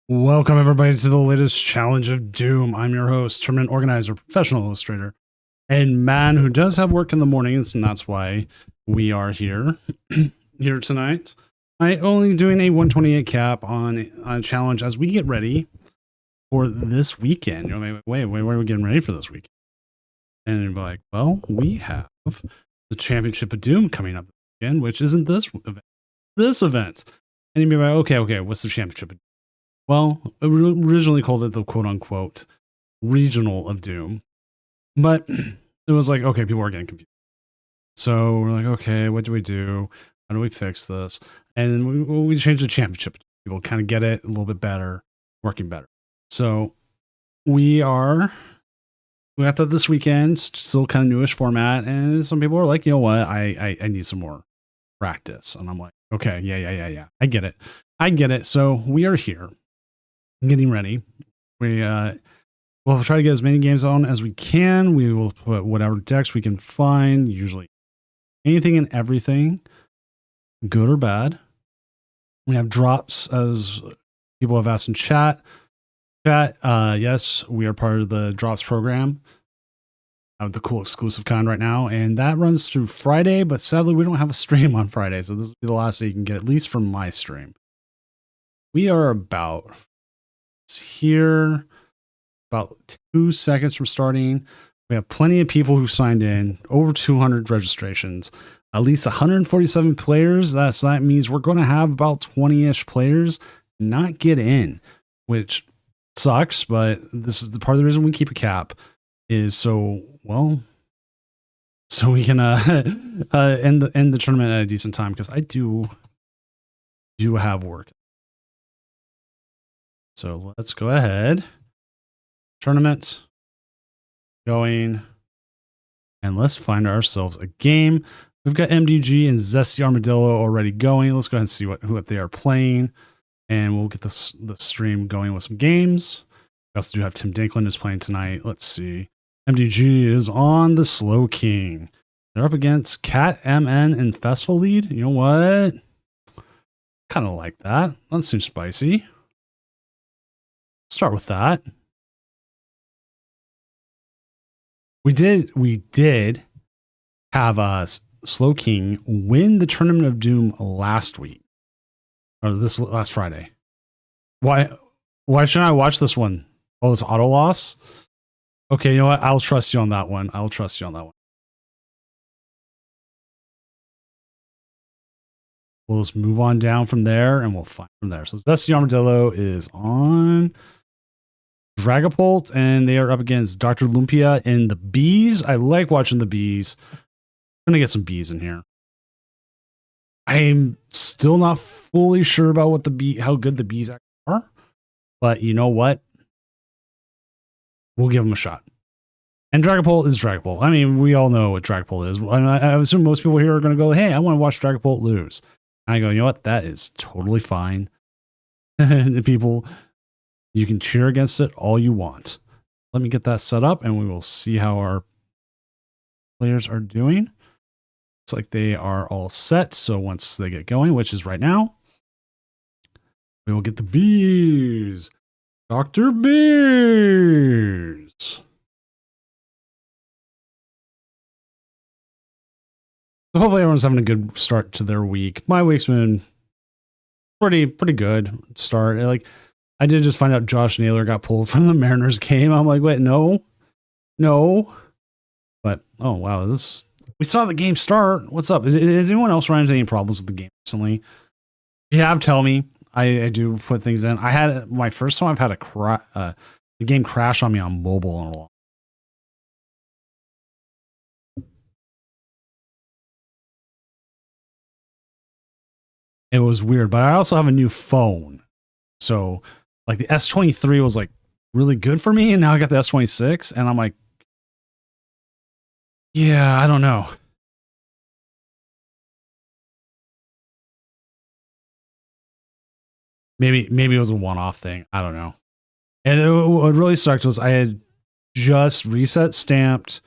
Welcome, everybody, to the latest challenge of Doom. I'm your host, tournament organizer, professional illustrator, and man who does have work in the mornings, and that's why we are here here tonight. I only doing a 128 cap on a challenge as we get ready for this weekend. You know, wait, why are we getting ready for this weekend? And you'd be like, well, we have the Championship of Doom coming up this weekend, which isn't this event. This event. And you'd be like, okay, what's the Championship of Doom? Well, it originally called it the quote-unquote regional of Doom, but it was like, okay, people are getting confused. So we're like, okay, what do we do? How do we fix this? And we changed the championship. People kind of get it a little bit better, working better. So we got that this weekend, still kind of newish format, and some people are like, you know what, I need some more practice. And I'm like, okay, yeah. I get it. So we are here. Getting ready. We'll try to get as many games on as we can. We will put whatever decks we can find, usually anything and everything, good or bad. We have drops, as people have asked in chat. Yes, we are part of the drops program. Of the cool exclusive kind right now, and that runs through Friday, but sadly we don't have a stream on Friday, so this will be the last day you can get, at least from my stream. We are about here, about 2 seconds from starting. We have plenty of people who signed in, over 200 registrations, at least 147 players. That means we're going to have about 20-ish players not get in, which sucks, but this is the part of the reason we keep a cap, is so we can end the tournament at a decent time, because I do have work. So let's go ahead. Tournament going, and let's find ourselves a game. We've got MDG and Zesty Armadillo already going. Let's go ahead and see what they are playing, and we'll get the stream going with some games. We also do have Tim Dinklin is playing tonight. Let's see. MDG is on the Slow King. They're up against Cat MN and Festival Lead. You know what? Kind of like that. That seems spicy. Start with that. We did have Slow King win the Tournament of Doom last week, or this last Friday. Why shouldn't I watch this one? Oh, it's auto loss. Okay, you know what? I'll trust you on that one. We'll just move on down from there, and we'll find from there. So Zesty Armadillo is on Dragapult, and they are up against Dr. Lumpia and the Bees. I like watching the Bees. I'm gonna get some Bees in here. I'm still not fully sure about how good the Bees actually are, but you know what? We'll give them a shot. And Dragapult is Dragapult. I mean, we all know what Dragapult is. I assume most people here are going to go, hey, I want to watch Dragapult lose. And I go, you know what? That is totally fine. The people, you can cheer against it all you want. Let me get that set up, and we will see how our players are doing. Looks like they are all set. So once they get going, which is right now, we will get the Bees. Dr. Bees. So hopefully everyone's having a good start to their week. My week's been pretty good start. Like, I did just find out Josh Naylor got pulled from the Mariners game. I'm like, wait, no. But oh wow, we saw the game start. What's up? Is anyone else running into any problems with the game recently? If you have, tell me. I do put things in. I had my first time I've had the game crash on me on mobile in a while. It was weird, but I also have a new phone. So like the S23 was like really good for me, and now I got the S26, and I'm like, yeah, I don't know. Maybe it was a one-off thing. I don't know. And what really sucked was I had just reset stamped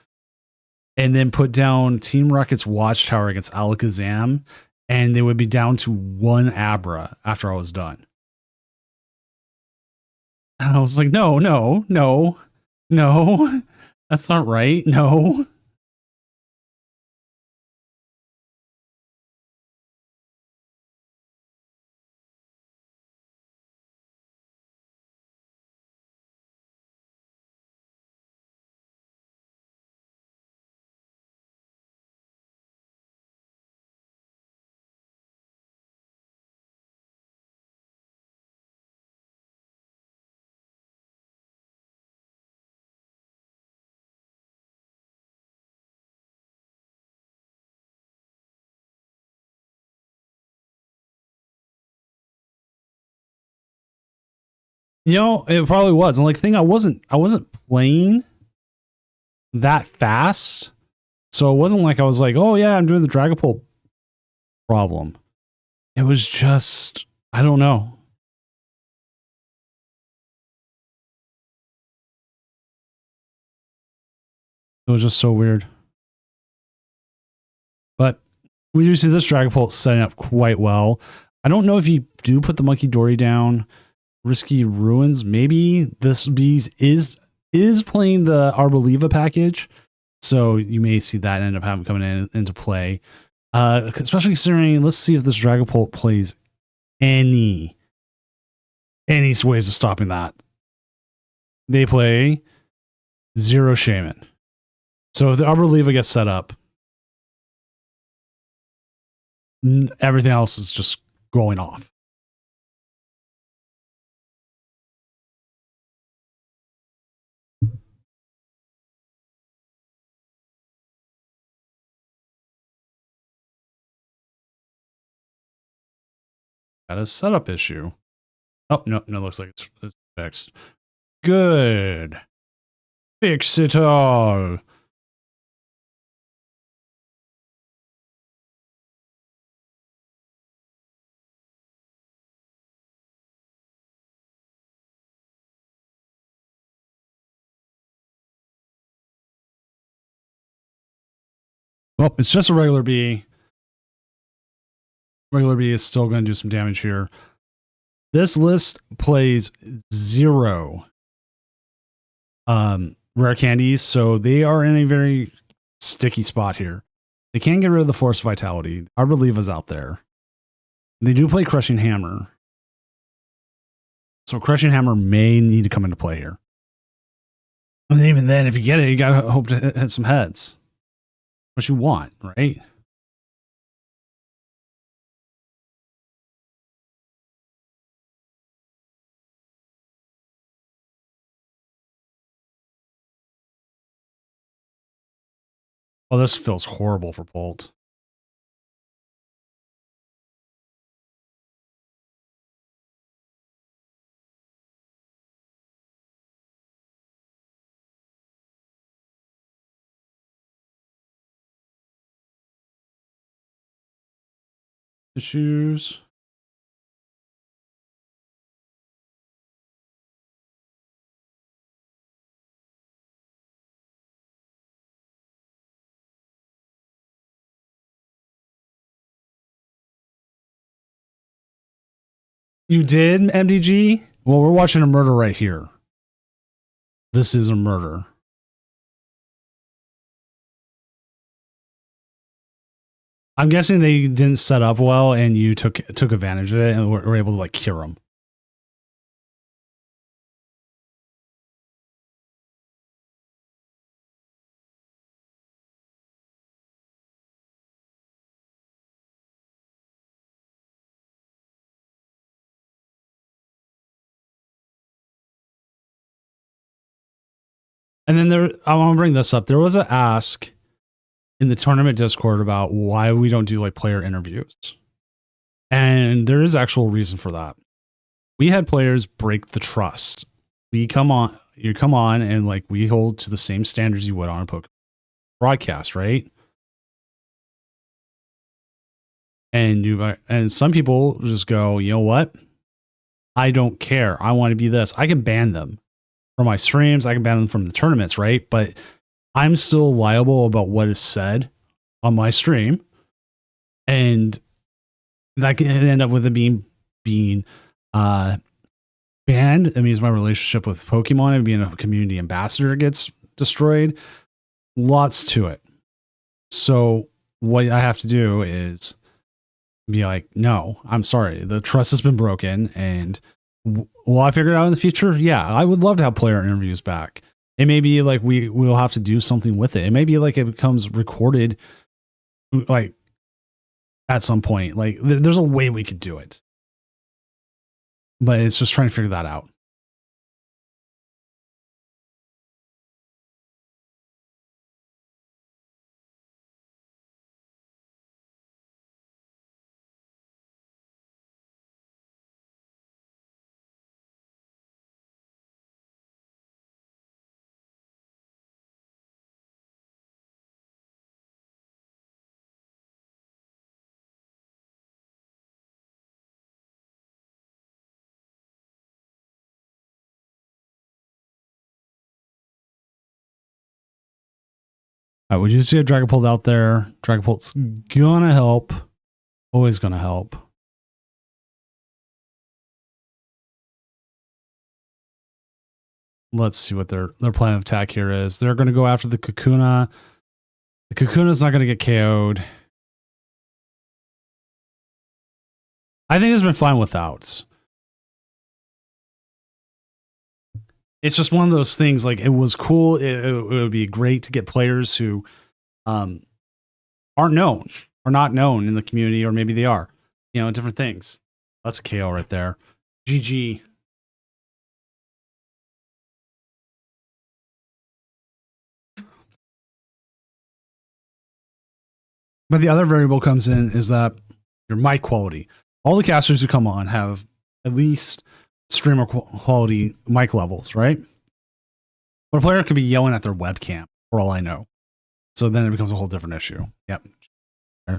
and then put down Team Rocket's Watchtower against Alakazam, and they would be down to one Abra after I was done. And I was like, no, no, no, no, that's not right. No. You know, it probably was. And like thing I wasn't playing that fast. So it wasn't like I was like, oh yeah, I'm doing the Dragapult problem. It was just I don't know. It was just so weird. But we do see this Dragapult setting up quite well. I don't know if you do put the Monkey Dory down. Risky Ruins. Maybe this Bees is playing the Arboliva package. So you may see that end up having coming into play. Especially considering, let's see if this Dragapult plays any ways of stopping that. They play 0 Shaman. So if the Arboliva gets set up, everything else is just going off. Got a setup issue. Oh, no, looks like it's fixed. Good. Fix it all. Well, it's just a regular bee. Regular bee is still going to do some damage here. This list plays 0 rare candies, so they are in a very sticky spot here. They can't get rid of the Force Vitality. Arboliva's out there. They do play Crushing Hammer. So Crushing Hammer may need to come into play here. And even then, if you get it, you gotta hope to hit some heads. What you want, right? Oh, this feels horrible for Bolt. Issues. You did, MDG? Well, we're watching a murder right here. This is a murder. I'm guessing they didn't set up well, and you took advantage of it, and were able to like cure them. And then I want to bring this up. There was an ask in the tournament Discord about why we don't do like player interviews, and there is actual reason for that. We had players break the trust. You come on, and like we hold to the same standards you would on a Pokemon broadcast, right? And some people just go, you know what? I don't care. I want to be this. I can ban them from my streams. I can ban them from the tournaments, right? But I'm still liable about what is said on my stream, and that can end up with it being banned, it means my relationship with Pokemon and being a community ambassador gets destroyed. Lots to it. So what I have to do is be like, no, I'm sorry. The trust has been broken. And will I figure it out in the future? Yeah, I would love to have player interviews back. It may be like we'll have to do something with it. It may be like it becomes recorded like at some point. Like there's a way we could do it. But it's just trying to figure that out. Would you see a Dragapult out there? Dragapult's gonna help. Always gonna help. Let's see what their plan of attack here is. They're gonna go after the Kakuna. The Kakuna's not gonna get KO'd. I think it's been fine without. It's just one of those things, like, it was cool. It would be great to get players who aren't known or not known in the community, or maybe they are, you know, different things. That's a KO right there. GG. But the other variable comes in is that your mic quality. All the casters who come on have at least streamer quality mic levels, right? But a player could be yelling at their webcam, for all I know. So then it becomes a whole different issue. Yep.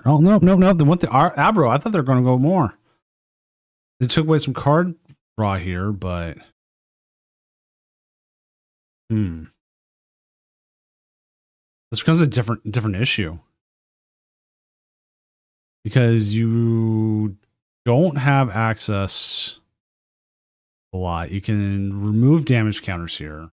Oh, no. They went the Abro. I thought they were going to go more. They took away some card draw here, but... This becomes a different issue. Because you don't have access a lot. You can remove damage counters here.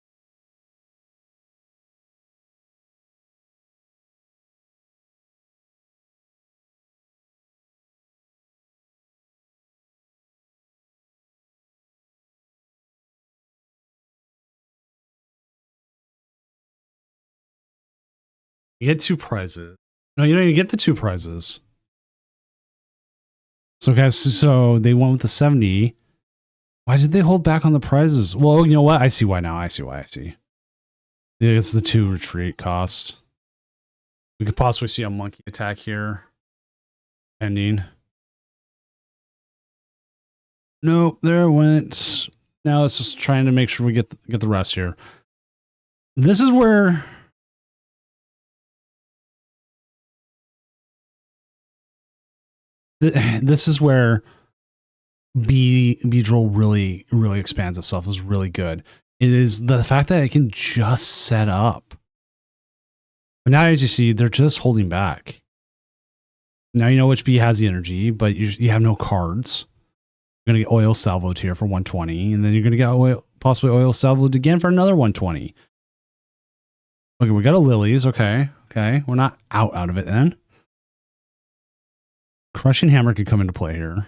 You get 2 prizes. No, you don't even get the 2 prizes. So guys, so they went with the 70. Why did they hold back on the prizes? Well, you know what? I see why now. I see. It's the 2 retreat cost. We could possibly see a monkey attack here. Ending. Nope, there it went. Now it's just trying to make sure we get the rest here. This is where... This is where Beedrill really expands itself. Is really good. It is the fact that it can just set up. But now, as you see, they're just holding back. Now you know which bee has the energy, but you have no cards. You're going to get oil salvoed here for 120, and then you're going to get possibly oil salvoed again for another 120. Okay, we got a Lilies. Okay. We're not out of it then. Crushing Hammer could come into play here.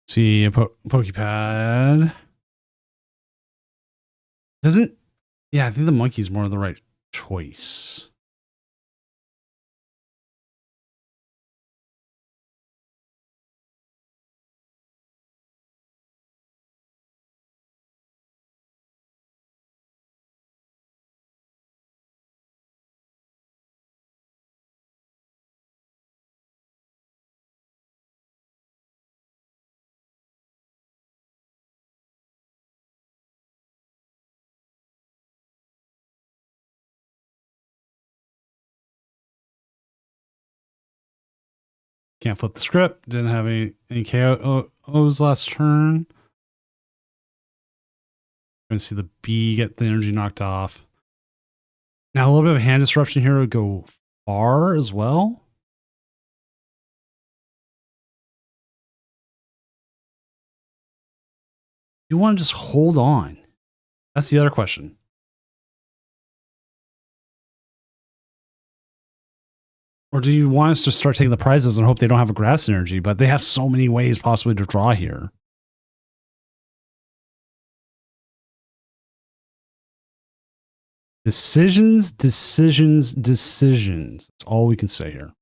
See a Pokepad. Doesn't... Yeah, I think the monkey's more of the right choice. Can't flip the script. Didn't have any KOs last turn. Going to see the B get the energy knocked off. Now a little bit of hand disruption here would go far as well. You want to just hold on? That's the other question. Or do you want us to start taking the prizes and hope they don't have a grass energy? But they have so many ways possibly to draw here. Decisions, decisions, decisions. That's all we can say here.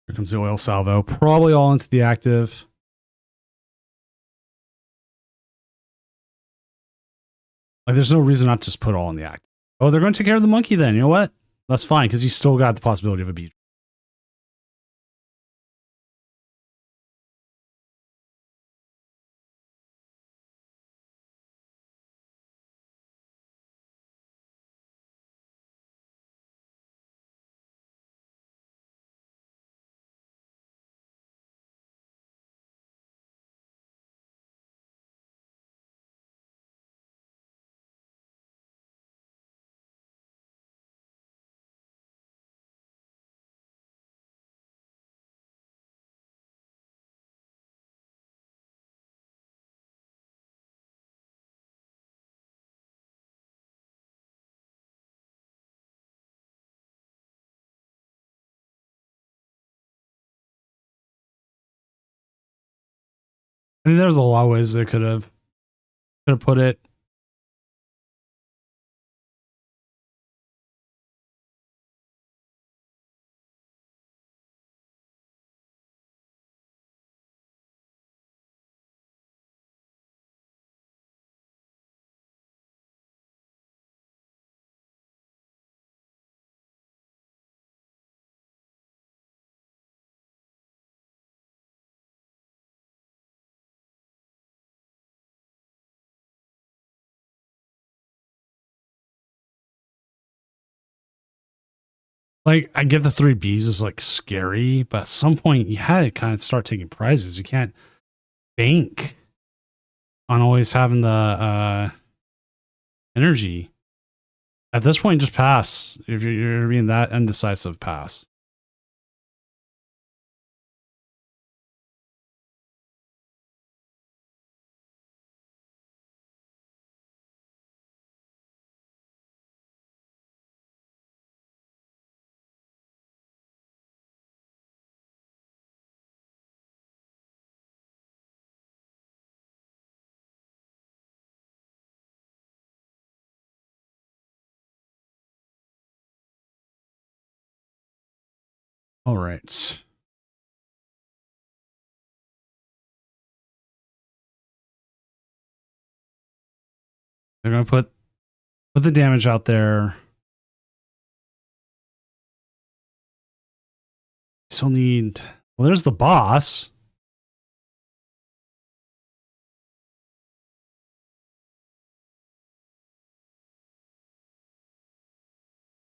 Here comes the oil salvo. Probably all into the active. Like, there's no reason not to just put all in the active. Oh, they're going to take care of the monkey then. You know what? That's fine, because you still got the possibility of a beat. I mean, there's a lot of ways they could have put it. Like, I get the 3 Bs is like scary, but at some point you had to kind of start taking prizes. You can't bank on always having the energy. At this point, just pass. If you're being that indecisive, pass. All right. They're going to put the damage out there. Still need... Well, there's the boss.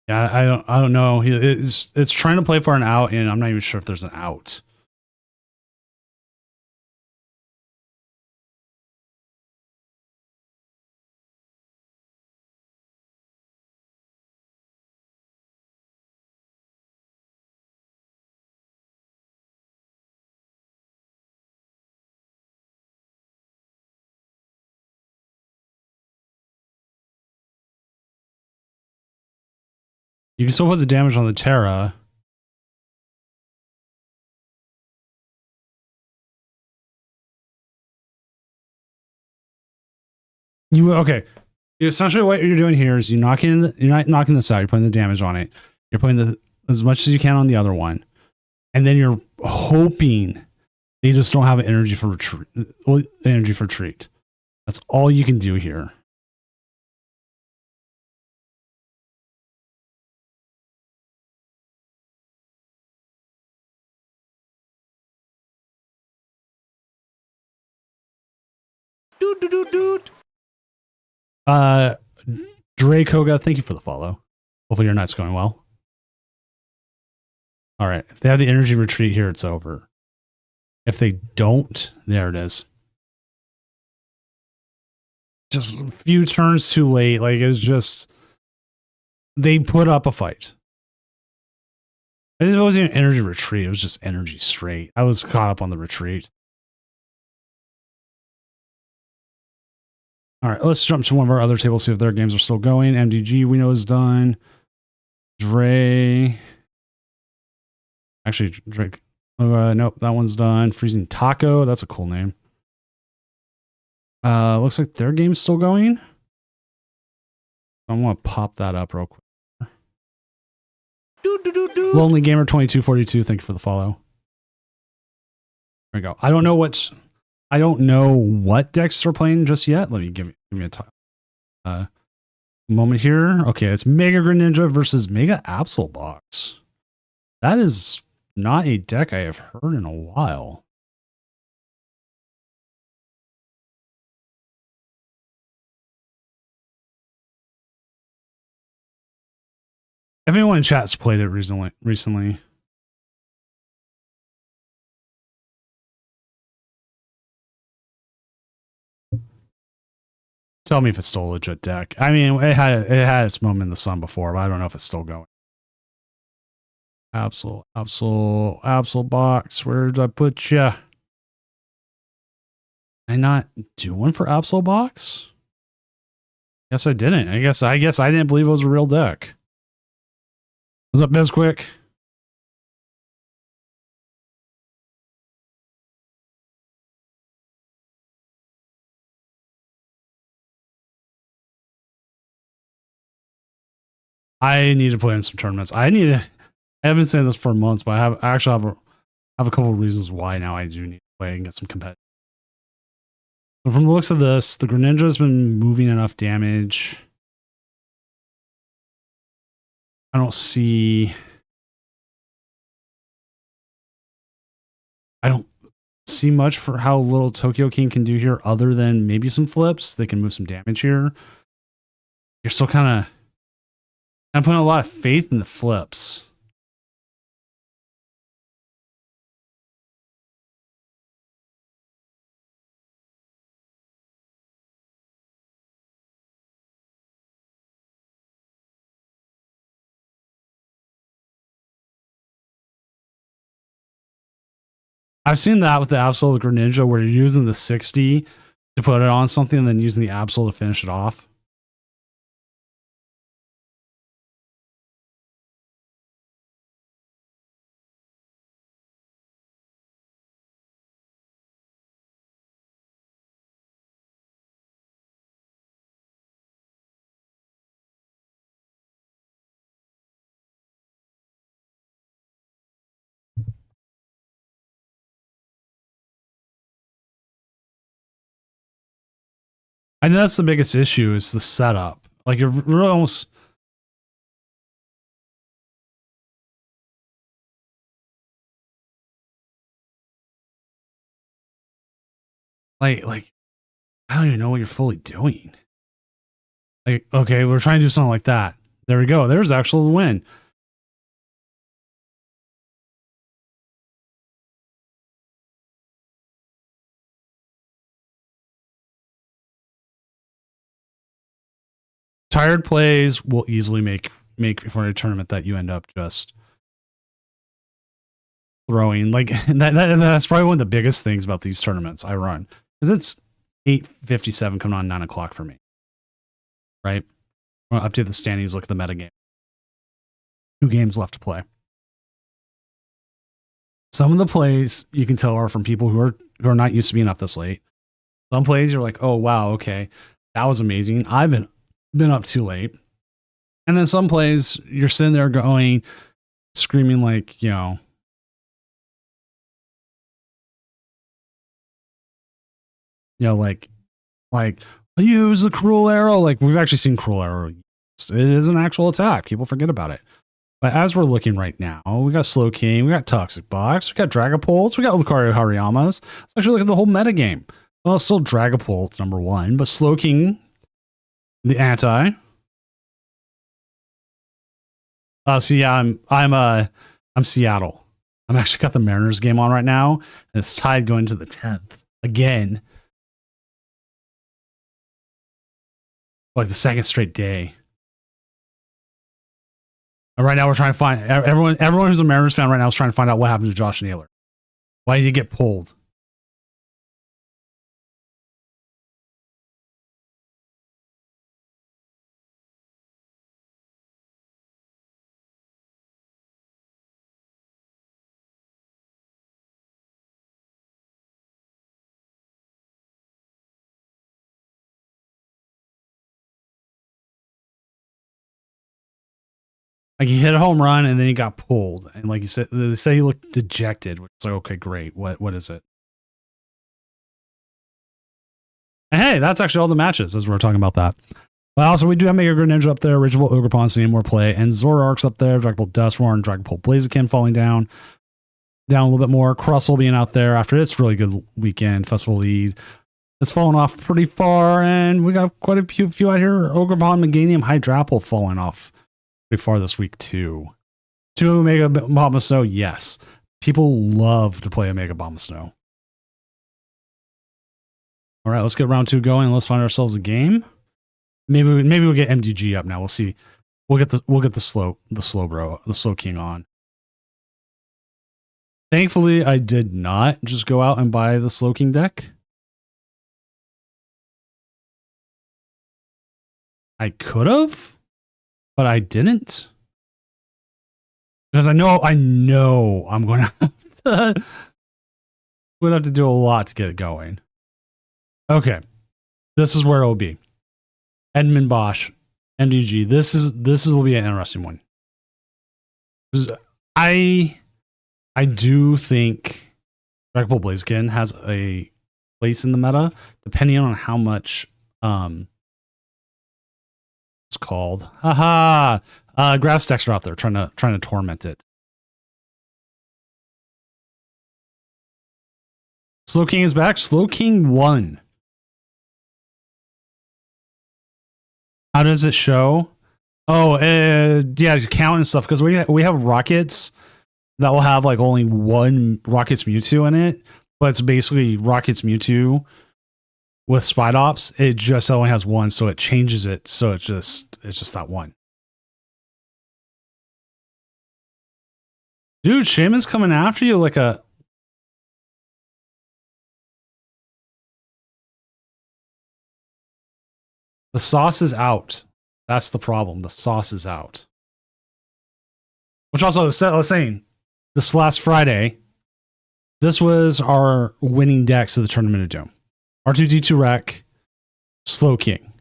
Yeah, I don't know. It's trying to play for an out, and I'm not even sure if there's an out. You can still put the damage on the Terra. Okay. Essentially, what you're doing here is you're not knocking this out. You're putting the damage on it. You're putting as much as you can on the other one, and then you're hoping they just don't have energy for retreat. Well, energy for retreat. That's all you can do here. Dracoga, thank you for the follow. Hopefully your night's going well. All right. If they have the energy retreat here, it's over. If they don't, there it is. Just a few turns too late. Like, it was just... They put up a fight. It wasn't an energy retreat. It was just energy straight. I was caught up on the retreat. All right, let's jump to one of our other tables, see if their games are still going. MDG, we know is done. Dre. Actually, Drake. Nope, that one's done. Freezing Taco, that's a cool name. Looks like their game's still going. I want to pop that up real quick. Lonely Gamer 2242, thank you for the follow. There we go. I don't know what decks are playing just yet. Let me give me a moment here. Okay, it's Mega Greninja versus Mega Absol Box. That is not a deck I have heard in a while. If anyone in chat's played it recently. Tell me if it's still a legit deck. I mean, it had its moment in the sun before, but I don't know if it's still going. Absol Box. Where did I put ya? Did I not do one for Absol Box? Guess I didn't. I guess I didn't believe it was a real deck. What's up, Bizquick? I need to play in some tournaments. I haven't been saying this for months, but I actually have a couple of reasons why now I do need to play and get some competitive. So from the looks of this, the Greninja's been moving enough damage. I don't see much for how little Tokyo King can do here other than maybe some flips. They can move some damage here. You're still kind of... I'm putting a lot of faith in the flips. I've seen that with the Absol Greninja where you're using the 60 to put it on something and then using the Absol to finish it off. I know that's the biggest issue is the setup. Like, you're really almost... Like, I don't even know what you're fully doing. Like, okay, we're trying to do something like that. There we go. There's actually the win. Tired plays will easily make for a tournament that you end up just throwing. Like, that's probably one of the biggest things about these tournaments I run. Because it's 8:57 coming on 9 o'clock for me. Right? I'm going to update the standings, look at the metagame. 2 games left to play. Some of the plays you can tell are from people who are not used to being up this late. Some plays you're like, oh wow, okay, that was amazing. I've been up too late. And then some plays you're sitting there going, screaming like, like use the cruel arrow. Like, we've actually seen cruel arrow. It is an actual attack. People forget about it. But as we're looking right now, we got Slow King, we got Toxic Box, we got Dragapults, we got Lucario Hariyamas. Let's actually look at the whole metagame. Well, it's still Dragapult, it's number 1, but Slowking, the anti. So yeah, I'm Seattle. I'm actually got the Mariners game on right now, and it's tied going to the 10th again. Like the second straight day. And right now we're trying to find everyone who's a Mariners fan right now is trying to find out what happened to Josh Naylor. Why did he get pulled? Like he hit a home run and then he got pulled, and like you said, they say he looked dejected. Which is like, okay, great. What is it? And hey, that's actually all the matches as we're talking about that. But also, we do have Mega Greninja up there, Original Ogerpon, seeing more play, and Zoroark's up there, Dragapult Dusknoir, Dragapult Blaziken falling down a little bit more. Crustle being out there after its really good weekend, Festival lead. It's fallen off pretty far, and we got quite a few out here. Ogerpon, Meganium, Hydrapple falling off pretty far this week too. 2 Mega Bomb of Snow, yes. People love to play a Mega Bomb of Snow. All right, let's get round 2 going. Let's find ourselves a game. Maybe we'll get MDG up now. We'll see. We'll get the slow king on. Thankfully, I did not just go out and buy the slow king deck. I could have, but I didn't. Because I know I'm going to have to do a lot to get it going. Okay. This is where it'll be. Edmund Bosch, MDG. This will be an interesting one. I do think Dragapult Blaziken has a place in the meta, depending on how much it's called. Grass decks are out there trying to torment it. Slowking is back. Slowking won. How does it show? Oh, yeah, count and stuff, because we have rockets that will have like only one Rockets Mewtwo in it, but it's basically Rockets Mewtwo with Spidops. It just only has one, so it changes it, so it's just that one. Dude, Shaman's coming after you like a... The sauce is out. That's the problem. The sauce is out. Which also, I was saying, this last Friday, this was our winning decks of the Tournament of Doom. R2-D2 Rec, Slowking.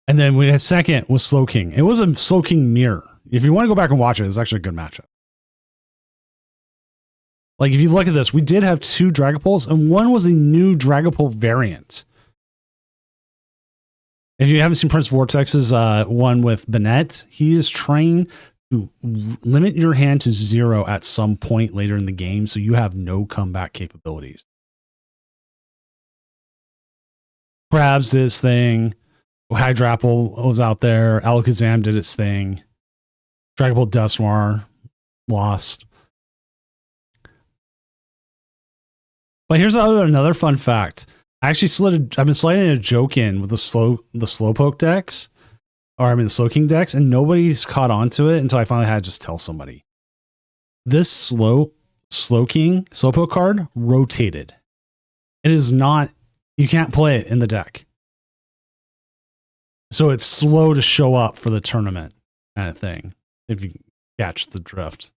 And then we had second was Slowking. It was a Slowking mirror. If you want to go back and watch it, it's actually a good matchup. Like, if you look at this, we did have 2 Dragapults, and one was a new Dragapult variant. If you haven't seen Prince Vortex's one with Bennett, he is trying to limit your hand to 0 at some point later in the game, so you have no comeback capabilities. Krabs did his thing. Hydrapple was out there. Alakazam did its thing. Dragapult Dusknoir lost. But here's another fun fact. I've been sliding a joke in with the Slowpoke decks, or the Slowking decks, and nobody's caught on to it until I finally had to just tell somebody. This Slowpoke card rotated. It is not, you can't play it in the deck. So it's slow to show up for the tournament kind of thing, if you catch the drift.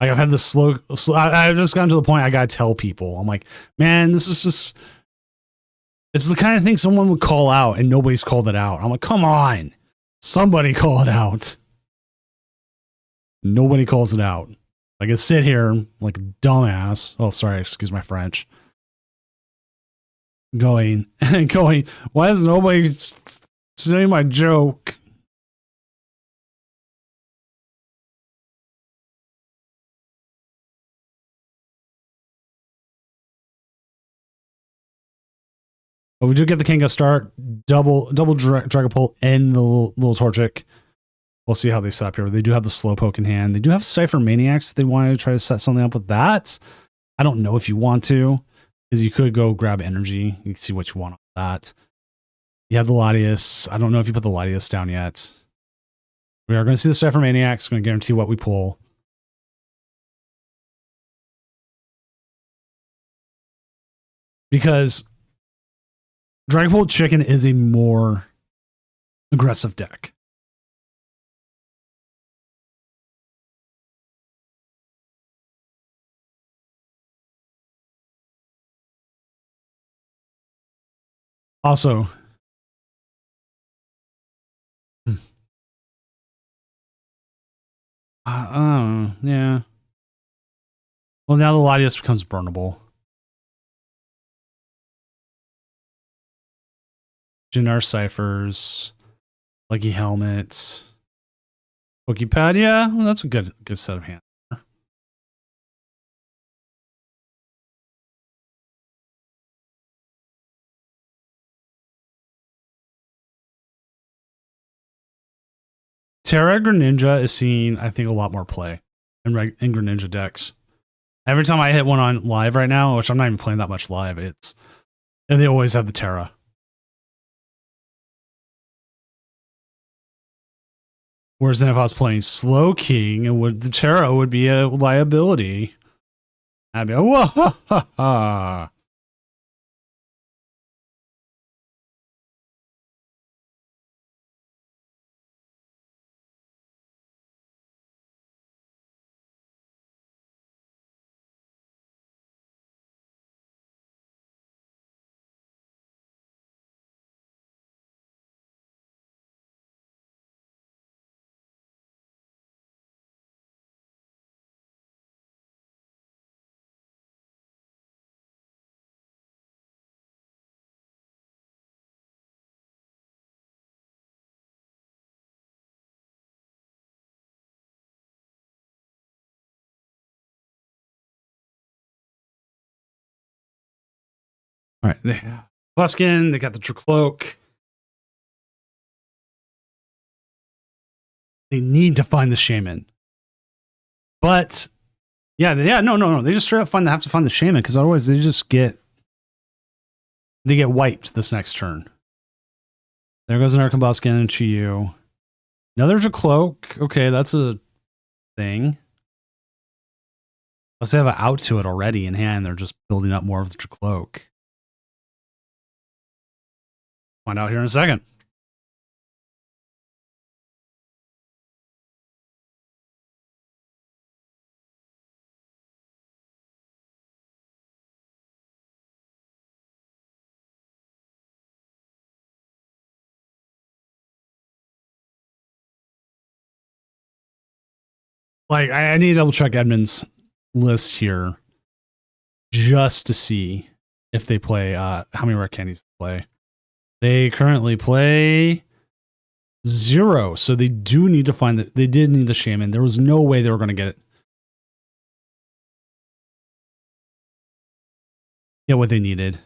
Like, I've had this I've just gotten to the point I gotta tell people. I'm like, man, this is just, it's the kind of thing someone would call out and nobody's called it out. I'm like, come on, somebody call it out. Nobody calls it out. Like, I sit here like a dumbass. Oh, sorry, excuse my French. Going, why is nobody saying my joke? But we do get the Kinga start, double Dragapult and the little Torchic. We'll see how they set up here. They do have the Slowpoke in hand. They do have Cypher Maniacs if they want to try to set something up with that. I don't know if you want to, because you could go grab energy. You can see what you want on that. You have the Latias. I don't know if you put the Latias down yet. We are going to see the Cypher Maniacs. Going to guarantee what we pull. Because Dragapult Chicken is a more aggressive deck. Also, yeah. Well, now the Latias becomes burnable. Jannar Ciphers, Lucky Helmet, Pokepad. Yeah, well, that's a good set of hands. Terra Greninja is seeing, I think, a lot more play in Greninja decks. Every time I hit one on live right now, which I'm not even playing that much live, and they always have the Terra. Whereas then if I was playing Slow King, the Terra would be a liability. I'd be whoa, ha, ha, ha. All right, they have Buskin, they got the Tricloak. They need to find the Shaman. But yeah, no. They just straight up have to find the Shaman, because otherwise they just get wiped this next turn. There goes an Arcambuskin and Chiyu. Another Tricloak. Okay, that's a thing. Unless they have an out to it already in hand, they're just building up more of the Tricloak. Find out here in a second. Like, I need to double check Edmund's list here just to see if they play, how many rare candies they play. They currently play 0, so they do need to find that. They did need the Shaman. There was no way they were going to get what they needed.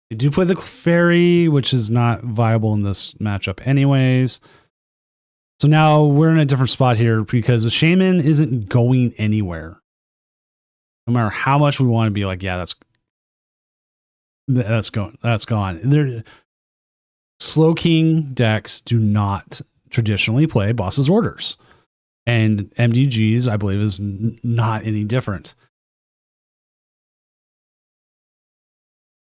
They do play the Fairy, which is not viable in this matchup anyways. So now we're in a different spot here because the Shaman isn't going anywhere. No matter how much we want to be like, yeah, that's gone. Slow King decks do not traditionally play Boss's Orders. And MDGs, I believe, is not any different.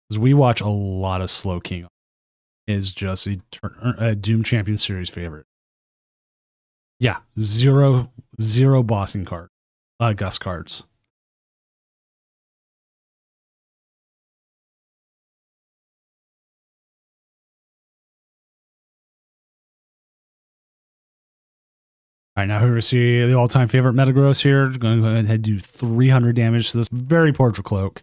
Because we watch a lot of Slow King. Is just a Doom Champion Series favorite. Yeah, zero bossing card, Gus cards. All right, now here we see the all-time favorite Metagross here. Going to go ahead and do 300 damage to this very poor Tricloak.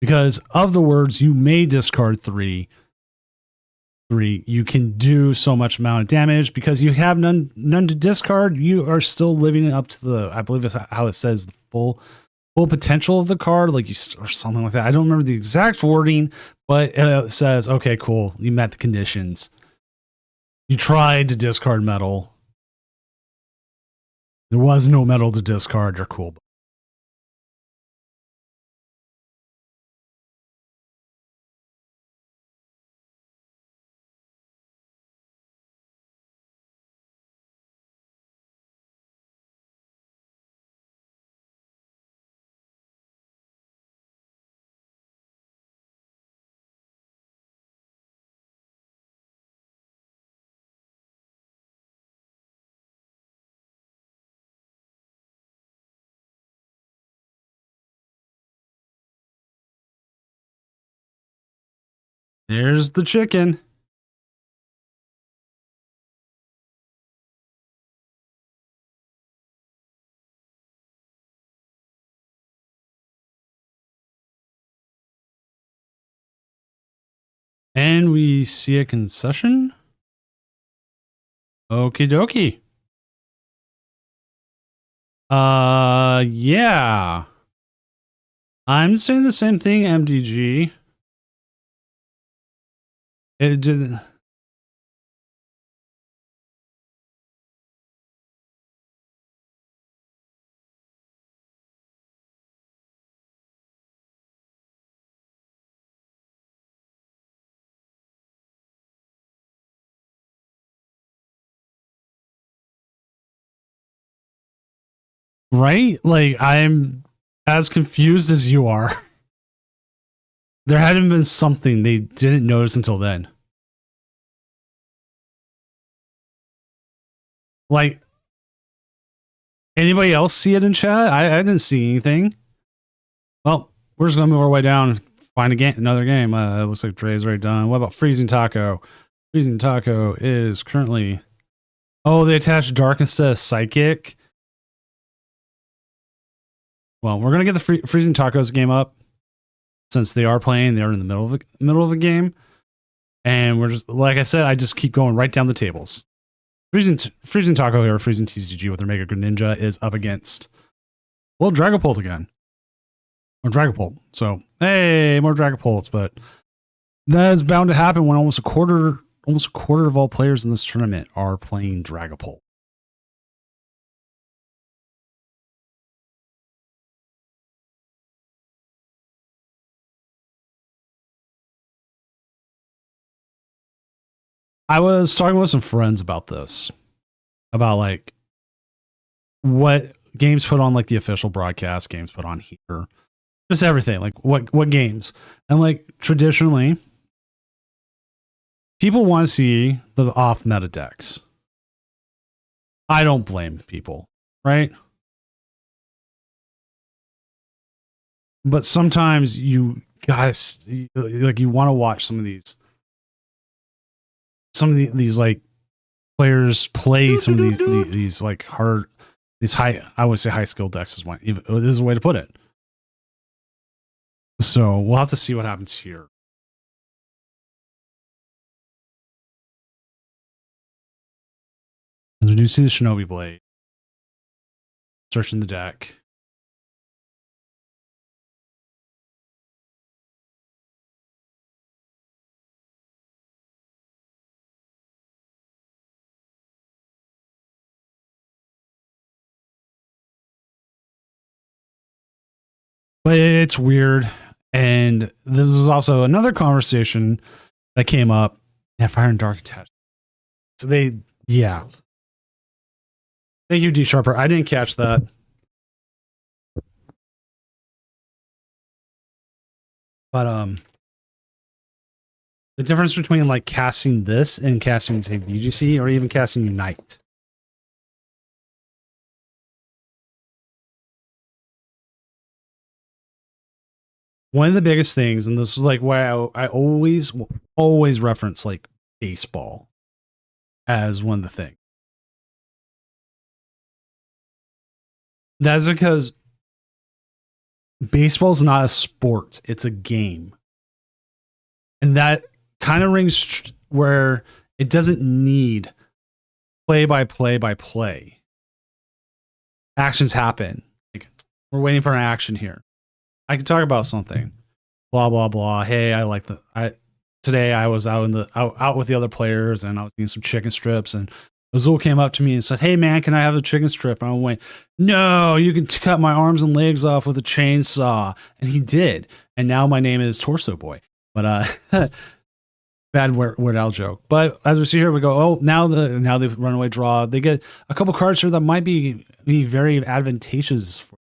Because of the words, you may discard 3. 3, you can do so much amount of damage because you have none to discard. You are still living up to the, I believe it's how it says, the full potential of the card, like you or something like that. I don't remember the exact wording, but it says, okay, cool, you met the conditions. You tried to discard metal. There was no metal to discard. You're cool. There's the chicken. And we see a concession. Okie dokie. Yeah. I'm saying the same thing, MDG. It did. Right? Like, I'm as confused as you are. There hadn't been something they didn't notice until then. Like, anybody else see it in chat? I didn't see anything. Well, we're just gonna move our way down and find another game. It looks like Dre's already done. What about Freezing Taco? Freezing Taco is currently... Oh, they attached Dark instead of Psychic. Well, we're gonna get the Freezing Tacos game up since they are playing. They're in the middle of a game, and we're just, like I said, I just keep going right down the tables. Freezing Taco here, Freezing TCG with their Mega Greninja is up against, well, Dragapult again, or Dragapult. So hey, more Dragapults, but that is bound to happen when almost a quarter of all players in this tournament are playing Dragapult. I was talking with some friends about this, about like what games put on like the official broadcast, games put on here, just everything, like what games. And like traditionally, people want to see the off meta decks. I don't blame people, right? But sometimes you guys, like, you want to watch some of these like players play some of these like hard, these high, I would say high skill decks is one. This is a way to put it. So we'll have to see what happens here. And we do see the Shinobi Blade. Searching the deck. But it's weird. And this was also another conversation that came up. Yeah, Fire and Dark attached. So yeah. Thank you, D Sharper. I didn't catch that. But the difference between like casting this and casting, say, VGC, or even casting Unite. One of the biggest things, and this is like why I always reference like baseball as one of the things. That's because baseball is not a sport, it's a game. And that kind of rings where it doesn't need play by play by play. Actions happen. Like, we're waiting for an action here. I can talk about something. Blah blah blah. Hey, today I was out with the other players and I was eating some chicken strips, and Azul came up to me and said, "Hey man, can I have a chicken strip?" And I went, "No, you can cut my arms and legs off with a chainsaw." And he did. And now my name is Torso Boy. But bad Weird Al joke. But as we see here, we go, oh, now the runaway draw. They get a couple cards here that might be very advantageous for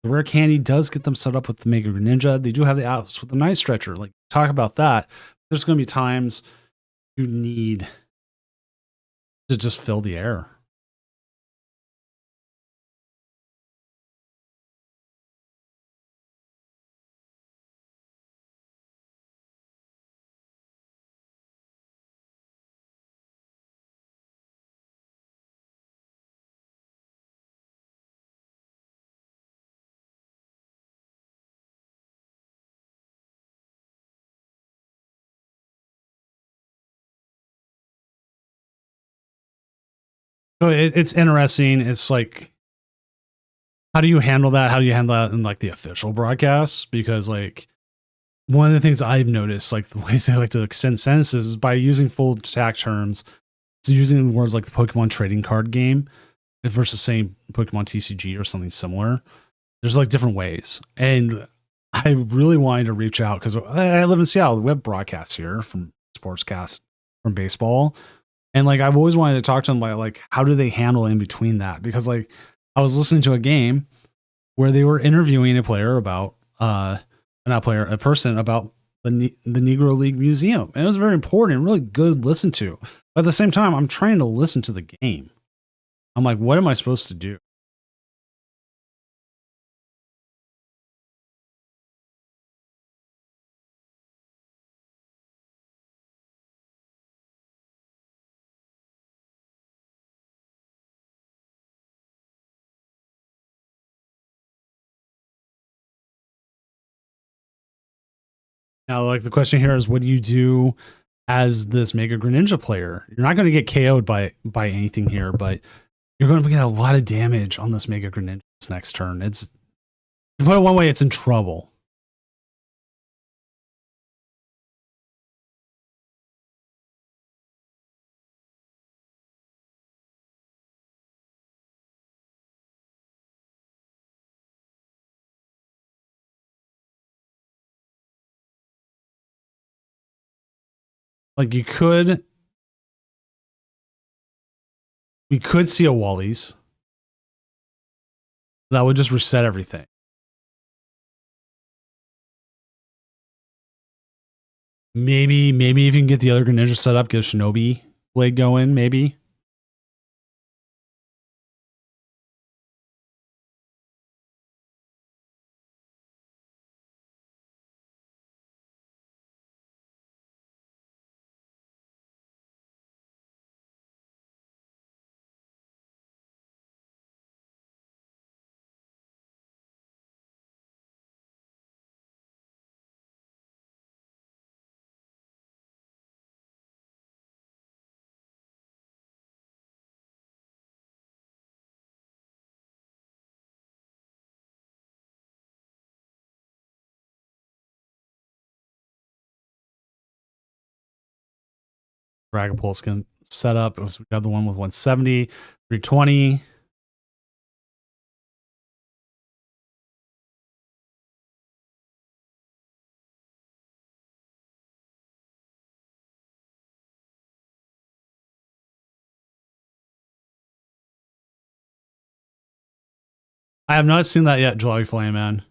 the rare candy. Does get them set up with the Mega Greninja. They do have the outs with the Night Stretcher. Like, talk about that. There's going to be times you need to just fill the air. So it's interesting. It's like, how do you handle that? How do you handle that in like the official broadcasts? Because like, one of the things I've noticed, like the ways they like to extend sentences, is by using full stack terms. So using words like the Pokemon trading card game versus saying Pokemon TCG or something similar. There's like different ways. And I really wanted to reach out because I live in Seattle. We have broadcasts here from Sportscast from baseball. And like, I've always wanted to talk to them about like, how do they handle in between that? Because like, I was listening to a game where they were interviewing a player about, a person about the Negro League Museum. And it was very important and really good to listen to. But at the same time, I'm trying to listen to the game. I'm like, what am I supposed to do? Now, like, the question here is, what do you do as this Mega Greninja player? You're not going to get KO'd by anything here, but you're going to get a lot of damage on this Mega Greninja this next turn. It's, to put it one way, it's in trouble. Like, we could see a Wally's that would just reset everything. Maybe if you can get the other Greninja set up, get a Shinobi blade going, maybe. Dragon Pulse can set up. We got the one with 170, 320. I have not seen that yet, July Flame Man.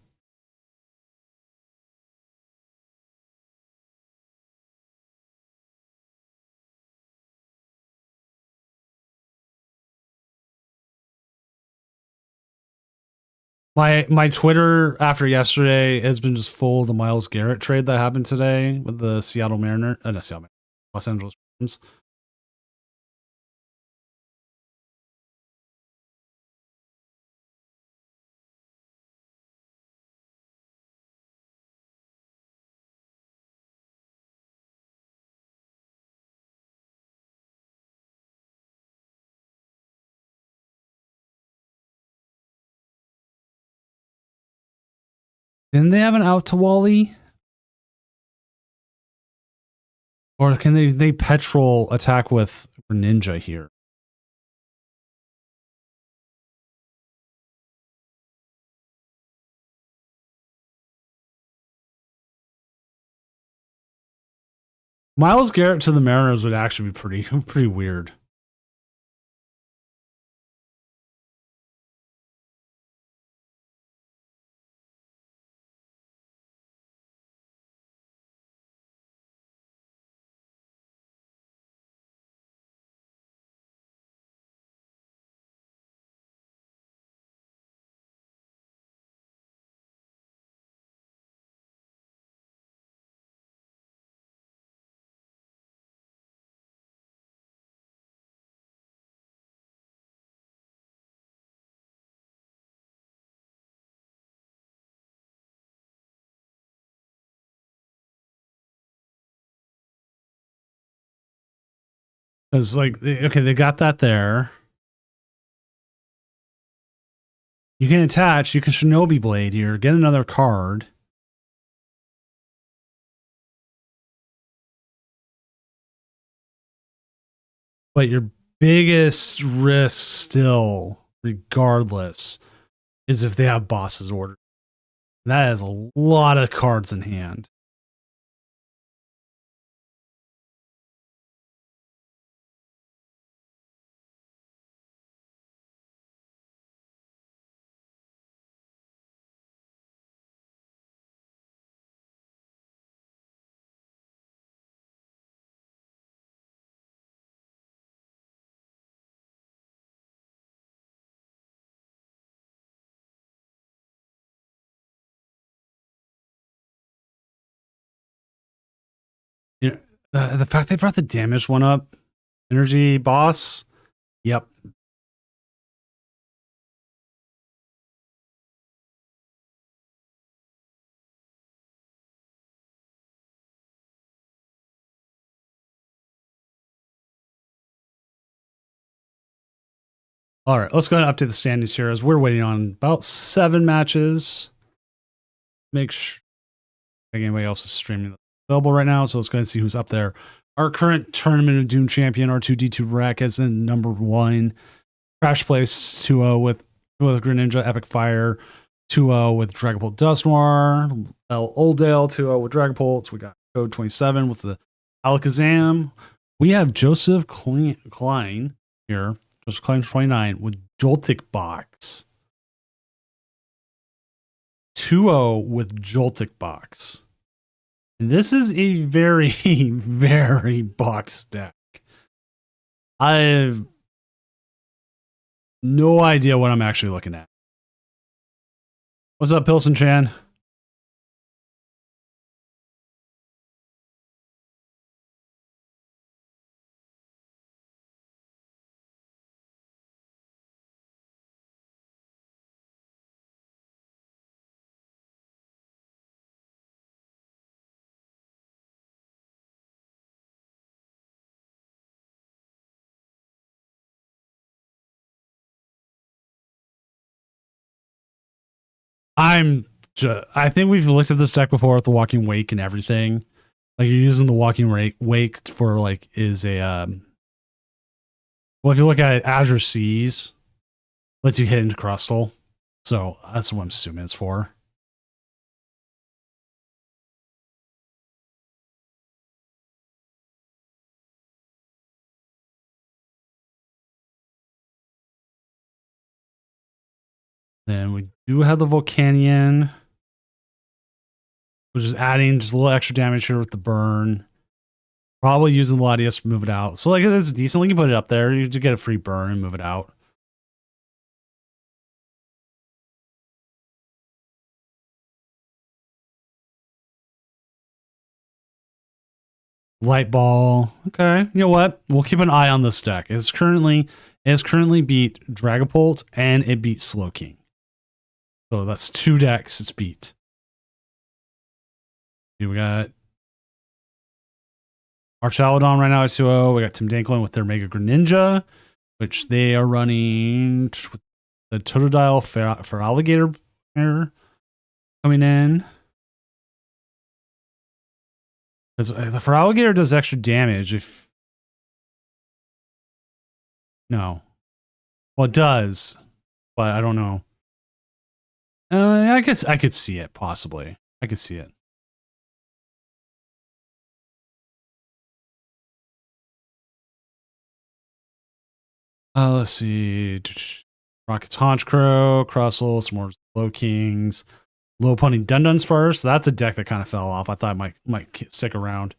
My Twitter after yesterday has been just full of the Myles Garrett trade that happened today with the Seattle Mariner, Los Angeles Rams. Didn't they have an out to Wally? Or can they petrol attack with Ninja here? Miles Garrett to the Mariners would actually be pretty weird. Because like, okay, they got that there. You can attach. You can Shinobi Blade here. Get another card. But your biggest risk still, regardless, is if they have boss's order. That has a lot of cards in hand. You know, the fact they brought the damage one up, energy boss. Yep. All right, let's go ahead and update the standings here as we're waiting on about 7 matches. Make sure anybody else is streaming available right now, so let's go ahead and see who's up there. Our current Tournament of Doom champion, R2D2 Rack, is in number 1. Crash Place 2-0 with Green Ninja, Epic Fire 2-0 with Dragapult Dust Noir, L. Oldale 2-0 with Dragapult. We got Code 27 with the Alakazam. We have Joseph Klein here. Joseph Klein 29 with Joltik Box. 2-0 with Joltik Box. And this is a very, very box deck. I have no idea what I'm actually looking at. What's up, Pilsen Chan? I think we've looked at this deck before with the Walking Wake and everything. Like, you're using the Walking Wake for, like, is a, well, if you look at it, Azure Seas lets you hit into Crustle. So that's what I'm assuming it's for. Then we do have the Volcanion, which is adding just a little extra damage here with the burn. Probably using the Latias to move it out. So, like, it's decent. You can put it up there. You get a free burn and move it out. Light Ball. Okay. You know what? We'll keep an eye on this deck. It's currently beat Dragapult and it beat Slowking. So that's 2 decks it's beat. Okay, we got Archaludon right now at 2-0. We got Tim Danklin with their Mega Greninja, which they are running with the Totodile for Alligator here. coming in. Because the Feraligatr does extra damage if... No. Well, it does, but I don't know. I guess I could see it, possibly. I could see it. Let's see. Rocket's Honchcrow, Crustle, some more Low Kings, Low Pony Dunsparce. So that's a deck that kind of fell off. I thought it might stick around.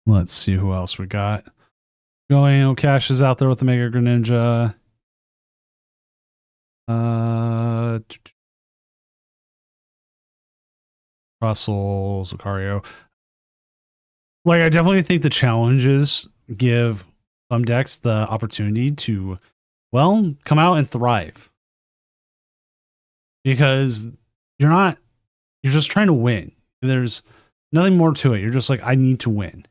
Let's see who else we got. Going, Cash is out there with the Mega Greninja. Russell, Lucario. Like, I definitely think the challenges give some decks the opportunity to, well, come out and thrive. Because you're just trying to win. There's nothing more to it. You're just like, I need to win.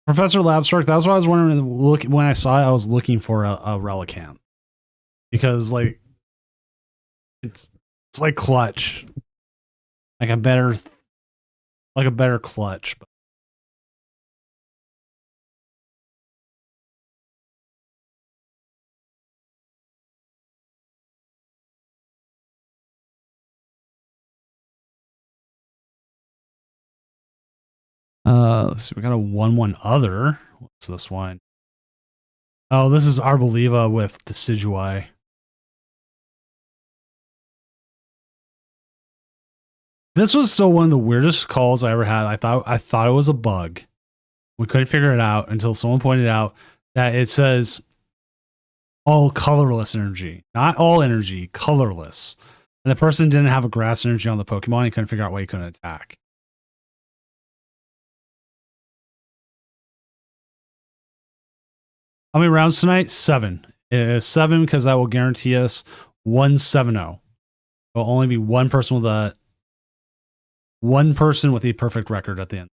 Professor Labspark, that's what I was wondering. When I saw it, I was looking for a Relicanth. Because, like, it's like clutch. Like a better clutch. Let's see, we got a 1/1 other. What's this one? Oh, this is Arboliva with Decidueye. This was still one of the weirdest calls I ever had. I thought it was a bug. We couldn't figure it out until someone pointed out that it says all colorless energy. Not all energy, colorless. And the person didn't have a grass energy on the Pokemon. He couldn't figure out why he couldn't attack. How many rounds tonight? 7. 7 because that will guarantee us 1-7-0. It will only be one person with a perfect record at the end.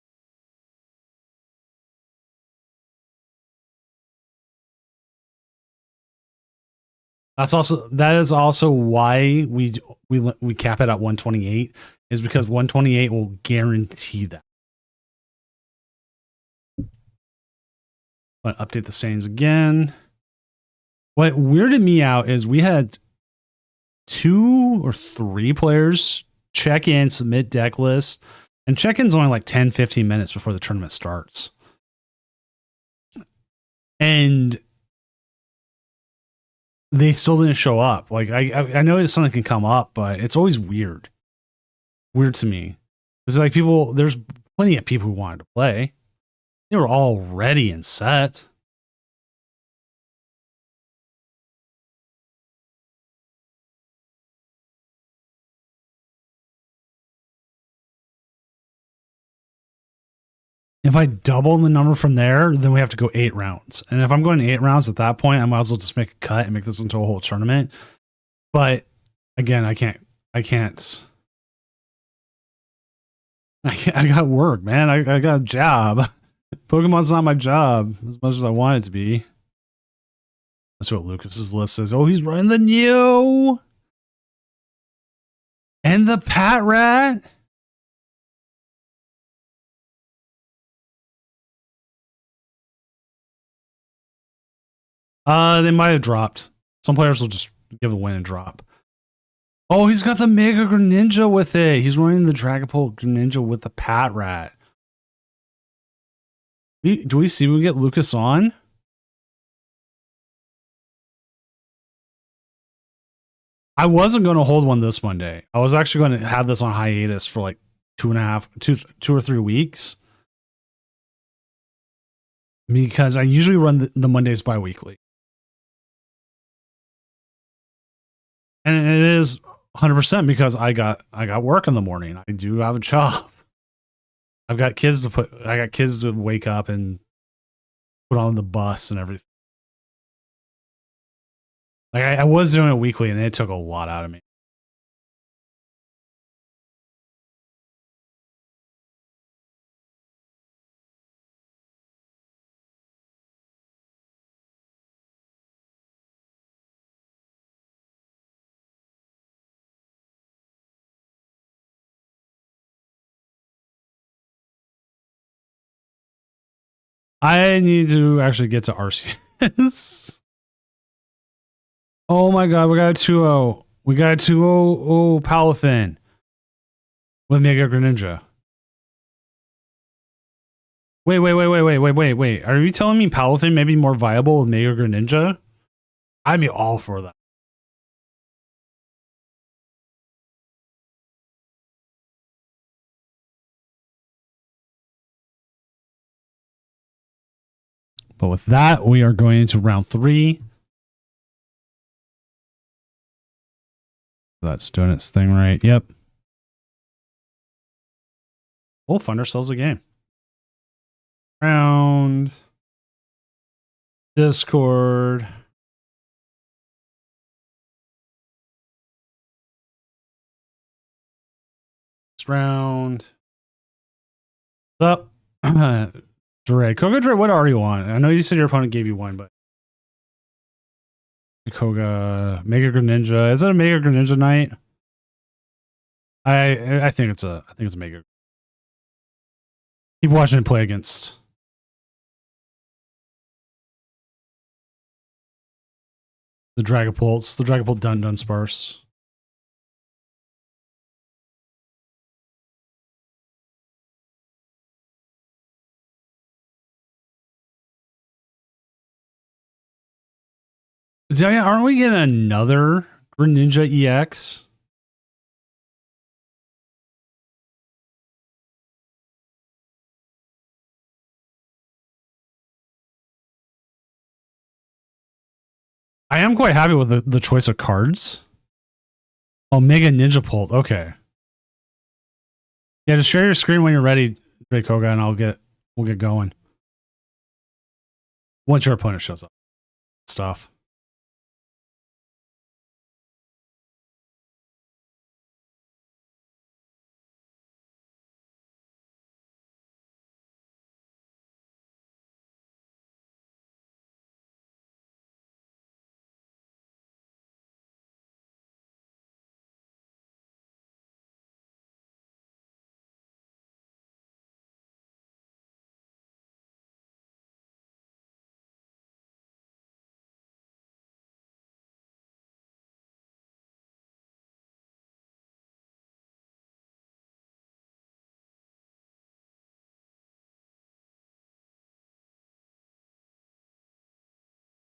That is also why we cap it at 128, is because 128 will guarantee that. But update the standings again. What weirded me out is we had 2 or 3 players check in, submit deck lists, and check-in's only like 10-15 minutes before the tournament starts. And they still didn't show up. Like, I know something can come up, but it's always weird. Weird to me. It's like there's plenty of people who wanted to play. They were all ready and set. If I double the number from there, then we have to go 8 rounds. And if I'm going 8 rounds at that point, I might as well just make a cut and make this into a whole tournament. But again, I can't. I got work, man. I got a job. Pokemon's not my job as much as I want it to be. That's what Lucas's list says. Oh, he's running the Neo and the Pat Rat. They might have dropped. Some players will just give a win and drop. Oh, he's got the Mega Greninja with it. He's running the Dragapult Greninja with the Pat Rat. Do we see if we can get Lucas on? I wasn't going to hold one this Monday. I was actually going to have this on hiatus for like 2 or 3 weeks. because I usually run the Mondays bi-weekly. And it is 100% because I got work in the morning. I do have a job. I got kids to wake up and put on the bus and everything. Like I was doing it weekly and it took a lot out of me. I need to actually get to RCS. Oh my god, we got a 2-0. We got a 2-0 Palafin with Mega Greninja. Wait. Are you telling me Palafin may be more viable with Mega Greninja? I'd be all for that. But with that, we are going into round 3. That's doing its thing right. Yep. We'll find ourselves a game. Round. Discord. Next round. What's up? Dre. Koga Dre, what are you on? I know you said your opponent gave you one, but Koga, Mega Greninja. Is it a Mega Greninja night? I think it's a Mega. Keep watching it play against. The Dragapults. The Dragapult Dunsparce. Yeah, aren't we getting another Greninja EX? I am quite happy with the choice of cards. Oh, Mega Ninjapult. Okay. Yeah, just share your screen when you're ready, Koga, and we'll get going. Once your opponent shows up. Stuff.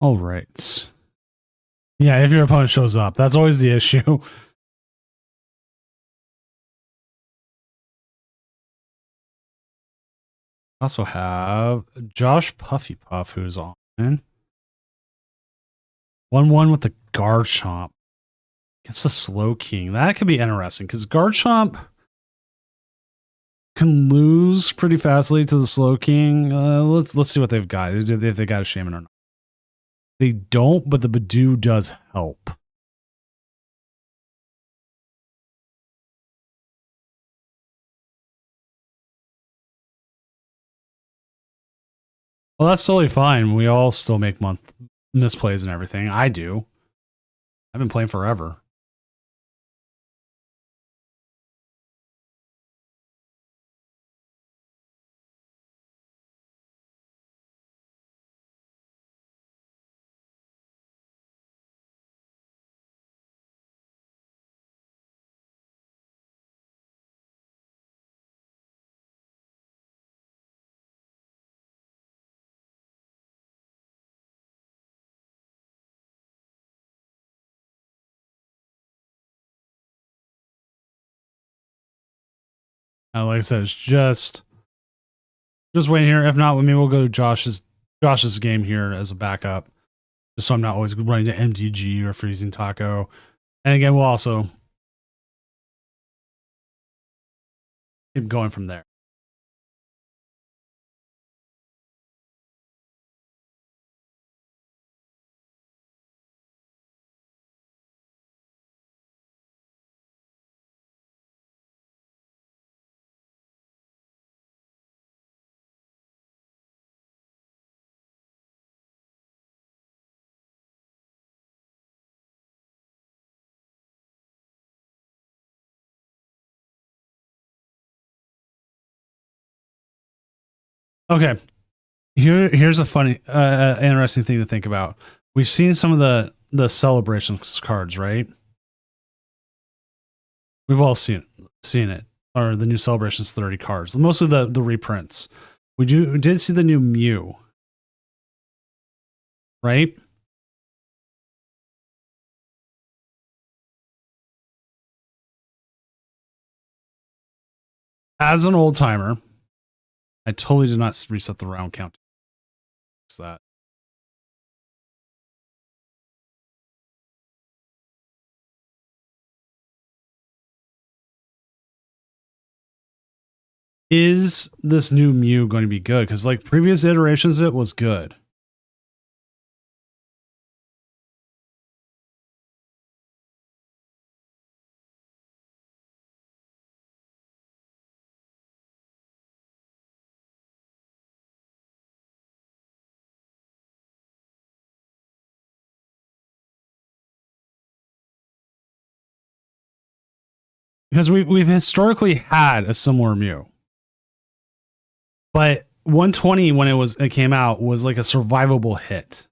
All right. Yeah, if your opponent shows up, that's always the issue. Also have Josh Puffy Puff, who's on. 1-1 with the Garchomp. It's the Slow King. That could be interesting because Garchomp can lose pretty fastly to the Slow King. Let's see what they've got. If they got a Shaman or not. They don't, but the Badoo does help. Well, that's totally fine. We all still make misplays and everything. I do. I've been playing forever. Like I said, it's just waiting here. If not, maybe we'll go to Josh's Josh's game here as a backup, just so I'm not always running to MTG or Freezing Taco. And again, we'll also keep going from there. Okay, here's a funny, interesting thing to think about. We've seen some of the celebrations cards, right? We've all seen it, or the new Celebrations 30 cards. Most of the reprints. We did see the new Mew, right? As an old timer, I totally did not reset the round count. What's that? Is this new Mew going to be good? Because like previous iterations, it was good. Because we've historically had a similar Mew. But 120 when it came out was like a survivable hit.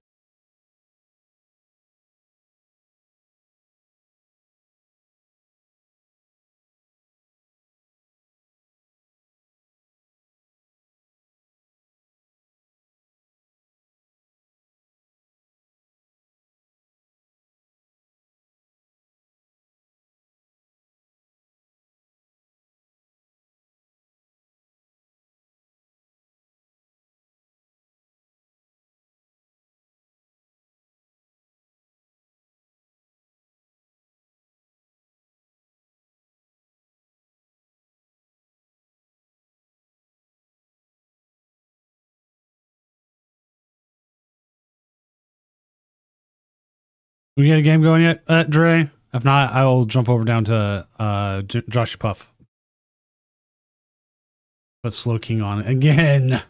We get a game going yet, Dre? If not, I will jump over down to Joshy Puff. Put Slow King on it again.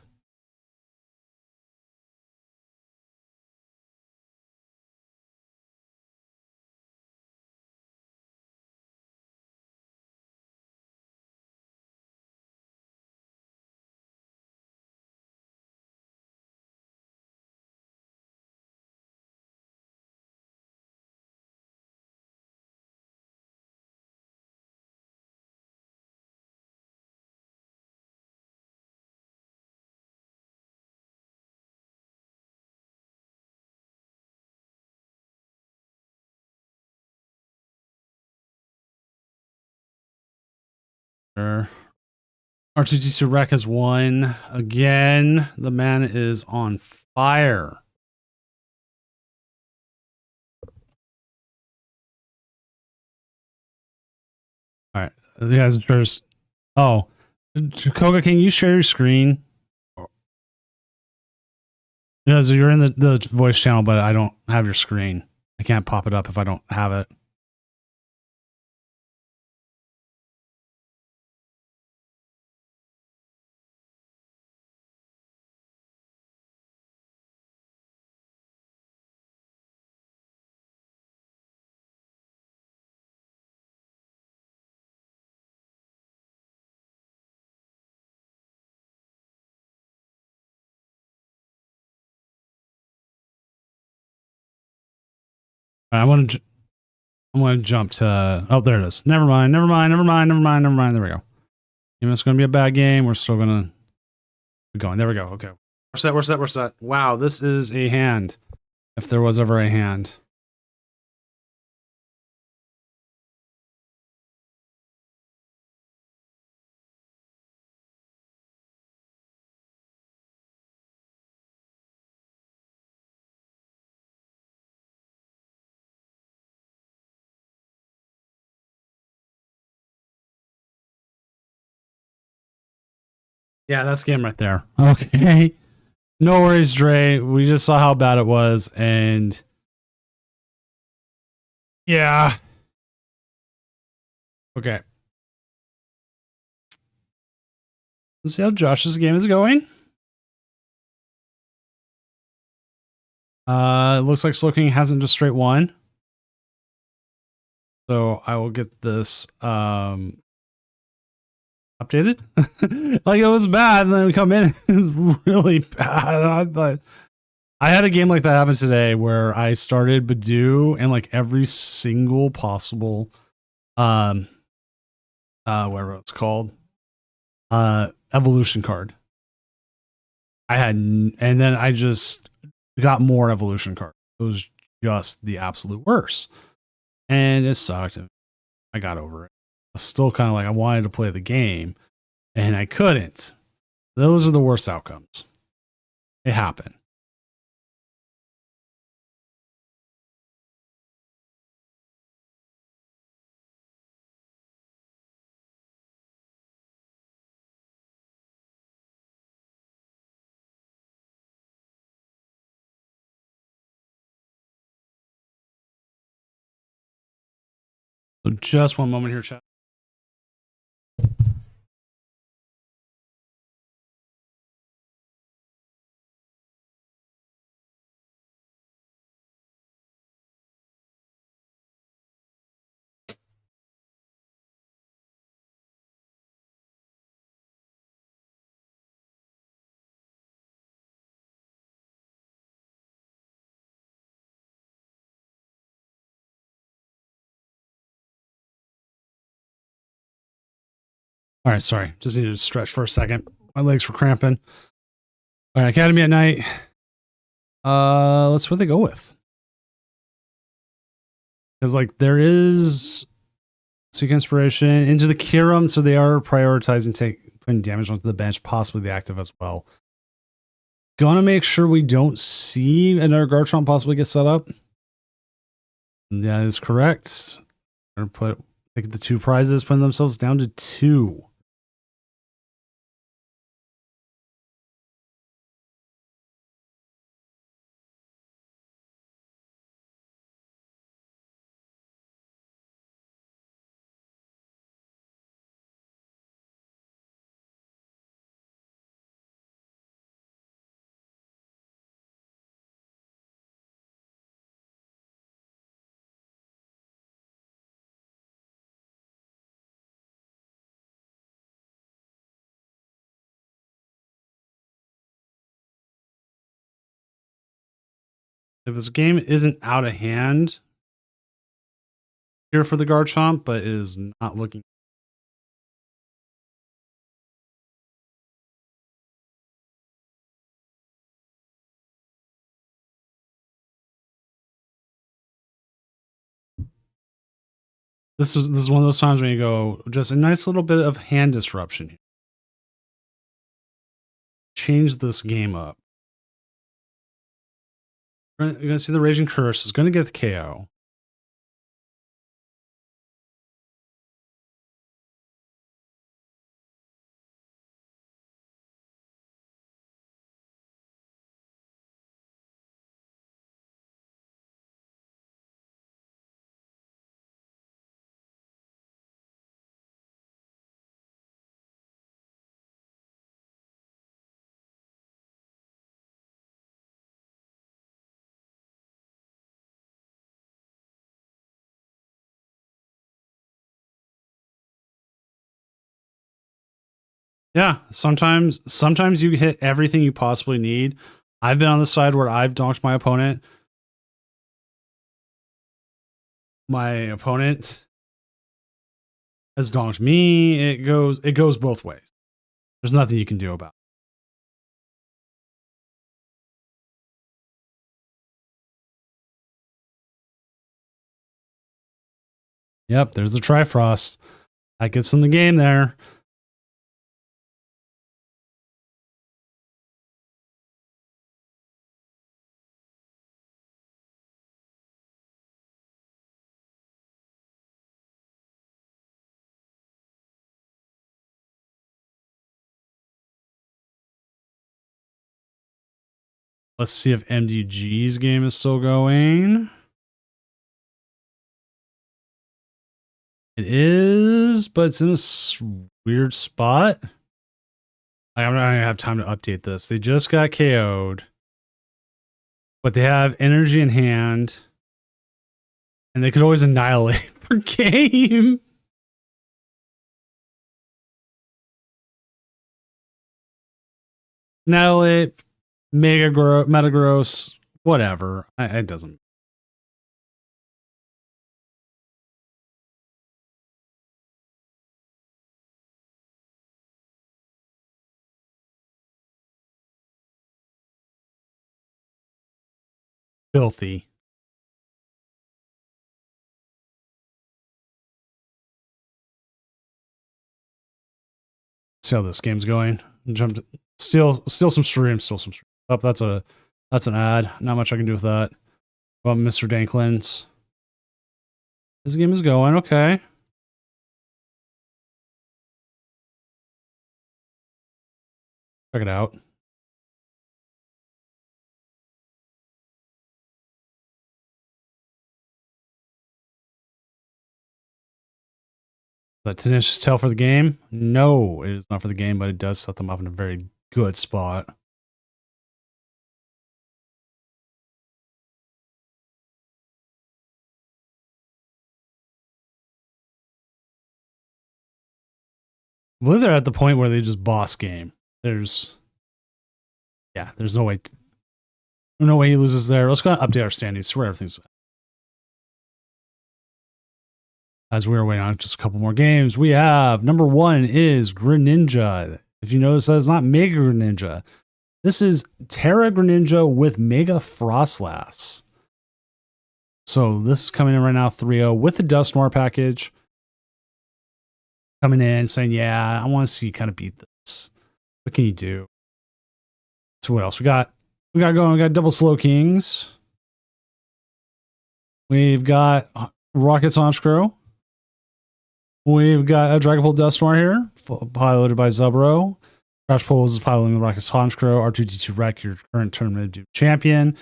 Sure. R2D2 Rec has won again. The man is on fire. All right, you guys just. Oh, Koga, can you share your screen? Because you're in the voice channel, but I don't have your screen. I can't pop it up if I don't have it. I want to. I'm going to jump to. Oh, there it is. Never mind. There we go. Even if it's going to be a bad game, we're still going to be going. There we go. Okay. We're set. Wow, this is a hand. If there was ever a hand. Yeah, that's game right there. Okay. No worries, Dre. We just saw how bad it was, and yeah. Okay. Let's see how Josh's game is going. It looks like Slow King hasn't just straight won. So I will get this updated. Like it was bad, and then we come in, it was really bad. And I thought I had a game like that happen today where I started Badoo and like every single possible whatever it's called evolution card. I had, and then I just got more evolution cards. It was just the absolute worst, and it sucked. I got over it. I was still kind of like I wanted to play the game, and I couldn't. Those are the worst outcomes. It happened. So just one moment here, chat. All right, sorry. Just needed to stretch for a second. My legs were cramping. All right, Academy at Night. Let's see what they go with. Because like there is Seek Inspiration into the Kiram, so they are prioritizing putting damage onto the bench, possibly the active as well. Gonna make sure we don't see another Garchomp possibly get set up. That is correct. Gonna take the 2 prizes, putting themselves down to 2. If this game isn't out of hand here for the Garchomp, but it is not looking. This is one of those times when you go, just a nice little bit of hand disruption here. Change this game up. You're going to see the Raging Curse is going to get the KO. Yeah, sometimes you hit everything you possibly need. I've been on the side where I've donked my opponent. My opponent has donked me. It goes both ways. There's nothing you can do about it. Yep, there's the Trifrost. That gets in the game there. Let's see if MDG's game is still going. It is, but it's in a weird spot. I'm not gonna have time to update this. They just got KO'd, but they have energy in hand, and they could always annihilate per game. Annihilate, Metagross, whatever. It doesn't. Filthy. See how this game's going. Jumped. Still some streams. Still some streams. Oh, that's an ad. Not much I can do with that. About Mr. Danklins. This game is going okay. Check it out. The tenacious tail for the game? No, it is not for the game, but it does set them up in a very good spot. I believe they're at the point where they just boss game. There's no way. No way he loses there. Let's go and update our standings, see where everything's. As we are waiting on just a couple more games, we have number 1 is Greninja. If you notice, that is not Mega Greninja. This is Terra Greninja with Mega Frostlass. So this is coming in right now, 3-0 with the Dusknoir package. Coming in saying, yeah, I want to see you kind of beat this. What can you do? So what else we got? We got going. We got double Slow Kings. We've got Rocket's Honchkrow. We've got a Dragapult Dusknoir here, piloted by Zubro. Crash Pulls is piloting the Rocket's Honchkrow. R2D2 Wreck, your current Tournament of champion.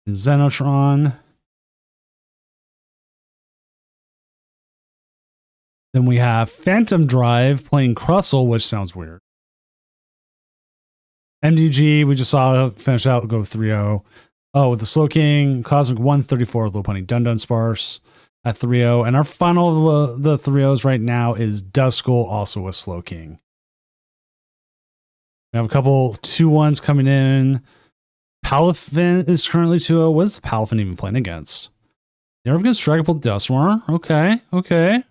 And Xenotron. Then we have Phantom Drive playing Crustle, which sounds weird. MDG, we just saw finish out, go 3-0. Oh, with the Slow King, Cosmic 134, Low Punny Dun Sparse at 3-0. And our final of the 3-0s right now is Duskull, also with Slow King. We have a couple 2-1s coming in. Palafin is currently 2-0. What is Palafin even playing against? They're up against Dragapult Dusknoir. Okay.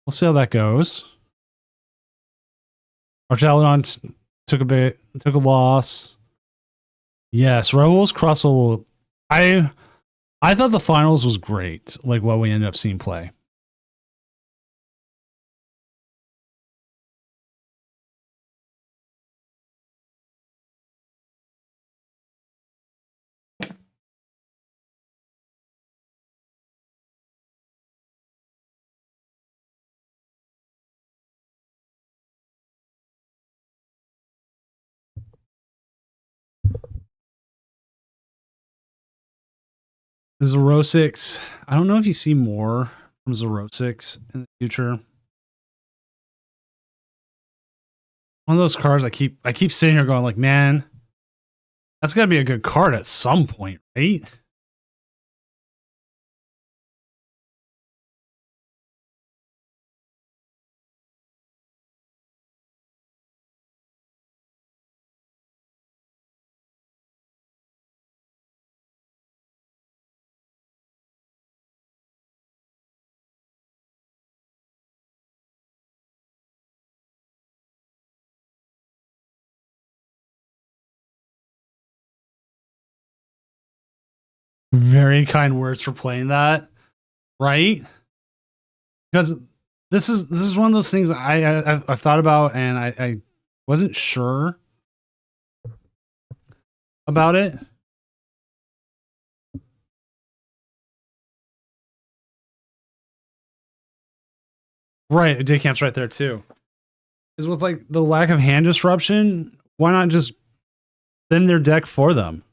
We'll see how that goes. Archaludon took a loss. Yes, Raoul's Crustle. I thought the finals was great, like what we ended up seeing play. Zerosix. I don't know if you see more from Zerosix in the future. One of those cards I keep sitting here going like, man, that's gotta be a good card at some point, right? Very kind words for playing that, right? Because this is one of those things I've thought about, and I wasn't sure about it. Right, day camp's right there too. Is with like the lack of hand disruption, why not just thin their deck for them?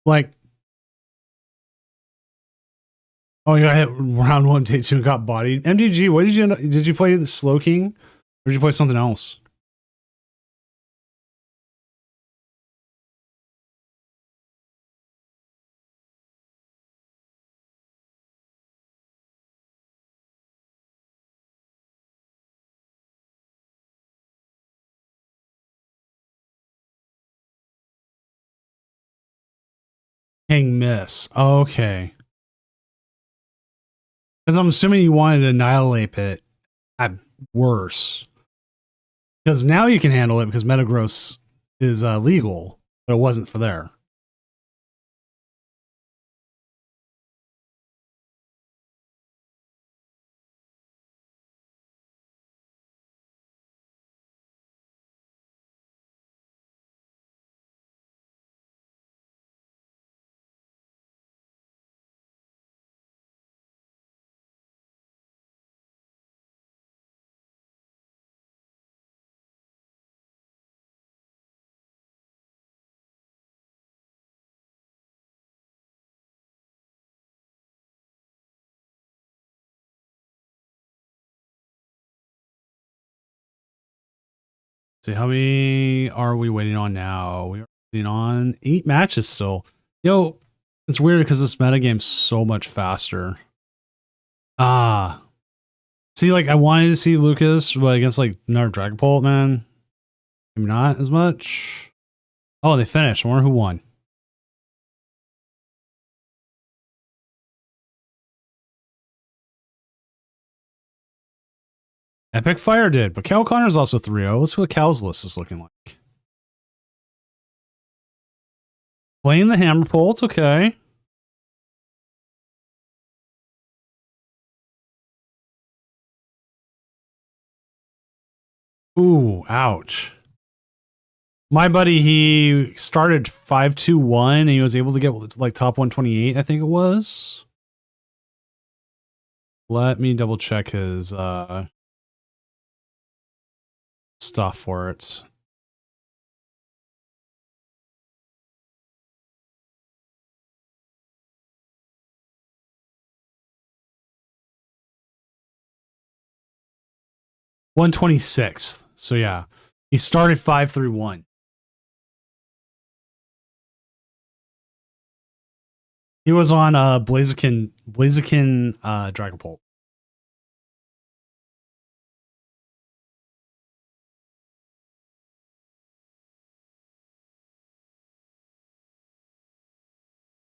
Like, oh, you got hit round 1, day 2, and got bodied. MDG, what did you end up? Did you play the Slow King, or did you play something else? King Miss. Okay. Because I'm assuming you wanted to annihilate it at worse. Because now you can handle it because Metagross is legal, but it wasn't for there. See, how many are we waiting on now? We are waiting on 8 matches still. Yo, it's weird because this metagame's so much faster. Ah. See, like, I wanted to see Lucas, but against, like, another Dragapult, man. Maybe not as much. Oh, they finished. I wonder who won. Epic Fire did, but Cal Connor's also 3-0. Let's see what Cal's list is looking like. Playing the Hammer Pole, it's okay. Ooh, ouch. My buddy, he started 5-2-1 and he was able to get like top 128, I think it was. Let me double check his stuff for it. $126th. So yeah, he started 5-3-1. He was on Blaziken Dragapult.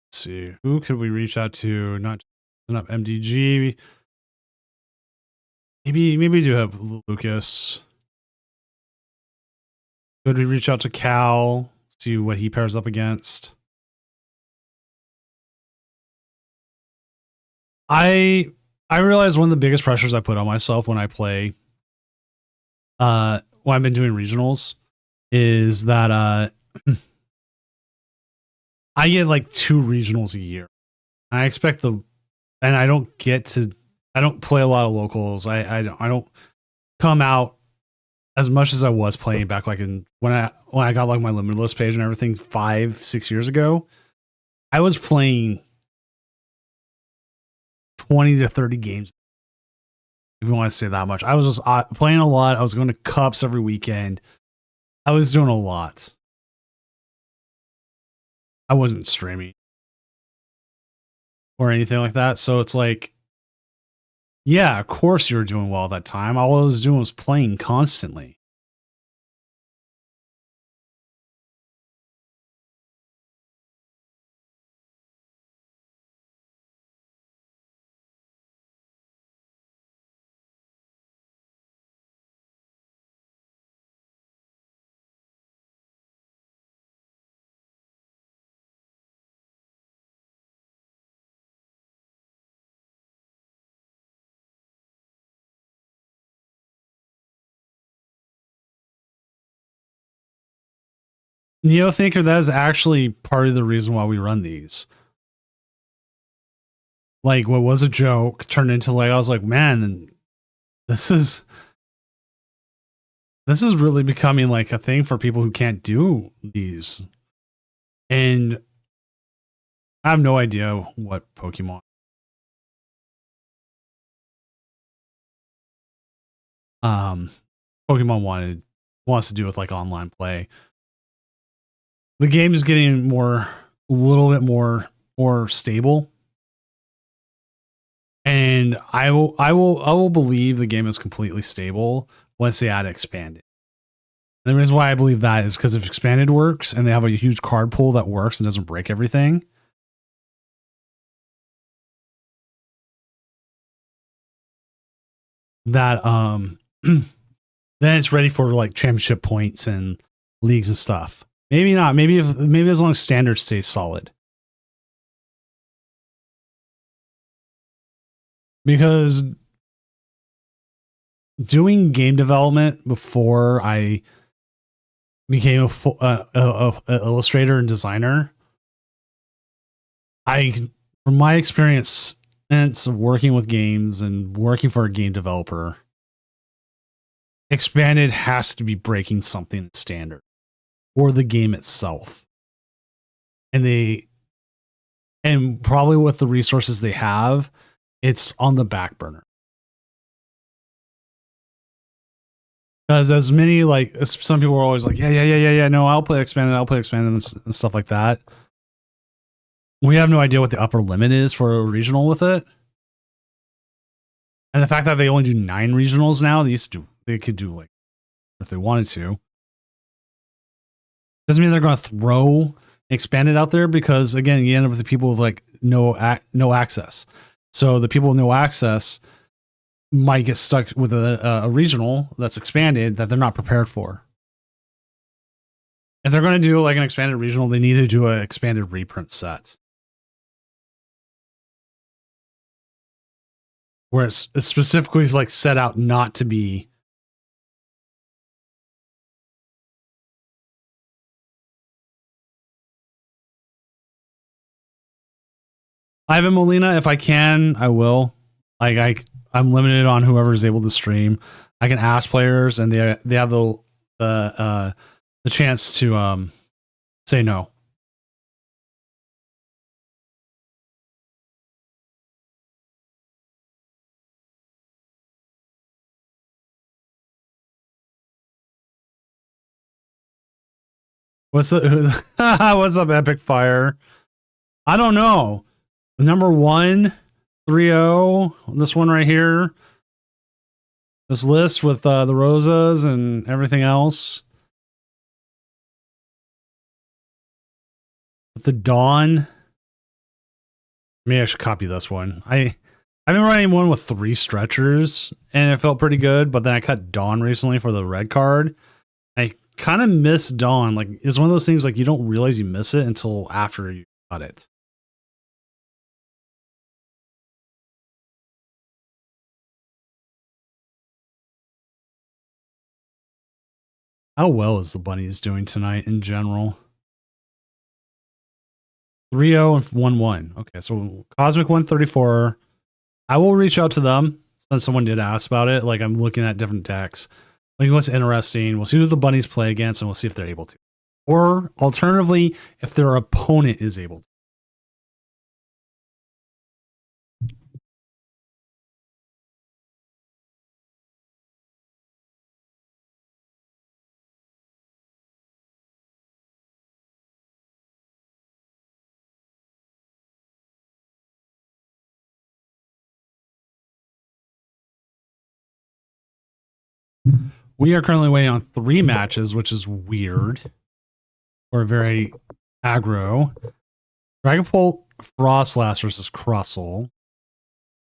Let's see, who could we reach out to? Not MDG. Maybe do have Lucas. Could we reach out to Cal, see what he pairs up against? I realize one of the biggest pressures I put on myself when I play when I've been doing regionals is that I get like 2 regionals a year. I expect and I don't play a lot of locals. I don't come out as much as I was playing back like when I got like my limited list page and everything 5-6 years ago. I was playing 20 to 30 games, if you want to say that much. I was just playing a lot. I was going to cups every weekend. I was doing a lot. I wasn't streaming or anything like that. So it's like, yeah, of course you were doing well that time. All I was doing was playing constantly. Neo Thinker, that is actually part of the reason why we run these. Like, what was a joke turned into like, I was like, man, this is really becoming like a thing for people who can't do these. And I have no idea what Pokemon. Pokemon wants to do with like online play. The game is getting a little bit more stable, and I will believe the game is completely stable once they add expanded. And the reason why I believe that is because if expanded works and they have a huge card pool that works and doesn't break everything, that then it's ready for like championship points and leagues and stuff. Maybe not. Maybe as long as standard stays solid. Because doing game development before I became a illustrator and designer, from my experience of working with games and working for a game developer, expanded has to be breaking something standard or the game itself. And probably with the resources they have, it's on the back burner. Because as many, like, some people are always like, yeah, no, I'll play expanded and stuff like that. We have no idea what the upper limit is for a regional with it. And the fact that they only do 9 regionals now, they could do like, if they wanted to. Doesn't mean they're going to throw expanded out there, because again, you end up with the people with like no access. So the people with no access might get stuck with a regional that's expanded that they're not prepared for. If they're going to do like an expanded regional, they need to do an expanded reprint set where it's specifically like set out not to be. Ivan Molina, if I can, I will. I'm limited on whoever's able to stream. I can ask players, and they have the chance to say no. What's up, Epic Fire? I don't know. Number 1, 3-0. This one right here. This list with the Rosas and everything else. With the Dawn. Maybe I should copy this one. I've been running one with 3 stretchers, and it felt pretty good, but then I cut Dawn recently for the red card. I kind of miss Dawn. Like, it's one of those things like you don't realize you miss it until after you cut it. How well is the Bunnies doing tonight in general? 3-0 and 1-1. Okay, so Cosmic 134. I will reach out to them since someone did ask about it. Like, I'm looking at different decks. Like, what's interesting. We'll see who the Bunnies play against, and we'll see if they're able to. Or, alternatively, if their opponent is able to. We are currently waiting on 3 matches, which is weird. Or very aggro. Dragapult Frostlass versus Crustle.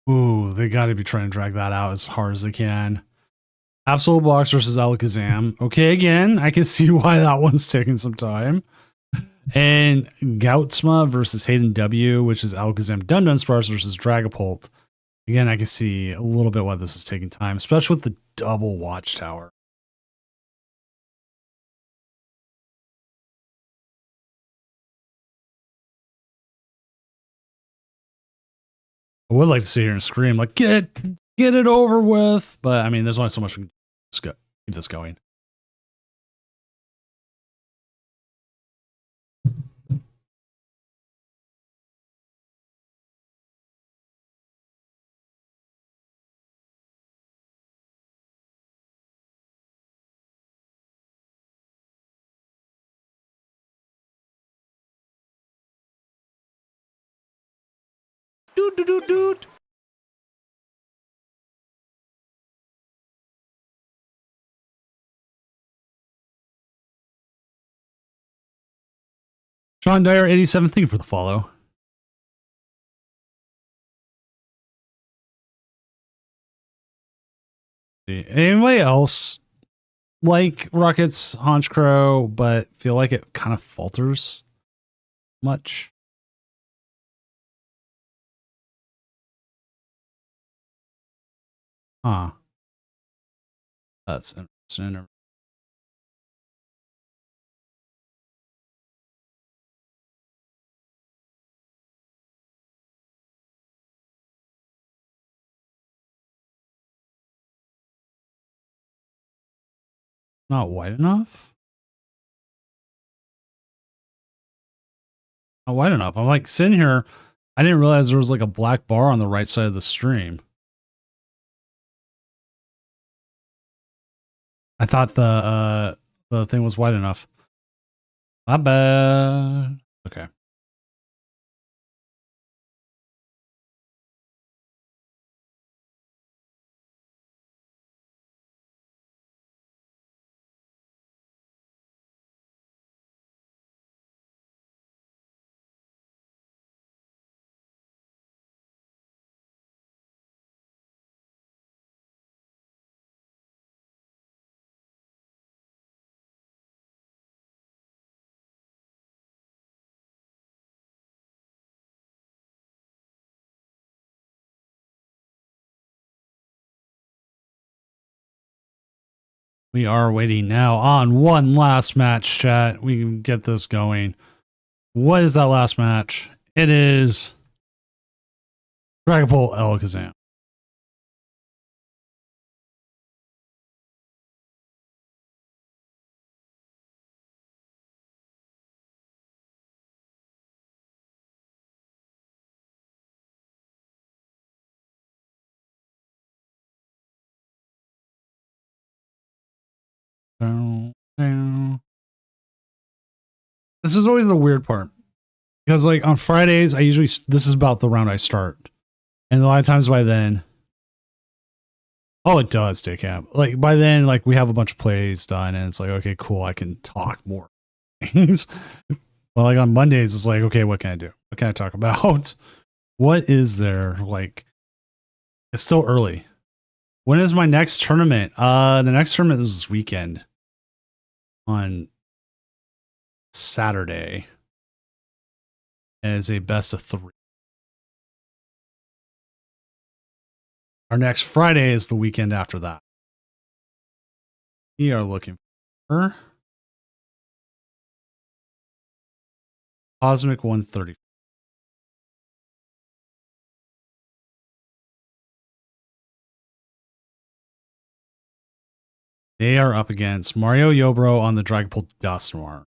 Ooh, they got to be trying to drag that out as hard as they can. Absolute Box versus Alakazam. Okay, again, I can see why that one's taking some time. And Gautsma versus Hayden W, which is Alakazam Dunsparce versus Dragapult. Again, I can see a little bit why this is taking time, especially with the double Watchtower. I would like to sit here and scream, like, get it over with. But, I mean, there's only so much we can keep this going. Sean Dyer 87, thank you for the follow. Anybody else like Rocket's Haunch Crow, but feel like it kind of falters much? Huh. That's interesting. Not wide enough? Not wide enough. I'm like sitting here. I didn't realize there was like a black bar on the right side of the stream. I thought the thing was wide enough. My bad. Okay. We are waiting now on one last match, chat. We can get this going. What is that last match? It is Dragapult Alakazam. This is always the weird part. Because like on Fridays, this is about the round I start. And a lot of times by then, oh, it does, Daycamp. Like by then, like we have a bunch of plays done, and it's like, okay, cool, I can talk more things. But like on Mondays, it's like, okay, what can I do? What can I talk about? What is there? Like, it's still early. When is my next tournament? The next tournament is this weekend on Saturday as a best of 3. Our next Friday is the weekend after that. We are looking for Cosmic 130. They are up against Mario Yobro on the Dragapult Dusknoir.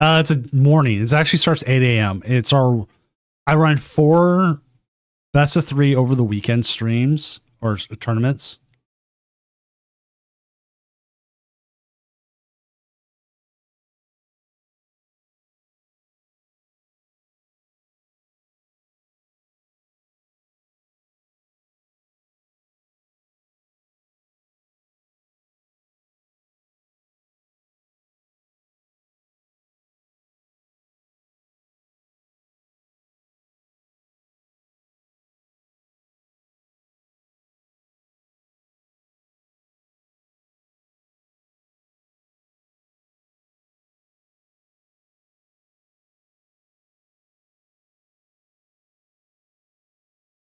It's a morning. It actually starts 8 a.m. I run 4 best of 3 over the weekend streams or tournaments.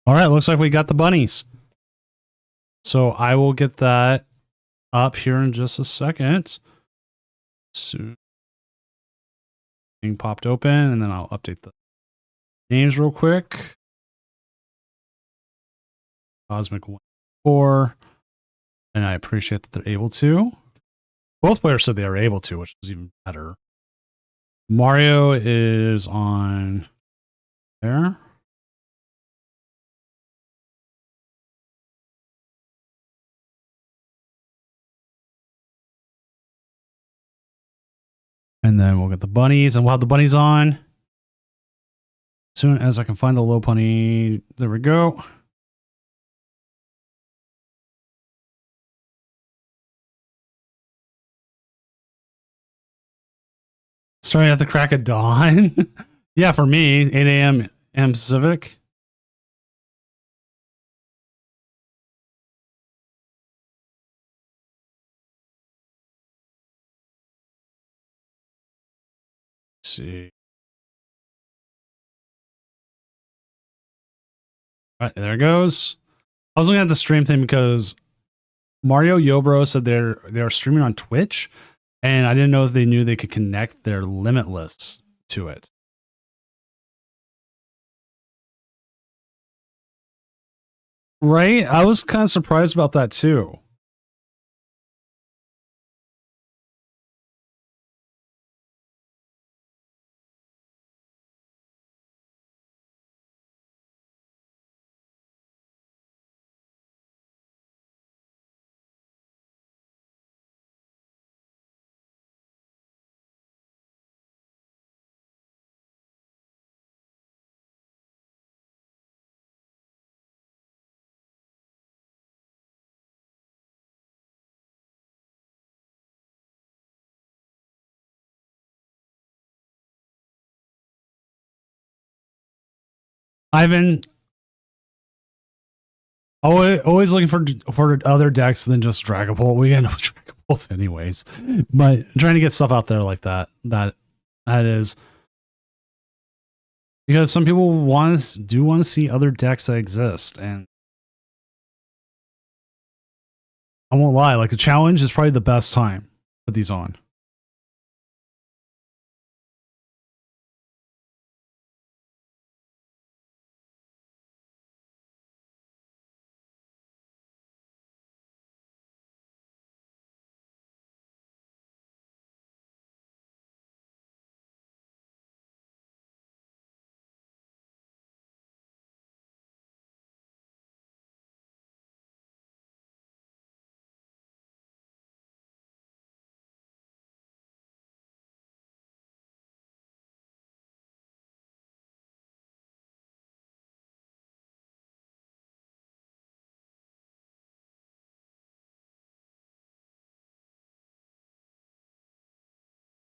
All right, looks like we got the bunnies. So I will get that up here in just a second. So being popped open, and then I'll update the names real quick. Cosmic 1-4, and I appreciate that they're able to. Both players said they are able to, which is even better. Mario is on there. And then we'll get the bunnies, and we'll have the bunnies on soon as I can find the low pony. There we go. Starting at the crack of dawn. Yeah, for me, 8 a.m. Pacific. Let's see. All right, there it goes. I was looking at the stream thing because Mario Yobro said they're streaming on Twitch, and I didn't know if they knew they could connect their Limitless to it. Right? I was kind of surprised about that too. Ivan, always looking for other decks than just Dragapult. We got no Dragapult anyways, but trying to get stuff out there like that is because some people want to see other decks that exist, and I won't lie, like a challenge is probably the best time to put these on.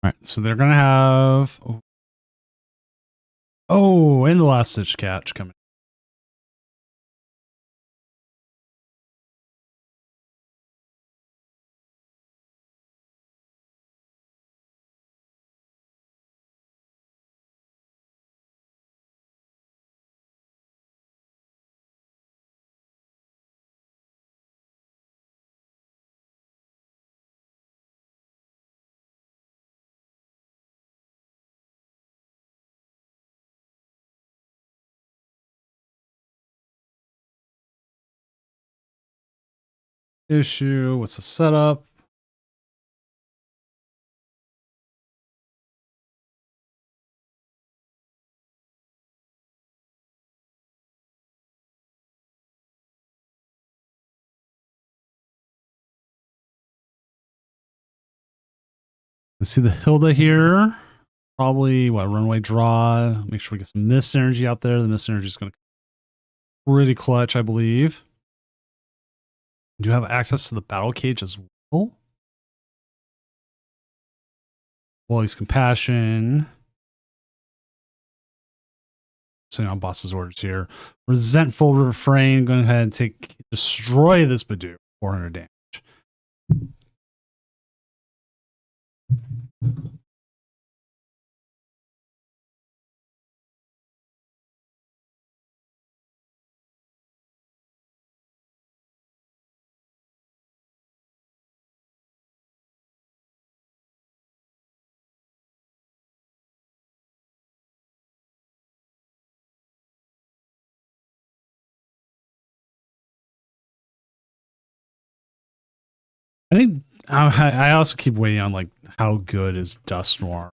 All right, so they're gonna have and the last ditch catch coming. Issue. What's the setup? Let's see the Hilda here. Probably runaway draw. Make sure we get some mist energy out there. The mist energy is going to pretty clutch, I believe. Do you have access to the battle cage as well? Wally's compassion. Sitting on boss's orders here. Resentful refrain. Going ahead and destroy this Badoo. 400 damage. I think I also keep waiting on like how good is Dust Noir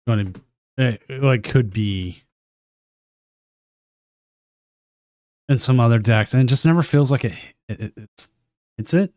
going to could be in some other decks, and it just never feels like it's it.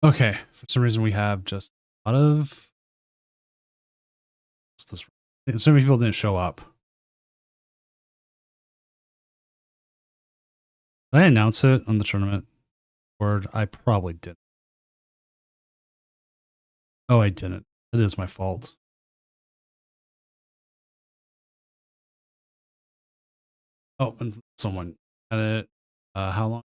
Okay, for some reason we have just a lot of. What's this? So many people didn't show up. Did I announce it on the tournament board? I probably didn't. Oh, I didn't. It is my fault. Oh, and someone had it. How long?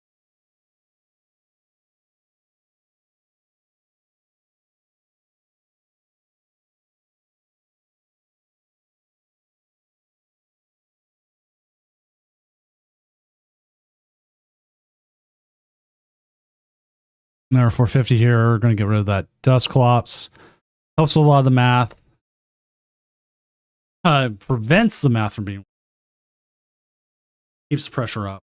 Another 450 here. We're going to get rid of that dust clops. Helps with a lot of the math. Prevents the math from being. Keeps the pressure up.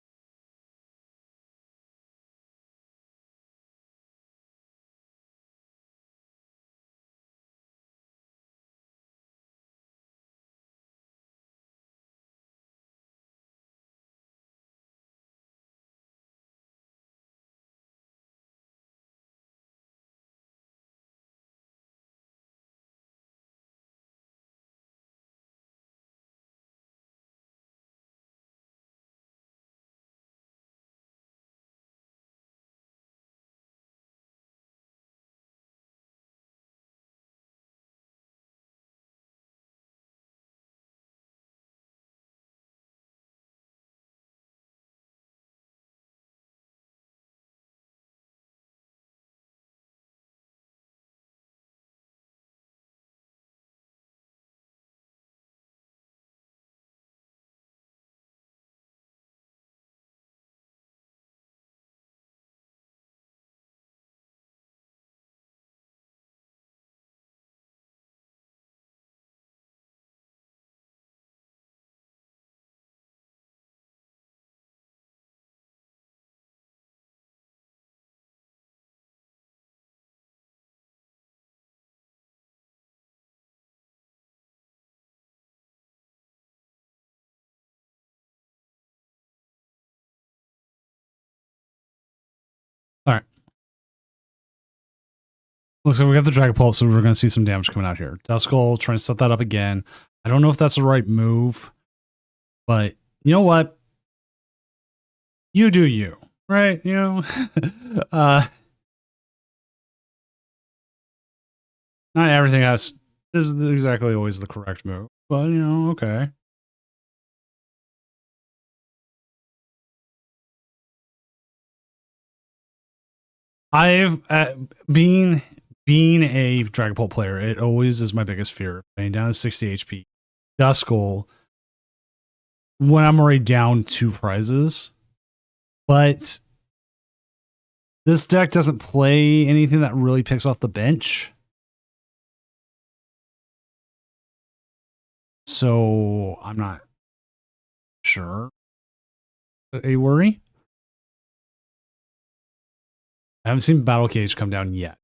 All right. Looks like we got the Dragon Pulse, so we're going to see some damage coming out here. Duskull trying to set that up again. I don't know if that's the right move, but you know what? You do you, right? You know, not everything is exactly always the correct move, but you know, okay. I've being a Dragon Pult player, it always is my biggest fear. Being down to 60 HP, Duskull when I'm already down 2 prizes, but this deck doesn't play anything that really picks off the bench. So I'm not sure. A worry. I haven't seen Battle Cage come down yet.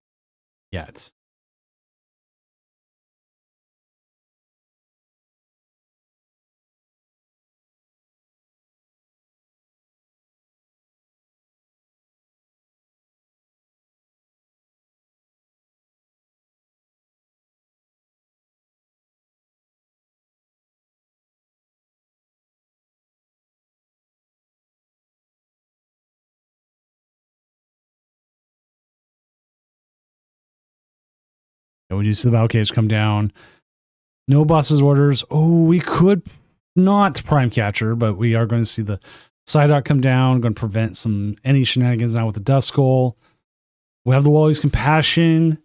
And when you see the Battle Cage come down, no boss's orders. Oh, we could not Prime Catcher, but we are going to see the Psyduck come down, going to prevent any shenanigans now with the Duskull. We have the Wally's Compassion.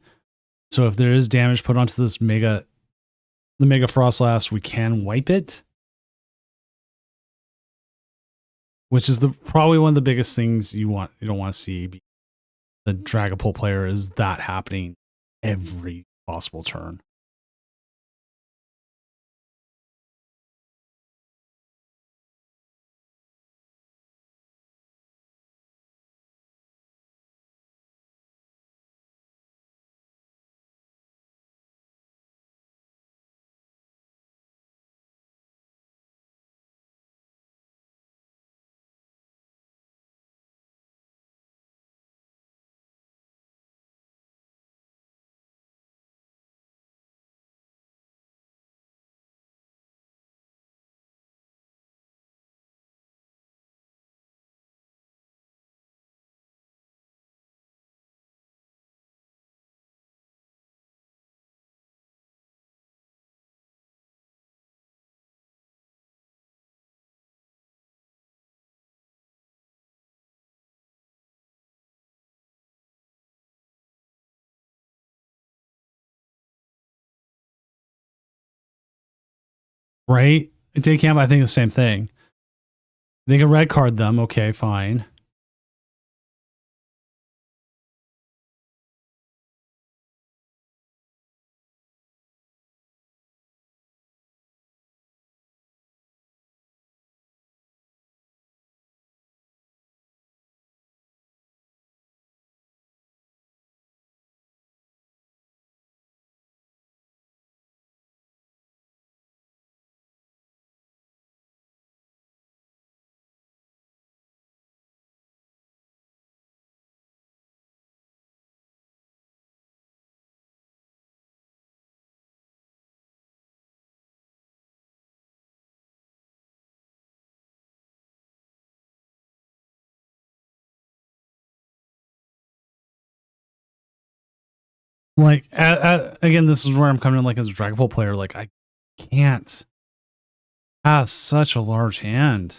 So if there is damage put onto this the Mega Frostlass, we can wipe it. Which is probably one of the biggest things you don't want to see. The Dragapult player is that happening every possible turn. Right? Day camp, I think the same thing. They can red card them. Okay, fine. Like, again, this is where I'm coming in, like, as a Dragon Ball player, like, I can't have such a large hand.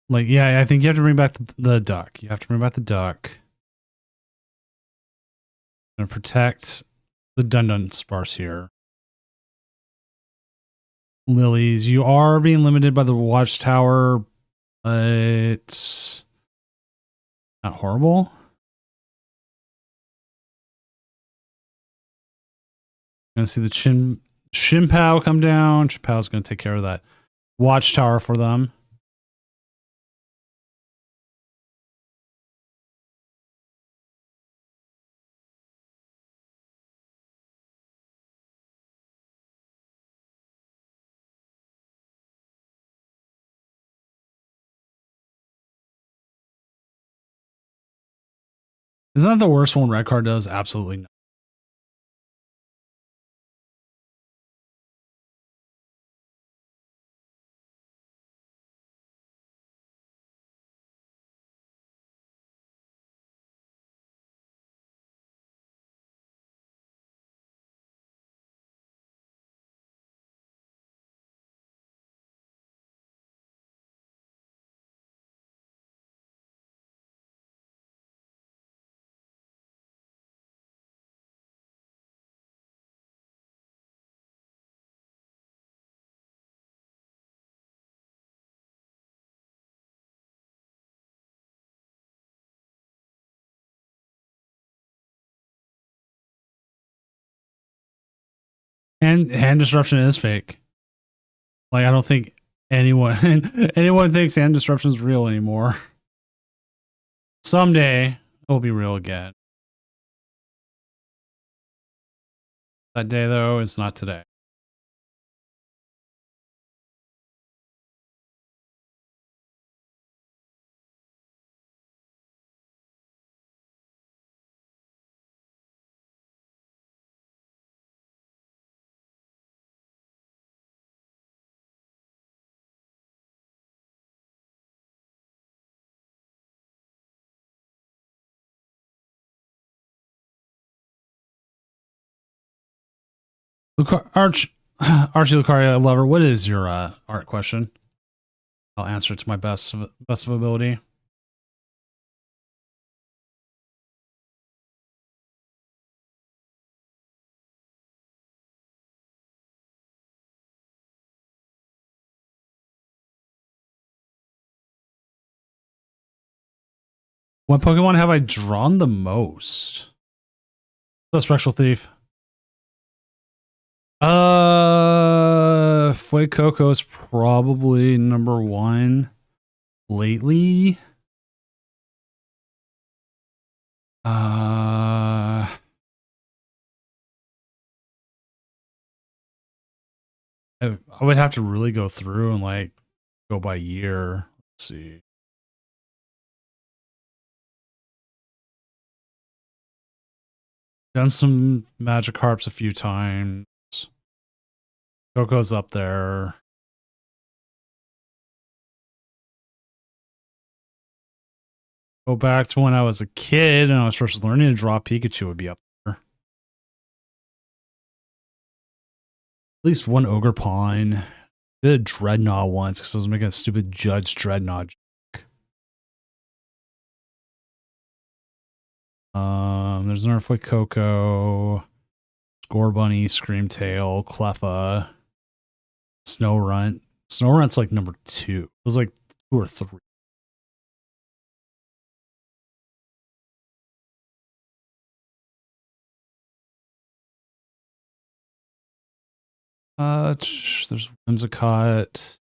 Like, yeah, I think you have to bring back the duck. You have to bring back the duck. Gonna protect the Dun Sparse here. Lilies, you are being limited by the watchtower, but not horrible. Gonna see the Shinpao come down. Shinpao's gonna take care of that watchtower for them. Isn't that the worst one red card does? Absolutely not. And hand disruption is fake. Like, I don't think anyone thinks hand disruption is real anymore. Someday it will be real again. That day, though, is not today. Archie Lucaria lover, what is your art question? I'll answer it to my best of ability. What Pokemon have I drawn the most? The Spectral Thief. Fuecoco is probably number one lately. I would have to really go through and like go by year. Let's see. Done some Magikarps a few times. Coco's up there. Go back to when I was a kid and I was first learning to draw. Pikachu would be up there. At least one Ogre Pawn. Did a Dreadnought once because I was making a stupid Judge Dreadnought joke. There's another Foot Coco, Score Bunny, Screamtail, Cleffa, Snowrunt. Snowrunt's like number 2. It was like 2 or 3. There's Whimsicott,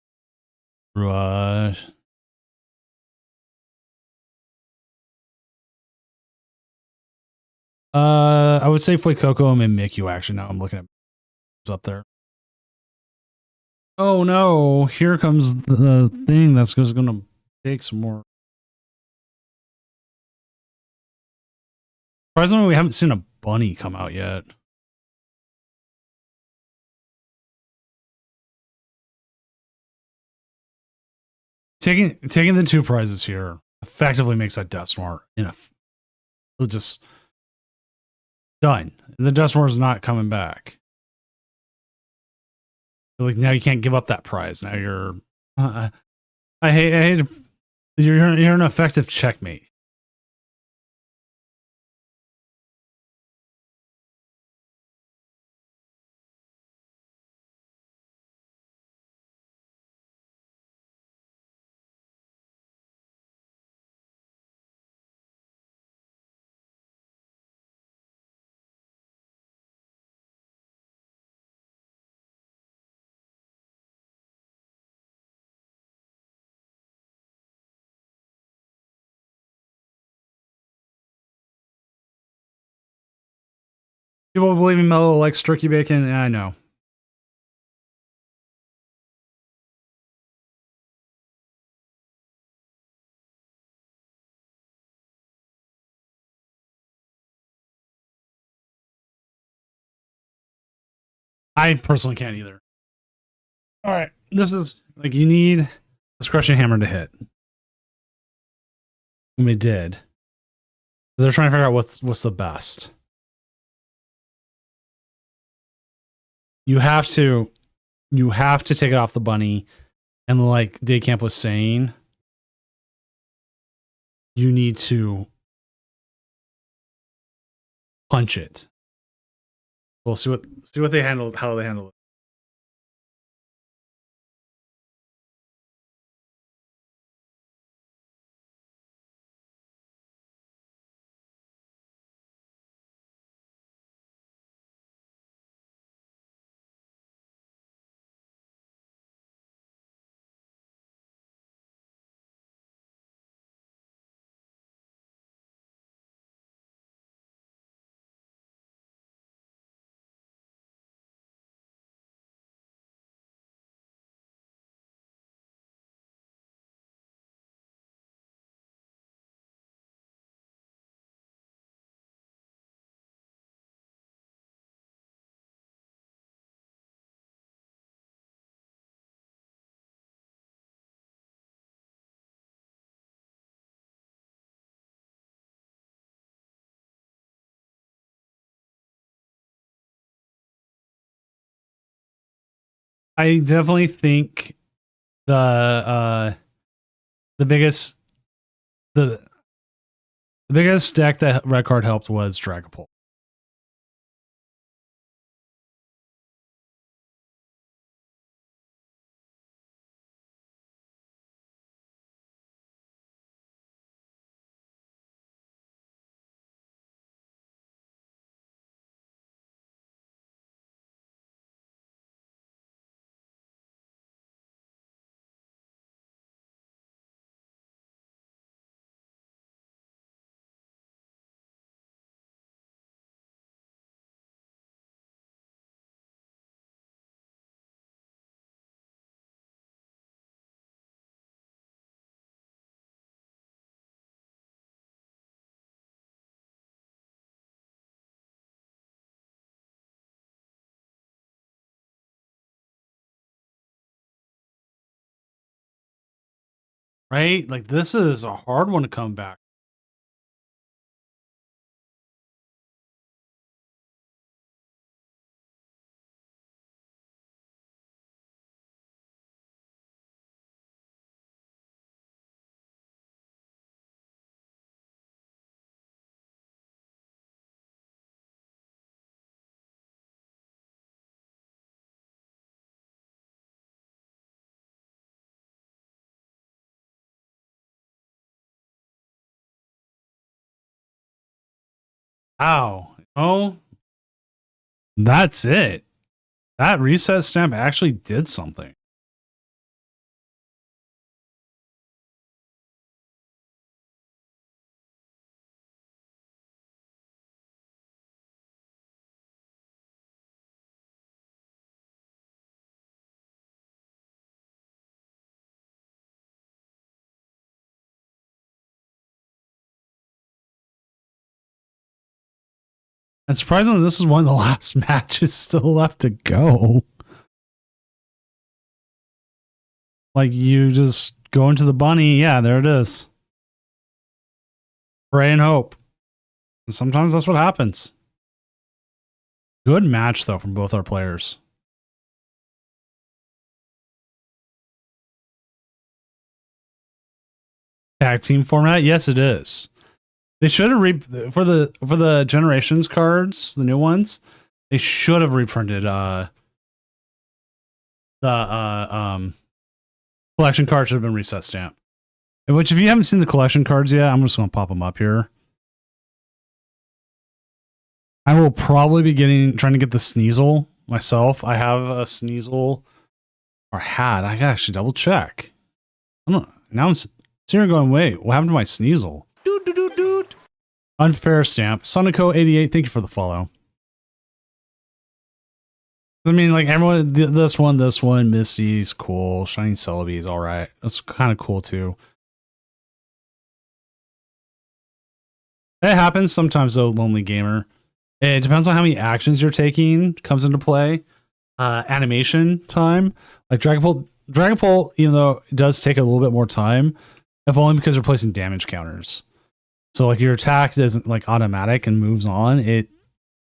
Rua. I would say Fuecoco and Miku actually. Now I'm looking at it's up there. Oh no, here comes the thing that's gonna take some more. Surprisingly, we haven't seen a bunny come out yet. Taking the 2 prizes here effectively makes that Death Swarm just done. The Death Swarm is not coming back. Like now you can't give up that prize. Now you're I hate you're an effective checkmate. People believe me, Mellow likes turkey bacon. I know. I personally can't either. All right, this is like you need a Crushing Hammer to hit. And we did. They're trying to figure out what's the best. You have to take it off the bunny, and like Daycamp was saying, you need to punch it. We'll see what they handle, how they handle it. I definitely think the biggest the biggest deck that Red Card helped was Dragapult. Right? Like this is a hard one to come back. Ow. Oh, that's it. That reset stamp actually did something. And surprisingly, this is one of the last matches still left to go. Like, you just go into the bunny. Yeah, there it is. Pray and hope. And sometimes that's what happens. Good match, though, from both our players. Tag team format? Yes, it is. They should have for the generations cards, the new ones. They should have reprinted the collection card should have been reset stamp. Which, if you haven't seen the collection cards yet, I'm just going to pop them up here. I will probably be trying to get the Sneasel myself. I have a Sneasel, or had. I gotta actually double check. I don't know. Now I'm sitting here going, wait, what happened to my Sneasel? Doot. Unfair stamp. Sonico88, thank you for the follow. I mean, like, everyone, this one, Misty's cool. Shining Celebi's all right. That's kind of cool, too. It happens sometimes, though, Lonely Gamer. It depends on how many actions you're taking comes into play. Animation time. Like, Dragapult, even though it does take a little bit more time, if only because you're placing damage counters. So, like, your attack isn't, like, automatic and moves on. It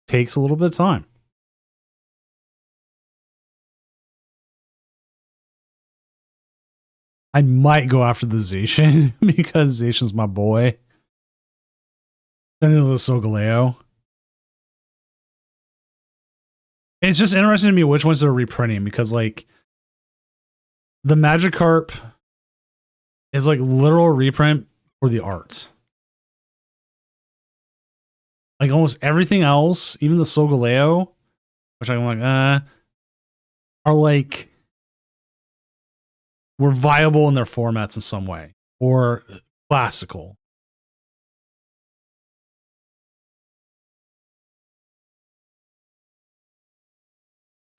takes a little bit of time. I might go after the Zacian because Zacian's my boy. Then the Solgaleo. It's just interesting to me which ones they're reprinting because, like, the Magikarp is like literal reprint for the art. Like, almost everything else, even the Solgaleo, which I'm like, are like, were viable in their formats in some way or classical.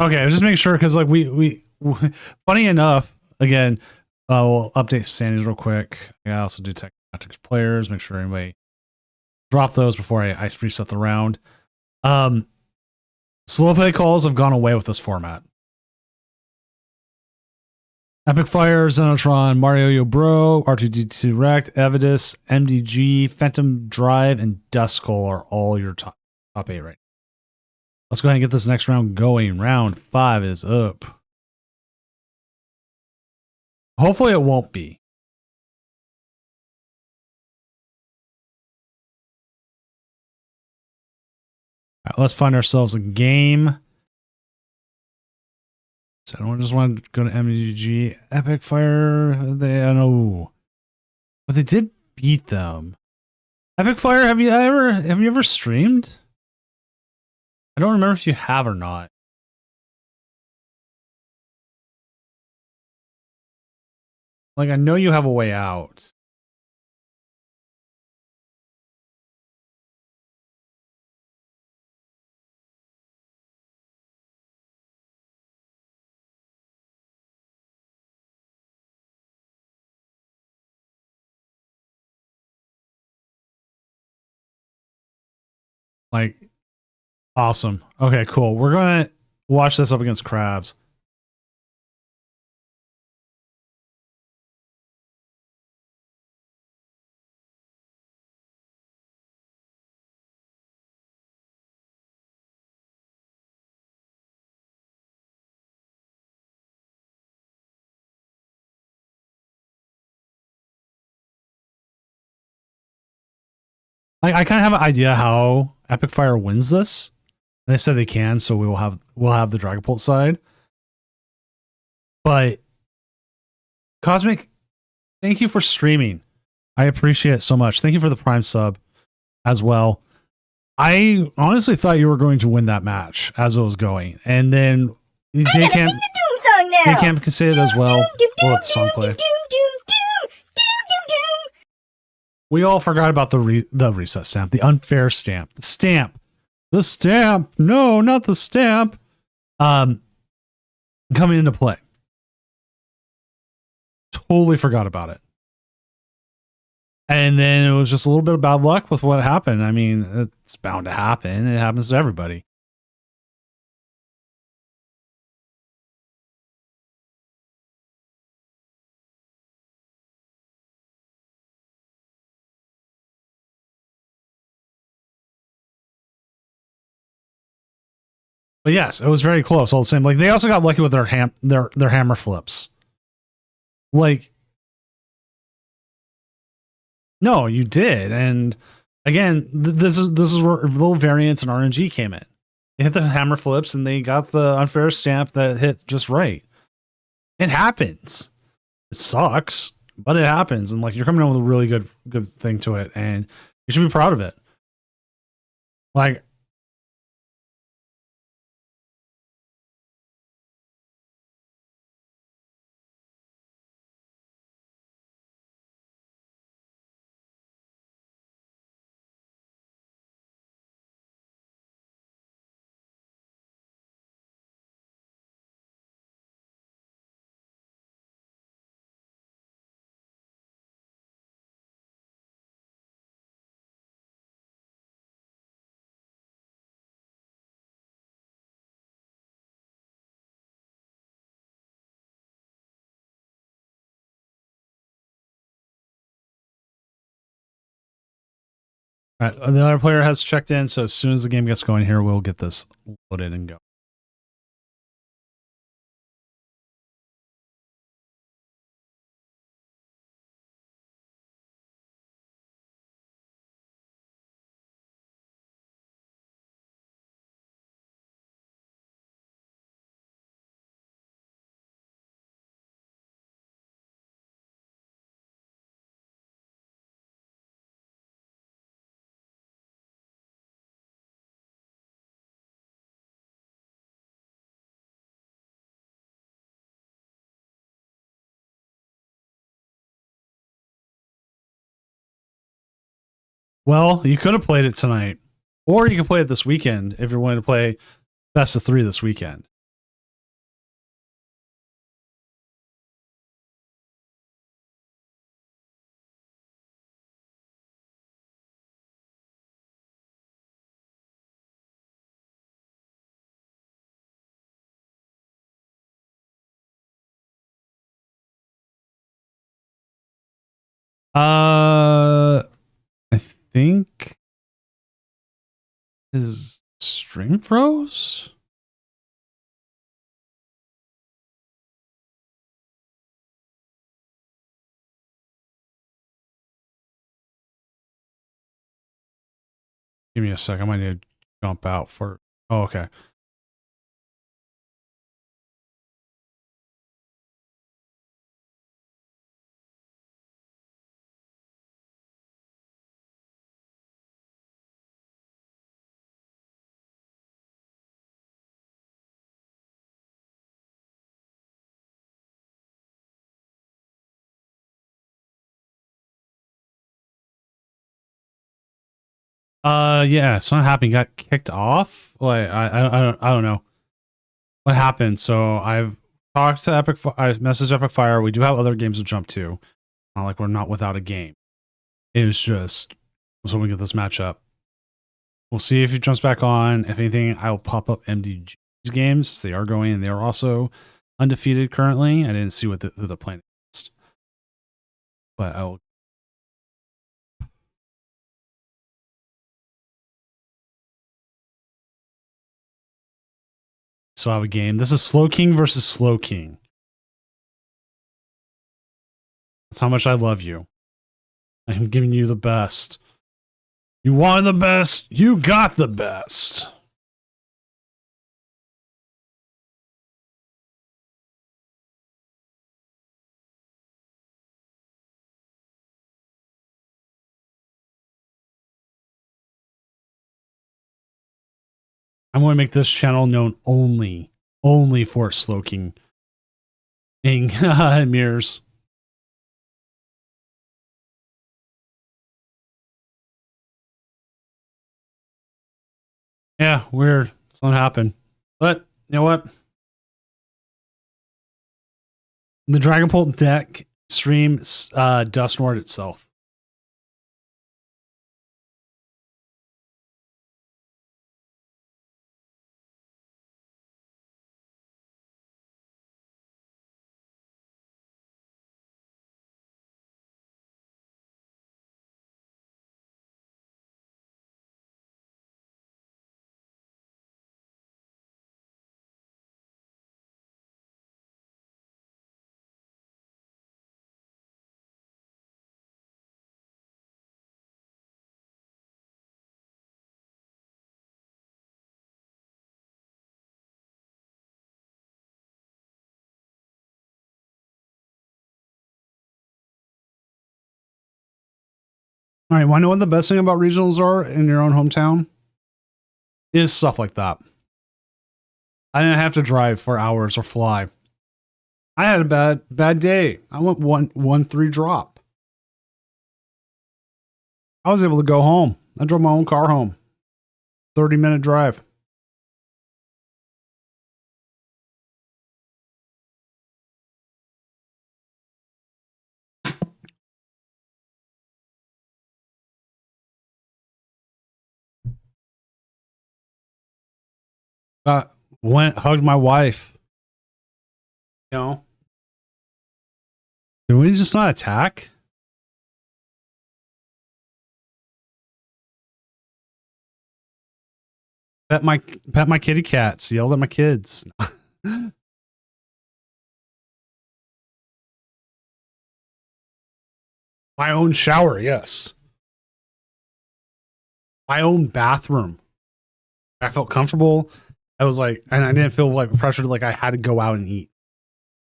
Okay, just make sure because, like, we funny enough, again, we'll update standings real quick. I also do tactics players, make sure anybody drop those before I reset the round. Slow play calls have gone away with this format. Epic Fire, Xenotron, Mario Yo Bro, R2D2 Rect, Evidus, MDG, Phantom Drive, and Duskull are all your top 8 right now. Let's go ahead and get this next round going. Round 5 is up. Hopefully it won't be. All right, let's find ourselves a game. So I don't just want to go to MDG. Epic Fire, I don't know. But they did beat them. Epic Fire, have you ever streamed? I don't remember if you have or not. Like, I know you have a way out. Like, awesome. Okay, cool. We're going to watch this up against Crabs. I kind of have an idea how Epic Fire wins this. They said they can, so we'll have the Dragapult side. But Cosmic, thank you for streaming. I appreciate it so much. Thank you for the Prime sub as well. I honestly thought you were going to win that match as it was going, and then they can't. They can't say it as well. We'll let the song play. We all forgot about the reset stamp, the unfair stamp, the stamp. No, not the stamp. Coming into play. Totally forgot about it. And then it was just a little bit of bad luck with what happened. I mean, it's bound to happen. It happens to everybody. But yes, it was very close. All the same, like they also got lucky with their hammer flips. Like, no, you did, and again, this is where little variance in RNG came in. They hit the hammer flips, and they got the unfair stamp that hit just right. It happens. It sucks, but it happens, and like you're coming up with a really good thing to it, and you should be proud of it. Like, right, the other player has checked in, so as soon as the game gets going here, we'll get this loaded and go. Well, you could have played it tonight, or you can play it this weekend if you're willing to play best of 3 this weekend. I think his stream froze. Give me a sec. I might need to jump out for. Oh, okay. Yeah, it's not happening. Got kicked off. Like, I don't know what happened. So I've talked to Epic. I messaged Epic Fire. We do have other games to jump to. Not like we're not without a game. It was just so we get this matchup. We'll see if he jumps back on. If anything, I'll pop up MDG's games. They are going, and they are also undefeated currently. I didn't see what the plan is, but I'll. So I have a game. This is Slow King versus Slow King. That's how much I love you. I'm giving you the best. You wanted the best. You got the best. I'm going to make this channel known only for sloking mirrors. Yeah, weird. It's not happened. But you know what? The Dragonbolt deck stream dust Nord itself. All right, want to know what the best thing about regionals are in your own hometown? Is stuff like that. I didn't have to drive for hours or fly. I had a bad day. I went 1-3 drop. I was able to go home. I drove my own car home. 30-minute drive. Went hugged my wife. You know, did we just not attack? Pet my kitty cats. Yelled at my kids. My own shower, yes. My own bathroom. I felt comfortable. I was like, and I didn't feel like pressured, like I had to go out and eat.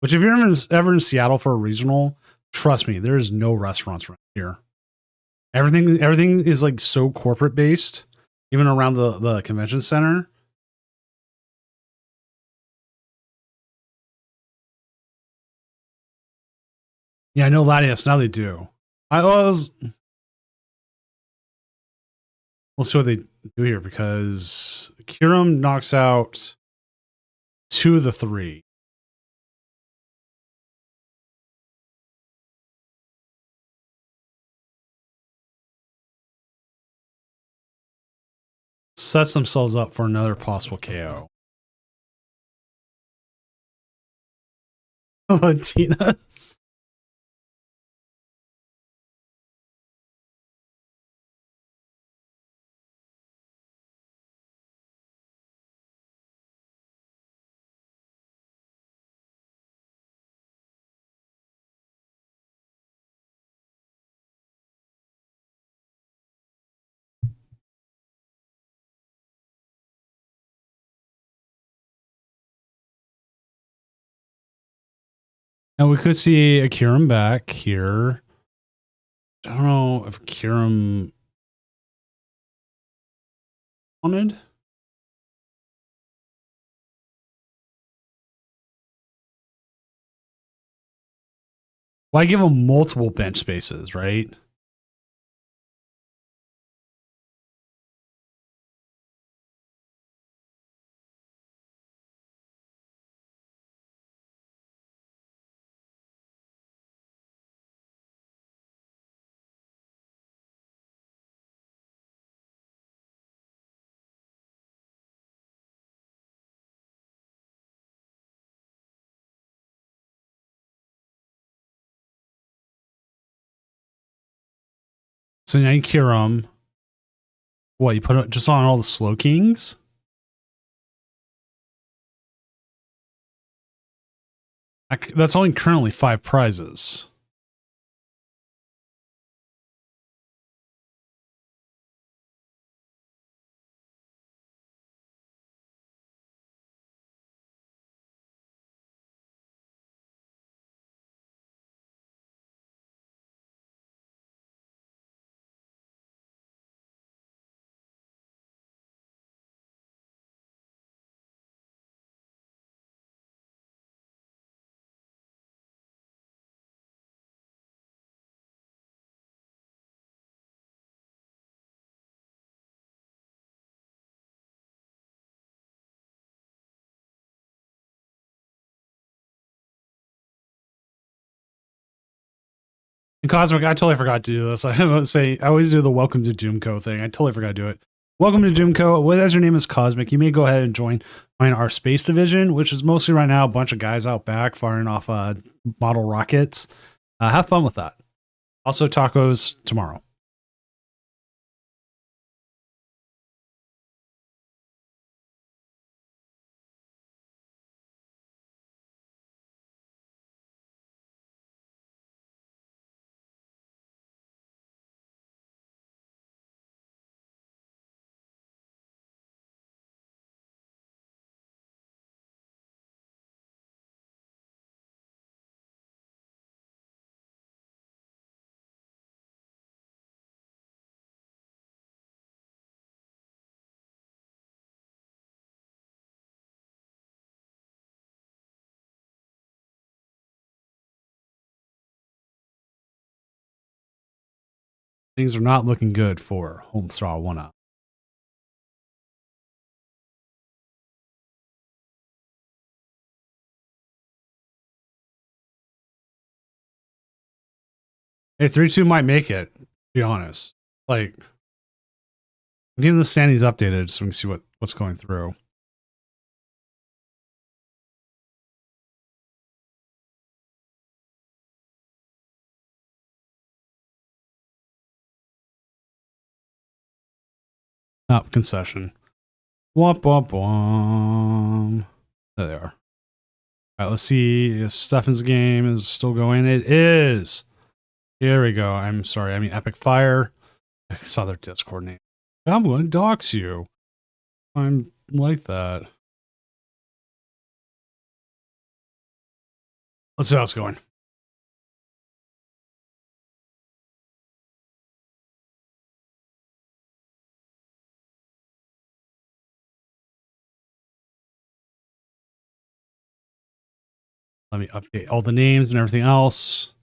Which, if you're ever in Seattle for a regional, trust me, there is no restaurants around here. Everything is like so corporate based, even around the convention center. Yeah, I know Latias. Now they do. We'll see what they do here, because Kiram knocks out 2 of the 3. Sets themselves up for another possible KO. Latinas. Now we could see a Kiram back here. I don't know if Kiram wanted. Why give him multiple bench spaces, right? So now you Kiram. What, you put it just on all the slow kings? That's only currently 5 prizes. And Cosmic, I totally forgot to do this. I would say I always do the welcome to Doomco thing. I totally forgot to do it. Welcome to Doomco. As your name is Cosmic, you may go ahead and join our space division, which is mostly right now a bunch of guys out back firing off model rockets. Have fun with that. Also, tacos tomorrow. Things are not looking good for Home Straw 1-Up. Hey, 3-2 might make it, to be honest. Like, I'm getting the standings updated so we can see what's going through. Up concession. Womp womp womp. There they are. All right, let's see if Stefan's game is still going. It is. Here we go. I'm sorry. I mean, Epic Fire. I saw their Discord name. I'm going to dox you. I'm like that. Let's see how it's going. Let me update all the names and everything else.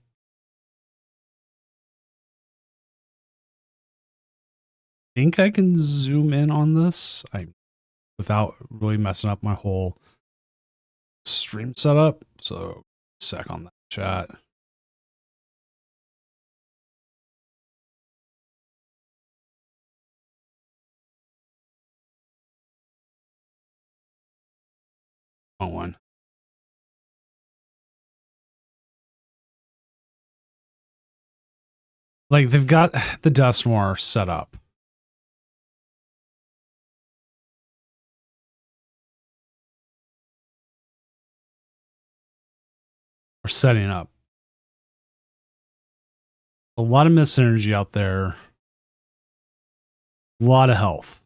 I think I can zoom in on this without really messing up my whole stream setup. So, sec on that chat. One. Like, they've got the Dust Noir set up. Or setting up. A lot of misenergy out there. A lot of health.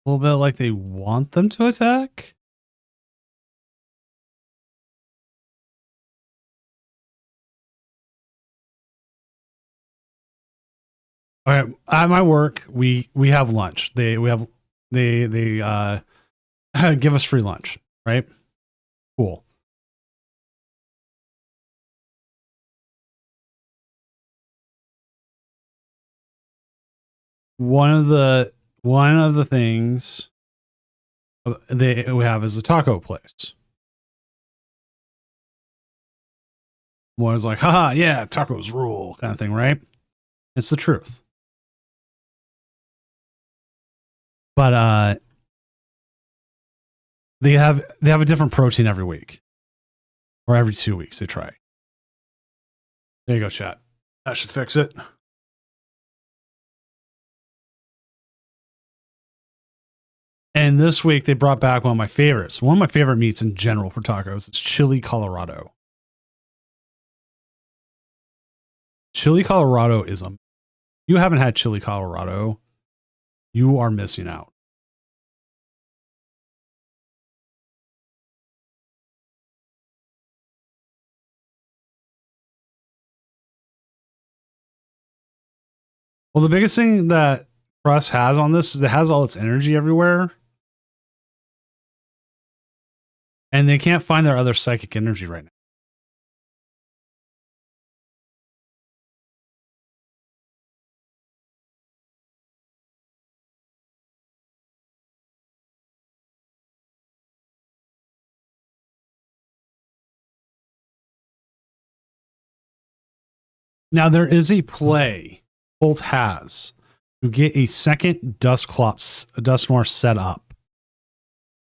A little bit like they want them to attack. All right, at my work, we have lunch. They give us free lunch, right? Cool. One of the things we have is a taco place. One was like, haha, yeah, tacos rule, kind of thing, right? It's the truth. But they have a different protein every week. Or every 2 weeks they try. There you go, chat. That should fix it. And this week they brought back one of my favorites. One of my favorite meats in general for tacos. It's chili Colorado. Chili Colorado is you haven't had chili Colorado, you are missing out. Well, the biggest thing that Trust has on this is it has all its energy everywhere. And they can't find their other psychic energy right now. Now there is a play Bolt has to get a second Dust Noir set up.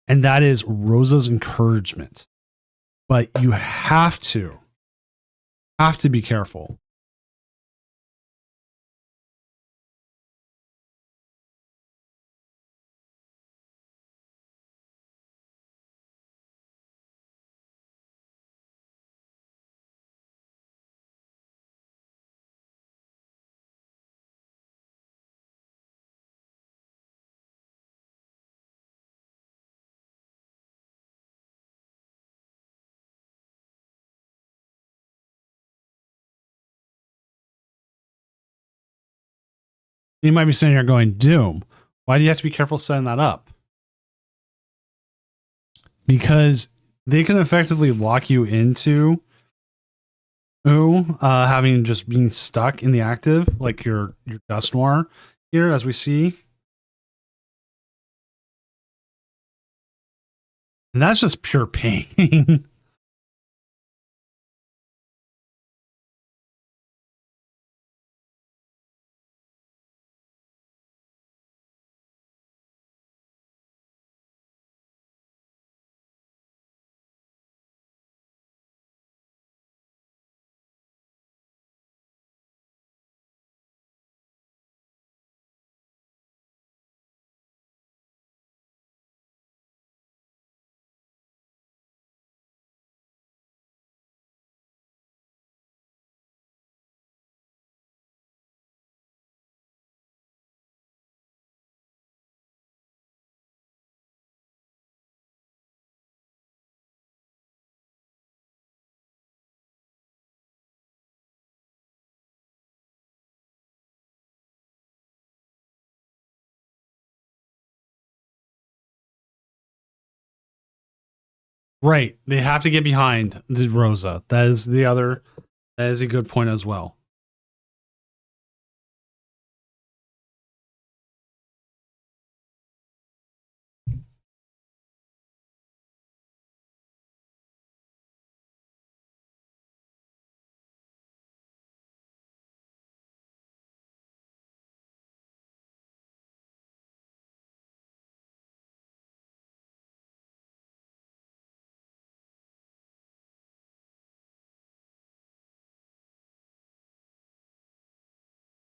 And that is Rosa's encouragement. But you have to be careful. You might be sitting here going, Doom, why do you have to be careful setting that up? Because they can effectively lock you into having just being stuck in the active, like your Dust Noir here, as we see. And that's just pure pain. Right. They have to get behind the Rosa. That is a good point as well.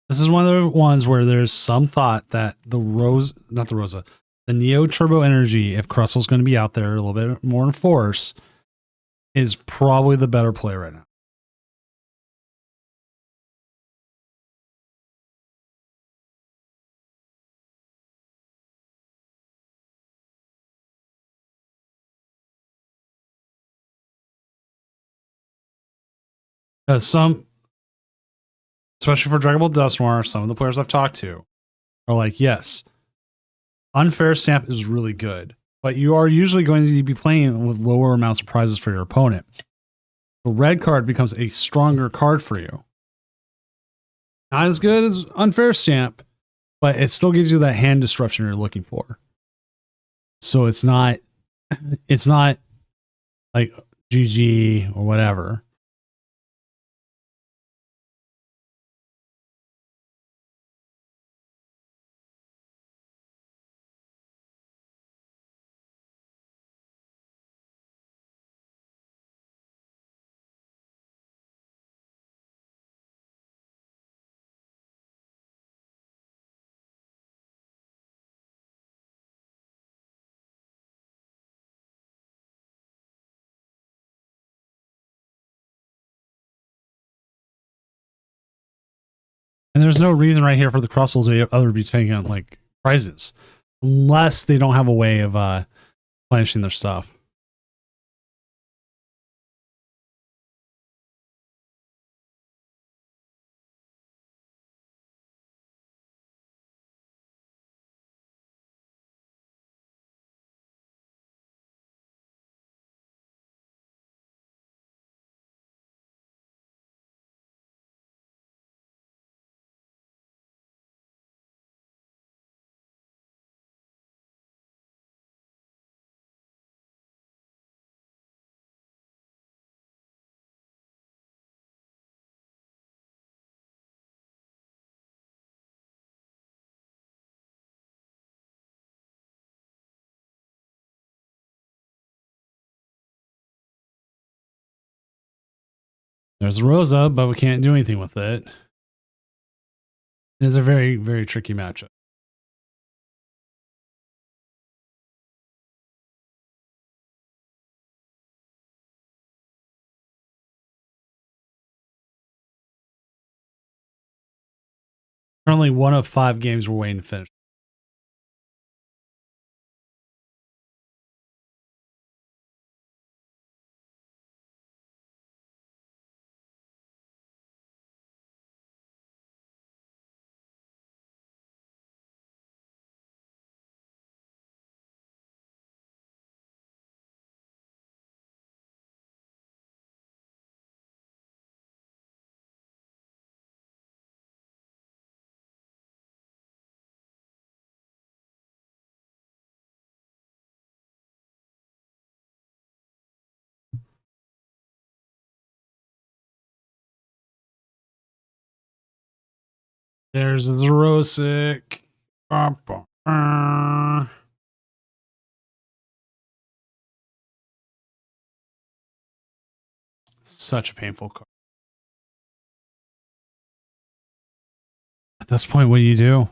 This is one of the ones where there's some thought that the Neo Turbo Energy, if Crussel's going to be out there a little bit more in force, is probably the better play right now. Because especially for Dragon Ball Dust Noir, some of the players I've talked to are like, yes, Unfair Stamp is really good, but you are usually going to be playing with lower amounts of prizes for your opponent. The red card becomes a stronger card for you. Not as good as Unfair Stamp, but it still gives you that hand disruption you're looking for. So it's not like GG or whatever. And there's no reason right here for the Crussels to other be taking out like prizes, unless they don't have a way of replenishing their stuff. There's Rosa, but we can't do anything with it. It is a very, very tricky matchup. Currently, one of 5 games we're waiting to finish. There's the Rosic. Such a painful card. At this point, what do you do?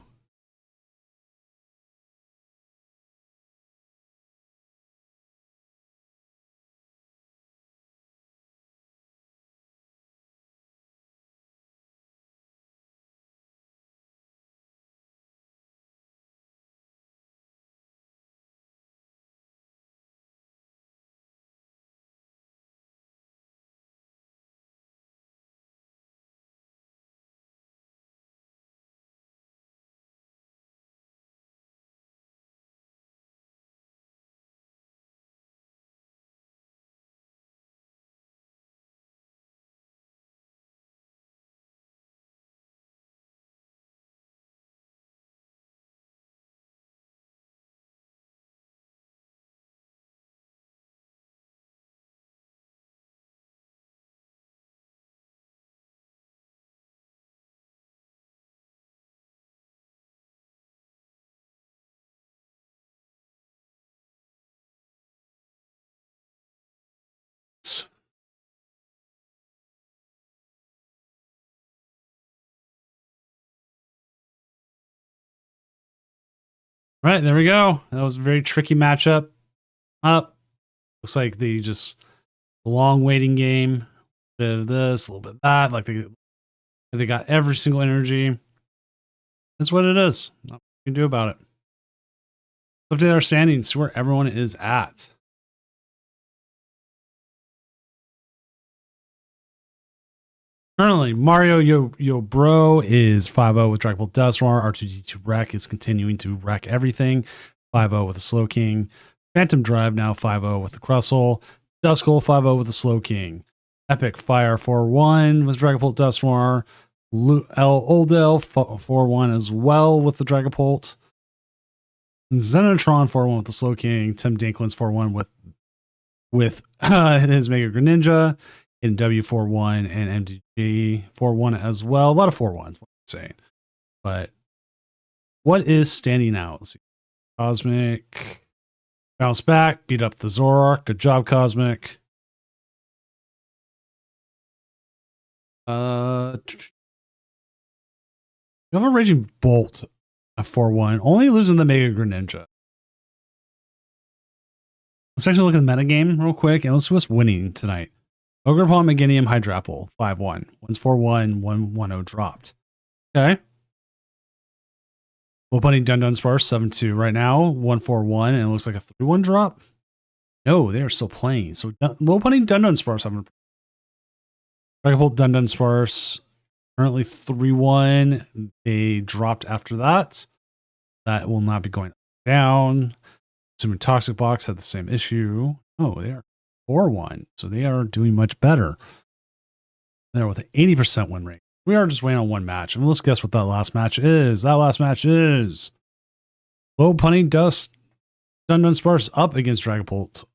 Right, there we go. That was a very tricky matchup. Up. Looks like they just a long waiting game. A bit of this, a little bit of that. Like they got every single energy. That's what it is. Nothing we can do about it. Update our standings, see where everyone is at. Currently, Mario Yo Bro is 5-0 with Dragapult Dusknoir. R2D2 Wreck is continuing to wreck everything. 5-0 with the Slow King. Phantom Drive now 5-0 with the Crustle. Duskull 5-0 with the Slow King. Epic Fire 4-1 with Dragapult Dusknoir. Oldell 4-1 as well with the Dragapult. Xenotron 4-1 with the Slow King. Tim Dinklins 4-1 with his Mega Greninja. In W41 and MDG 41 as well. A lot of 41s, what I'm saying. But what is standing out? Let's see. Cosmic. Bounce back. Beat up the Zoroark. Good job, Cosmic. You have a Raging Bolt at 4-1. Only losing the Mega Greninja. Let's actually look at the metagame real quick and let's see what's winning tonight. Ogerpon, Meganium, Hydrapple, 5-1. One's 4-1, 1-1-0 dropped. Okay. Lopunny Dunsparce, 7-2 right now, 1-4-1, and it looks like a 3-1 drop. No, they are still playing. So Lopunny Dunsparce, Dragapult Dunsparce, currently 3-1. They dropped after that. That will not be going down. Assuming Toxic Box had the same issue. Oh, they are 4-1. So they are doing much better. They're with an 80% win rate. We are just waiting on one match. And let's guess what that last match is. That last match is Lopunny Dunsparce up against Dragapult.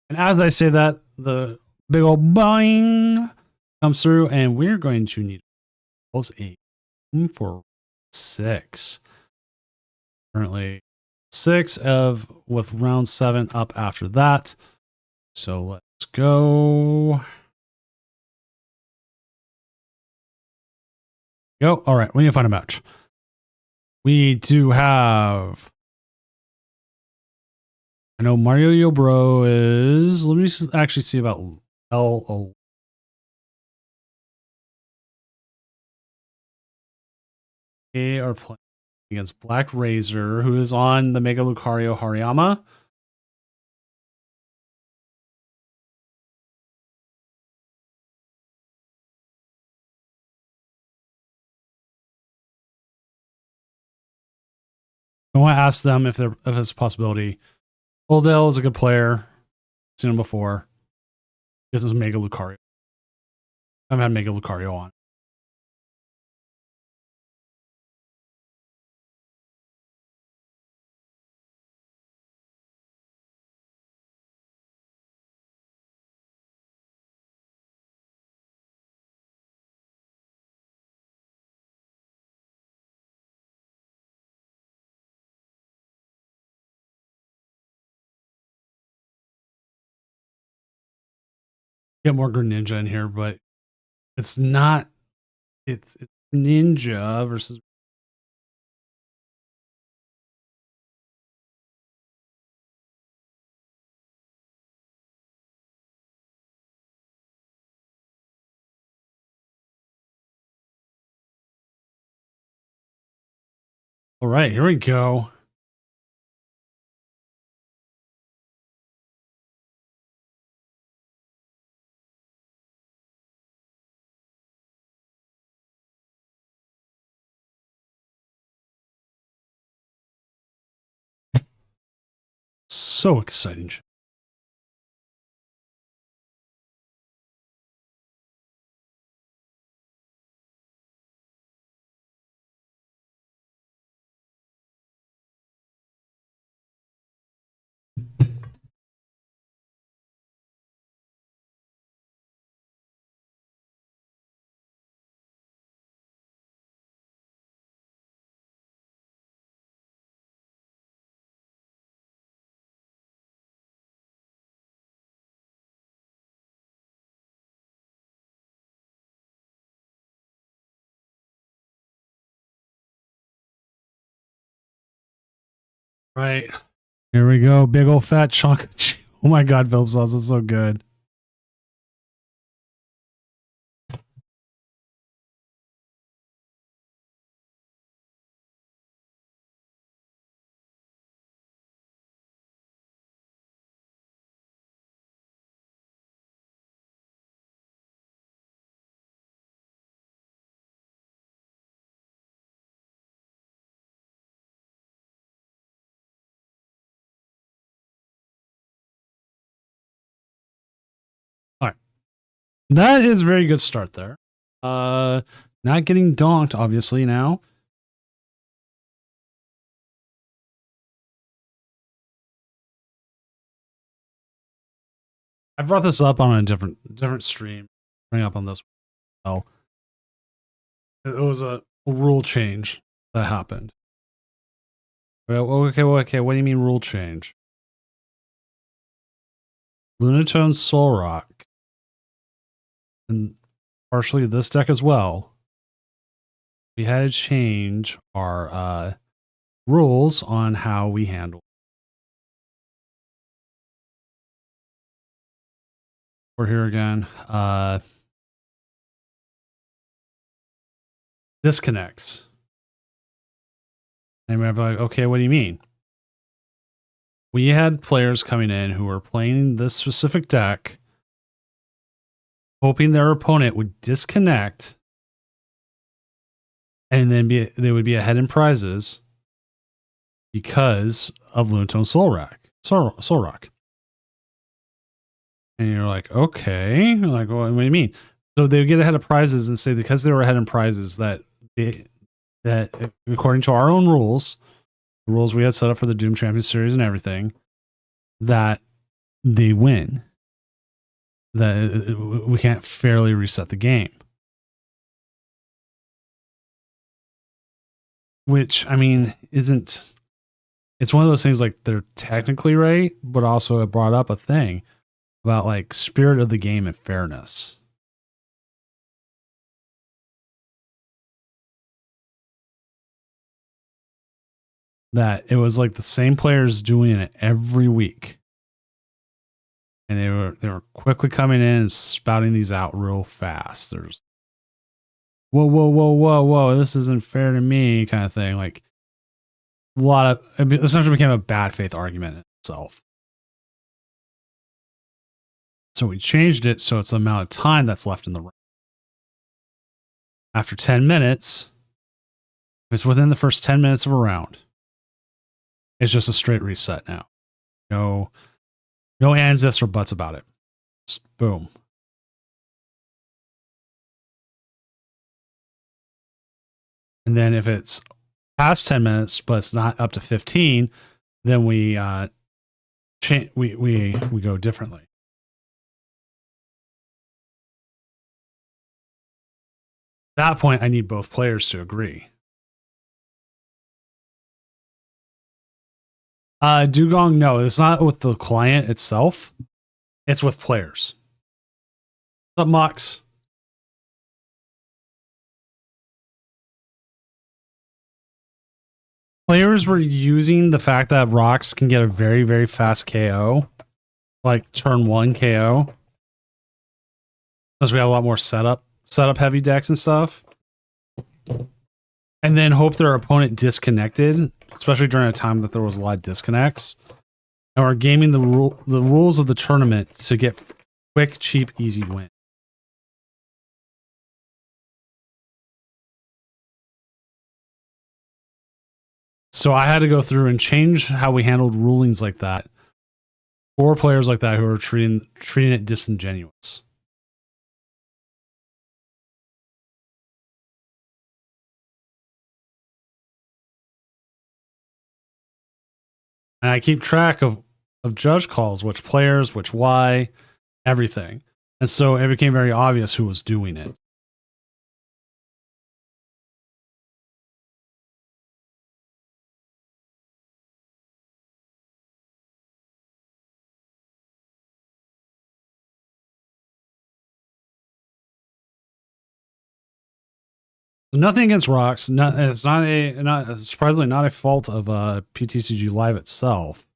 And as I say that, the big old boing comes through, and we're going to need was a for 6. Currently 6 of with round 7 up after that. So let's go. Go. All right, we need to find a match. We do have. I know Mario Yo Bro is. Let me actually see about LO. They are playing against Black Razor, who is on the Mega Lucario Hariyama. I want to ask them if it's a possibility. Oldell is a good player. Seen him before. This is Mega Lucario. I've had Mega Lucario on. Get more Greninja in here, but it's not. It's Ninja versus. All right, here we go. So exciting. Right. Here we go. Big old fat chunk. Oh my god, Philip sauce is so good. All right. That is a very good start there. Not getting donked, obviously, now. I brought this up on a different stream. Bring up on this. Oh, it was a rule change that happened. Okay. What do you mean rule change? Lunatone Solrock, and partially this deck as well. We had to change our rules on how we handle. We're here again. Disconnects. And we're like, okay, what do you mean? We had players coming in who were playing this specific deck, hoping their opponent would disconnect, and then they would be ahead in prizes because of Lunatone Solrock. And you're like, okay. You're like, well, what do you mean? So they would get ahead of prizes and say because they were ahead in prizes that according to our own rules, the rules we had set up for the Doom Champion Series and everything, that they win. That we can't fairly reset the game. which I mean isn't. It's one of those things like they're technically right, but also it brought up a thing about like spirit of the game and fairness. That it was like the same players doing it every week. And they were quickly coming in and spouting these out real fast. There's whoa, this isn't fair to me kind of thing. Like a lot of it essentially became a bad faith argument in itself. So we changed it so it's the amount of time that's left in the round. After 10 minutes, if it's within the first 10 minutes of a round, it's just a straight reset now. No ands, ifs, or buts about it. Just boom. And then if it's past 10 minutes, but it's not up to 15, then we go differently. At that point, I need both players to agree. Dugong, no, it's not with the client itself. It's with players. What's up, Mox? Players were using the fact that rocks can get a very, very fast KO, like turn 1 KO. Because we have a lot more setup heavy decks and stuff. And then hope their opponent disconnected, especially during a time that there was a lot of disconnects. And we're gaming the rules of the tournament to get quick, cheap, easy win. So I had to go through and change how we handled rulings like that for players like that who are treating it disingenuous. And I keep track of judge calls, which players, which why, everything. And so it became very obvious who was doing it. Nothing against rocks. It's surprisingly not a fault of PTCG Live itself.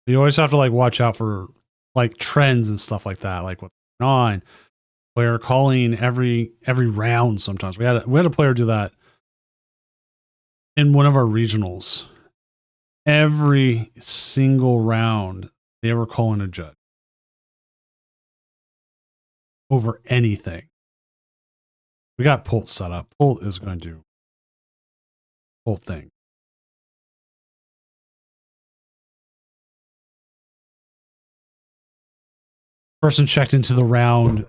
You always have to like watch out for like trends and stuff like that, like what's going on. Player calling every round. Sometimes we had a player do that in one of our regionals. Every single round, they were calling a judge over anything. We got Pult set up. Pult is going to do Pult thing. Person checked into the round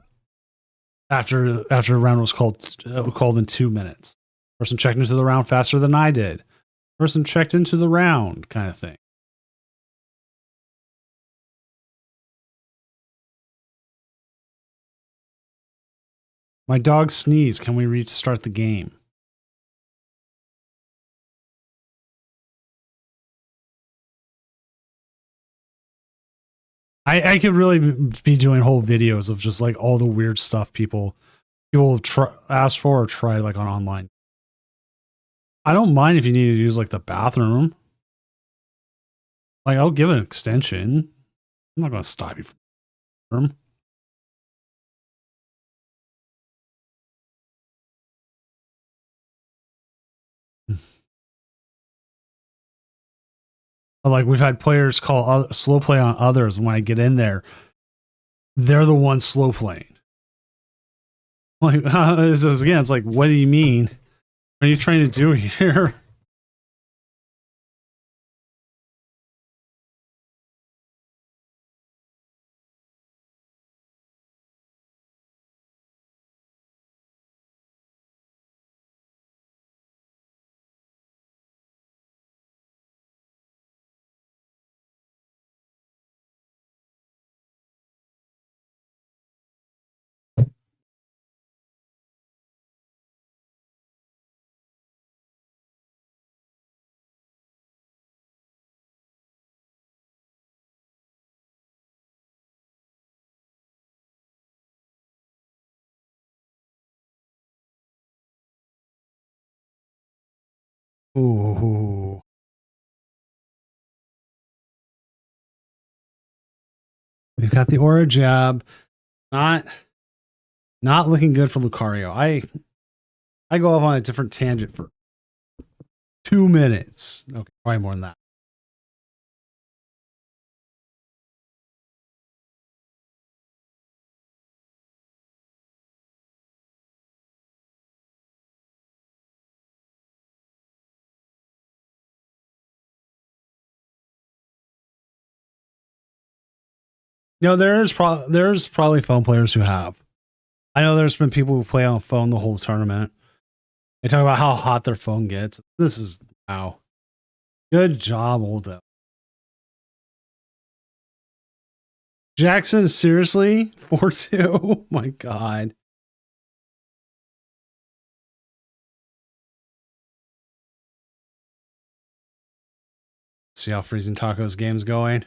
after a round was called in 2 minutes. Person checked into the round faster than I did. Person checked into the round, kind of thing. My dog sneezed. Can we restart the game? I could really be doing whole videos of just like all the weird stuff people have asked for or tried like on online. I don't mind if you need to use like the bathroom. Like I'll give an extension. I'm not going to stop you from the bathroom. Like we've had players call slow play on others, and when I get in there, they're the ones slow playing. Like again, it's like, what do you mean? What are you trying to do here? Ooh. We've got the Aura jab. Not looking good for Lucario. I go off on a different tangent for 2 minutes. Okay, probably more than that. There's probably phone players who have. I know there's been people who play on phone the whole tournament. They talk about how hot their phone gets. This is wow. Good job, Oldo. Jackson, seriously? 4-2? Oh my god. See how Freezing Tacos game's going.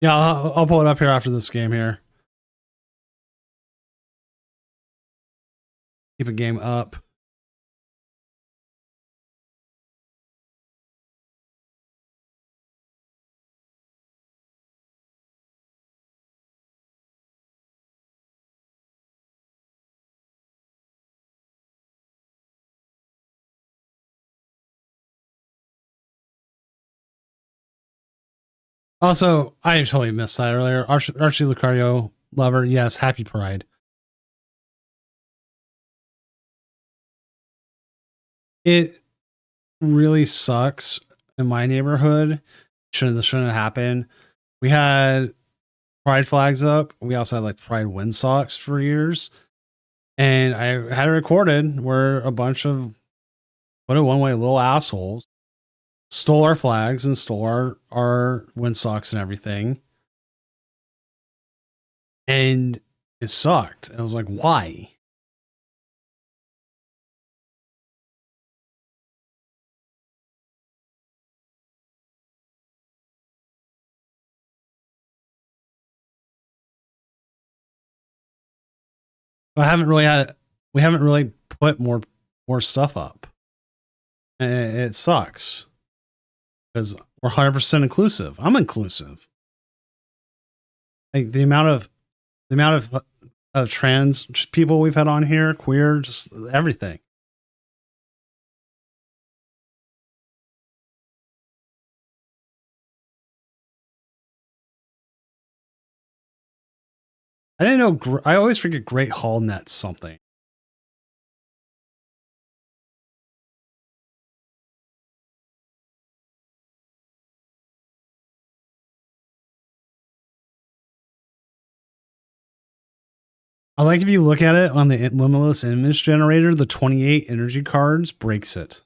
Yeah, I'll pull it up here after this game here. Keep a game up. Also, I totally missed that earlier. Archie Lucario lover, yes, happy Pride. It really sucks in my neighborhood. Shouldn't have happened. We had Pride flags up. We also had like Pride wind socks for years. And I had it recorded where a bunch of, put it one way, little assholes stole our flags and stole our wind socks and everything. And it sucked. And I was like, why? We haven't really put more stuff up. And it sucks. Because we're 100% inclusive. I'm inclusive. Like the amount of trans people we've had on here, queer, just everything. I didn't know. I always forget Great Hall Net's something. I like if you look at it on the limitless image generator, the 28 energy cards breaks it.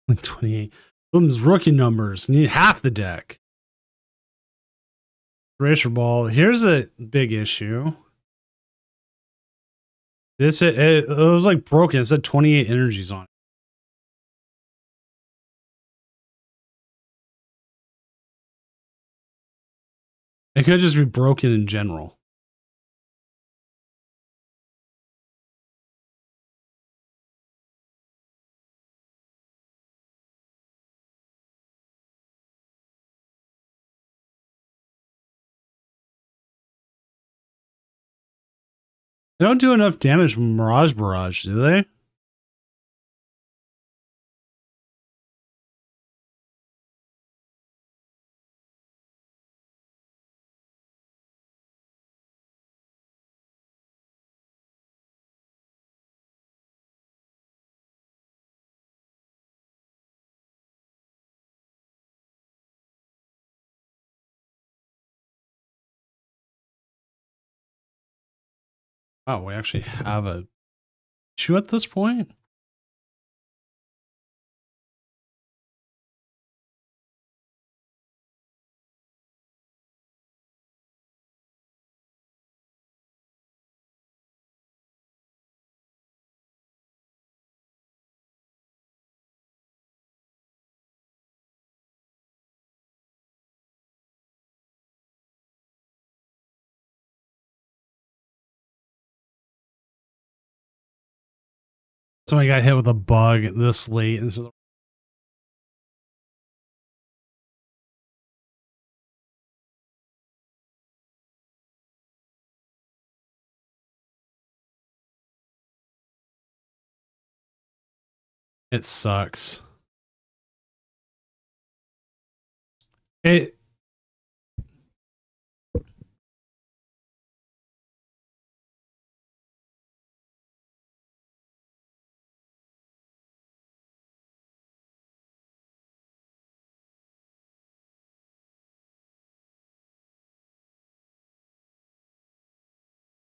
Like 28. Boom's rookie numbers need half the deck. Eraser ball. Here's a big issue. It was like broken. It said 28 energies on it. It could just be broken in general. They don't do enough damage from Mirage Barrage, do they? Oh, we actually have a issue at this point? Somebody got hit with a bug this late, and so it sucks. It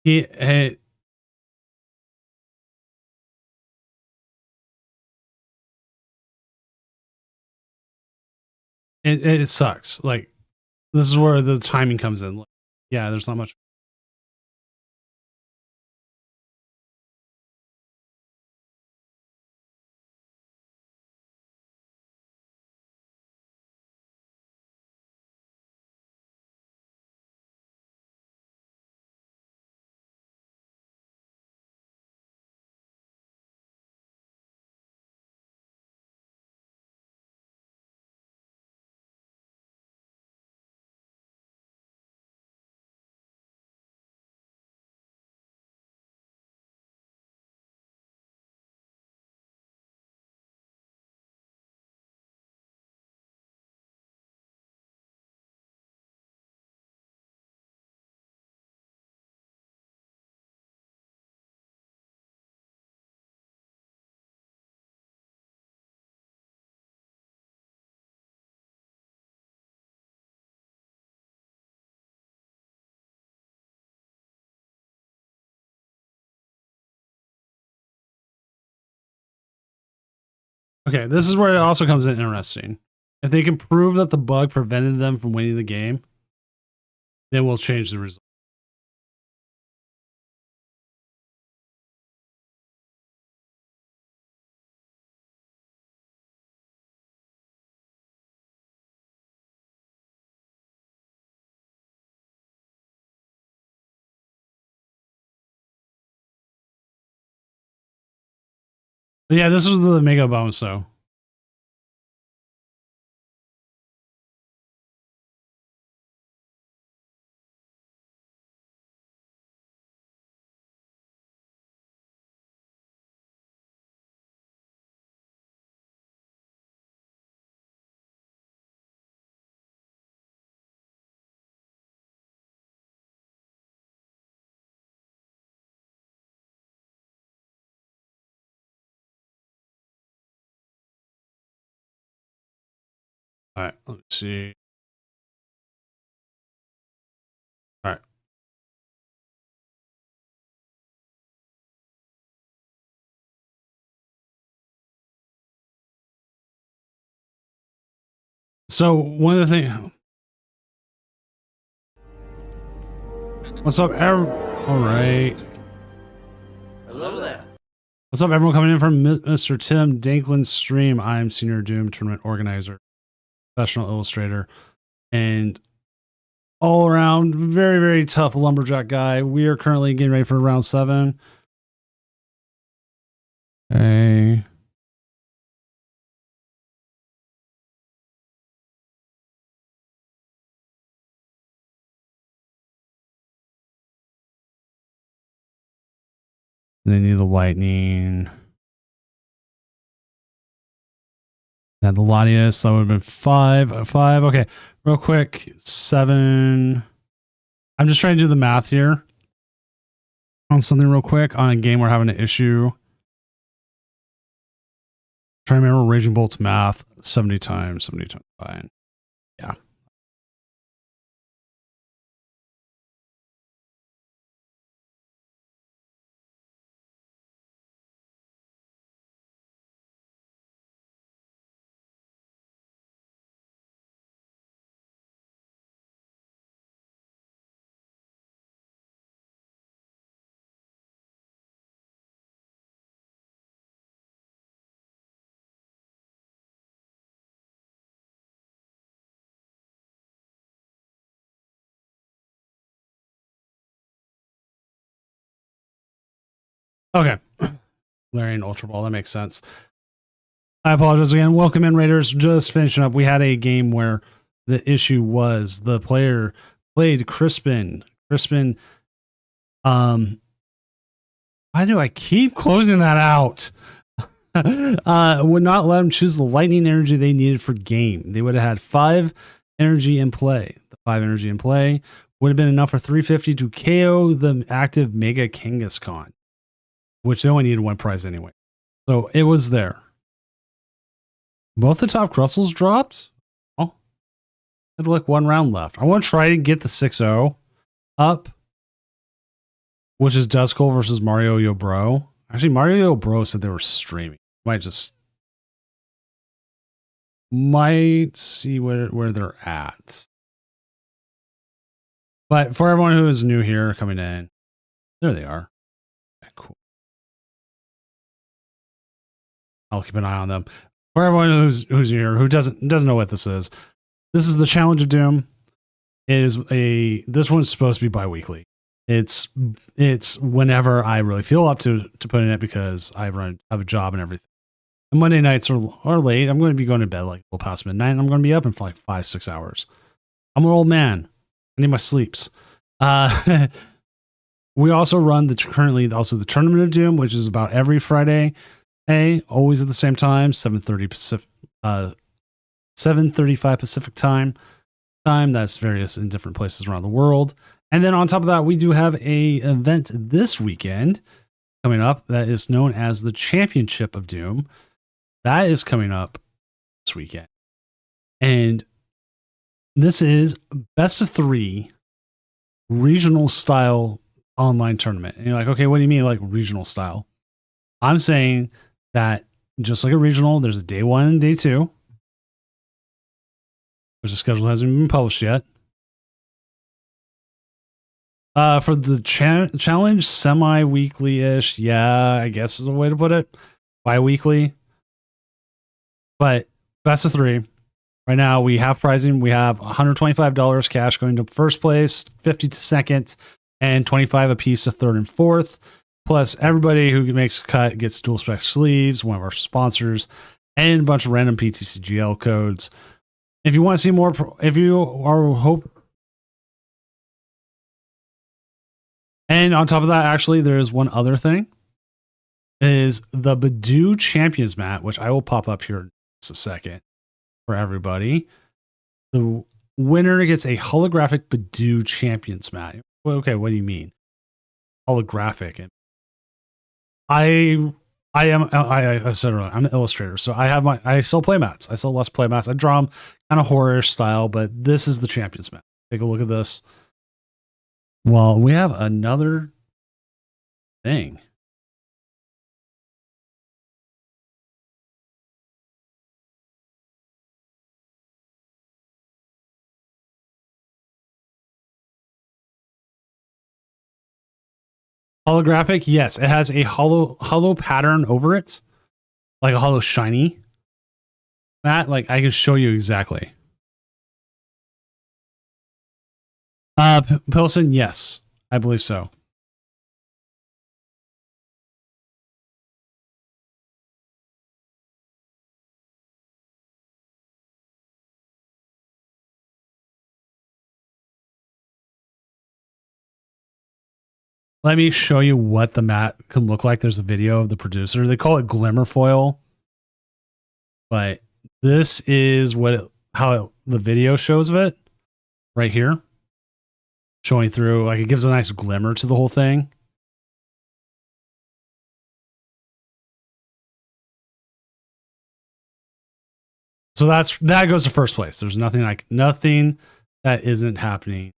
it it sucks. Like, this is where the timing comes in. Like, yeah, there's not much. Okay, this is where it also comes in interesting. If they can prove that the bug prevented them from winning the game, then we'll change the result. But yeah, this was the mega bonus, though. All right, let's see. All right. So one of the things. What's up, all right. Hello there. What's up, everyone coming in from Mr. Tim Danklin's stream? I'm Senior Doom Tournament Organizer, Professional Illustrator, and all around very, very tough lumberjack guy. We are currently getting ready for round 7. Okay. They need the lightning. And the Latius, that would have been 5. 5. Okay, real quick. 7. I'm just trying to do the math here on something real quick on a game we're having an issue. Trying to remember Raging Bolt's math. 70 times. Fine. Yeah. Okay. Larry and Ultra Ball. That makes sense. I apologize again. Welcome in, Raiders. Just finishing up. We had a game where the issue was the player played Crispin. Why do I keep closing that out? Would not let them choose the lightning energy they needed for game. They would have had 5 energy in play. The 5 energy in play would have been enough for 350 to KO the active Mega Kangaskhan, which they only needed 1 prize anyway. So it was there. Both the top Crustles dropped. Oh, had like 1 round left. I want to try to get the 6-0 up, which is Duskull versus Mario Yo Bro. Actually, Mario Yo Bro said they were streaming. Might see where they're at. But for everyone who is new here coming in, there they are. Okay, cool. I'll keep an eye on them. For everyone who's here who doesn't know what this is the Challenge of Doom. This one's supposed to be bi-weekly. It's whenever I really feel up to put in it because I have a job and everything. And Monday nights are late. I'm going to be going to bed like a little past midnight, and I'm going to be up in for like 5-6 hours. I'm an old man. I need my sleeps. We also run the Tournament of Doom, which is about every Friday. Always at the same time, 7:30 Pacific, 7:35 Pacific time. That's various in different places around the world. And then on top of that, we do have a event this weekend coming up that is known as the Championship of Doom. That is coming up this weekend. And this is best of 3 regional style online tournament. And you're like, okay, what do you mean like regional style? I'm saying that just like a regional, there's a day 1 and day 2, which the schedule hasn't been published yet. For the challenge, semi-weekly-ish, yeah, I guess is a way to put it. Bi-weekly. But best of 3. Right now, we have pricing. We have $125 cash going to first place, 50 to second, and 25 apiece to third and fourth. Plus, everybody who makes a cut gets dual spec sleeves, one of our sponsors, and a bunch of random PTCGL codes. If you want to see more, if you are and on top of that, actually, there is one other thing. Is the Badoo Champions mat, which I will pop up here in just a second for everybody. The winner gets a holographic Badoo Champions mat. Well, okay, what do you mean? Holographic. And I said earlier, I'm an illustrator, so I sell playmats. I sell less playmats. I draw them kind of horror-ish style, but this is the Champions mat. Take a look at this. Well, we have another thing. Holographic, yes, it has a hollow pattern over it, like a hollow shiny. That, like, I can show you exactly. Pilsen, yes, I believe so. Let me show you what the mat can look like. There's a video of the producer. They call it glimmer foil, but this is how the video shows of it right here, showing through. Like it gives a nice glimmer to the whole thing. So that goes to first place. There's nothing that isn't happening.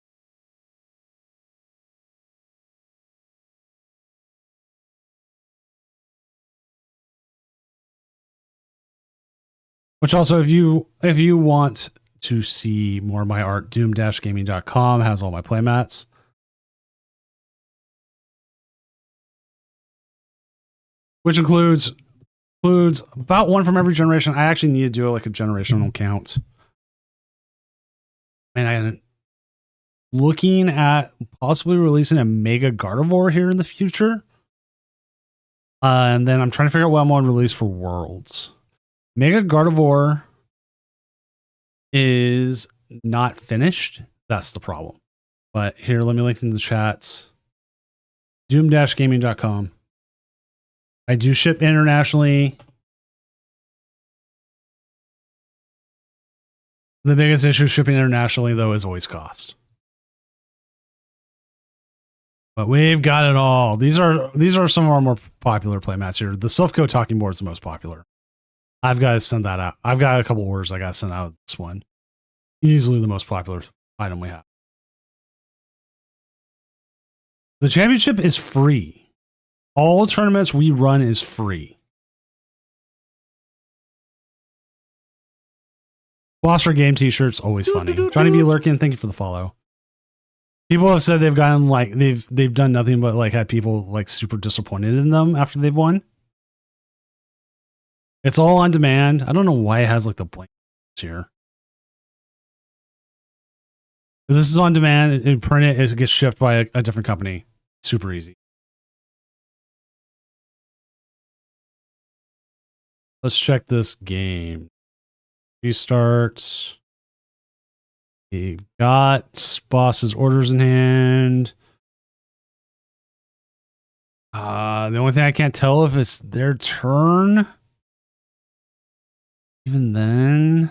Which also, if you want to see more of my art, doom-gaming.com has all my playmats. Which includes about one from every generation. I actually need to do like a generational count. And I'm looking at possibly releasing a Mega Gardevoir here in the future. And then I'm trying to figure out what I'm going to release for Worlds. Mega Gardevoir is not finished. That's the problem. But here, let me link in the chats. Doom-gaming.com. I do ship internationally. The biggest issue shipping internationally, though, is always cost. But we've got it all. These are some of our more popular playmats here. The Silphco talking board is the most popular. I've got to send that out. I've got a couple orders I got to send out. This one, easily the most popular item we have. The championship is free. All tournaments we run is free. Foster game t-shirts always funny. Johnny B Lurkin, thank you for the follow. People have said they've gotten like they've done nothing but like had people like super disappointed in them after they've won. It's all on demand. I don't know why it has like the blank here. If this is on demand and print it gets shipped by a different company. Super easy. Let's check this game. Restart. We've got boss's orders in hand. The only thing I can't tell if it's their turn. Even then.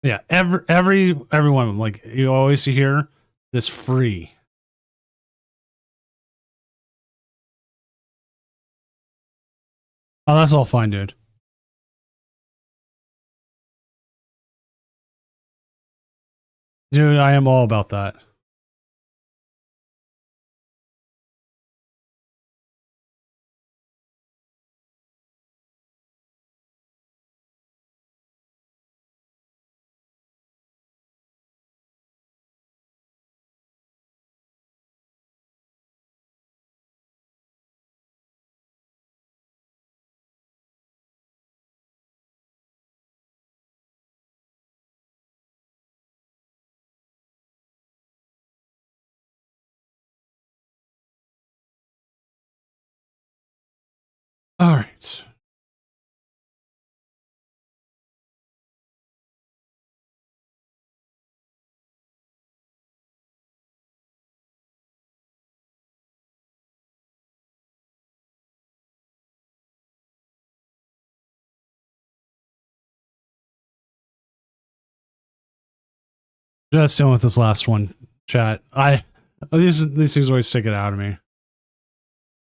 Yeah, every one of them. Like you always see here, this free. Oh, that's all fine, dude. Dude, I am all about that. All right. Just dealing with this last one, chat. These things always stick it out of me.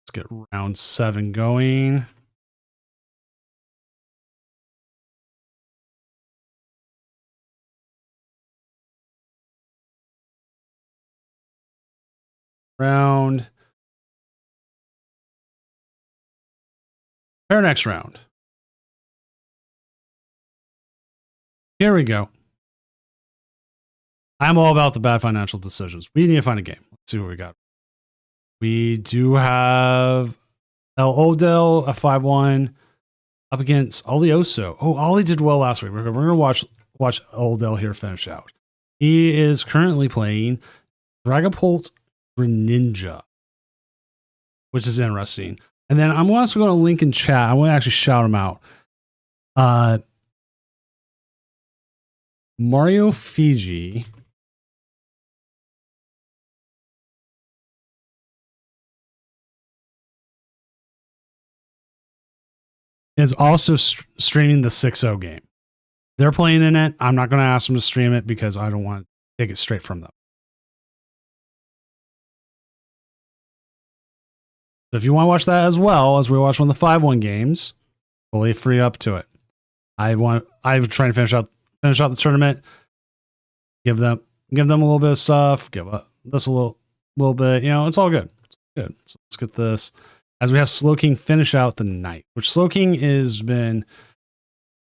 Let's get round 7 going. Round Our next round. Here we go. I'm all about the bad financial decisions. We need to find a game. Let's see what we got. We do have El Odell, a 5-1, up against Olioso. Oh, Ollie did well last week. We're going to watch Odell here finish out. He is currently playing Dragapult Greninja, which is interesting. And then I'm also going to link in chat. I want to actually shout him out. Mario Fiji is also streaming the 6-0 game. They're playing in it. I'm not going to ask them to stream it because I don't want to take it straight from them. So if you want to watch that as well as we watch one of the 5-1 games, fully free up to it. I'm trying to finish out the tournament. Give them a little bit of stuff. Give this a little bit. You know, it's all good. It's good. So let's get this. As we have Slowking finish out the night, which Slowking has been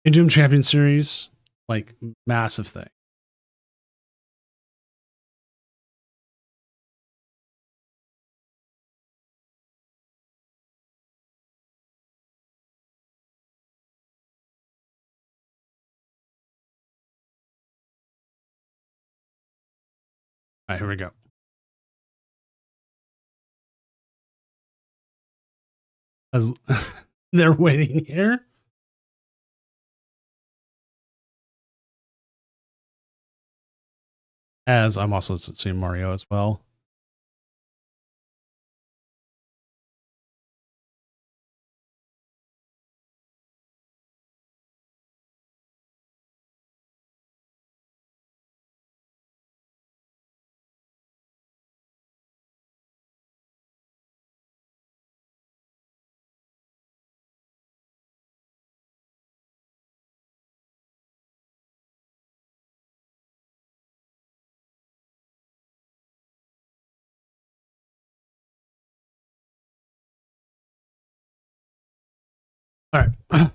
in Doom Champion Series, like massive thing. All right, here we go. As they're waiting here. As I'm also seeing Mario as well. All right.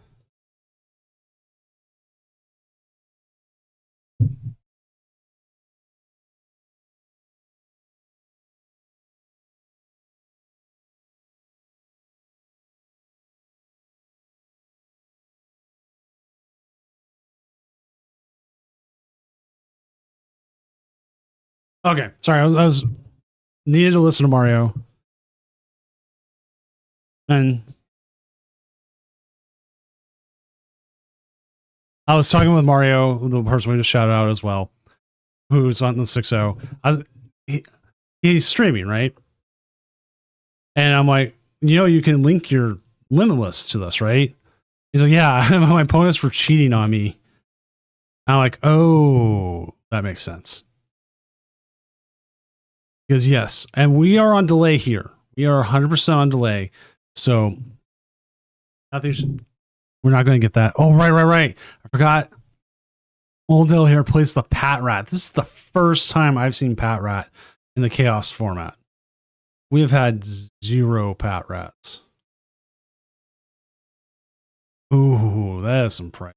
Okay, sorry, I was needed to listen to Mario, and I was talking with Mario, the person we just shouted out as well, who's on the 6-0. He's streaming, right? And I'm like, you can link your Limitless to this, right? He's like, yeah, my opponents were cheating on me. And I'm like, oh, that makes sense. Because yes, and we are on delay here. We are 100% on delay. So we're not going to get that. Oh, right. I forgot. Odell here plays the Pat Rat. This is the first time I've seen Pat Rat in the Chaos format. We have had 0 Pat Rats. Ooh, that is some price.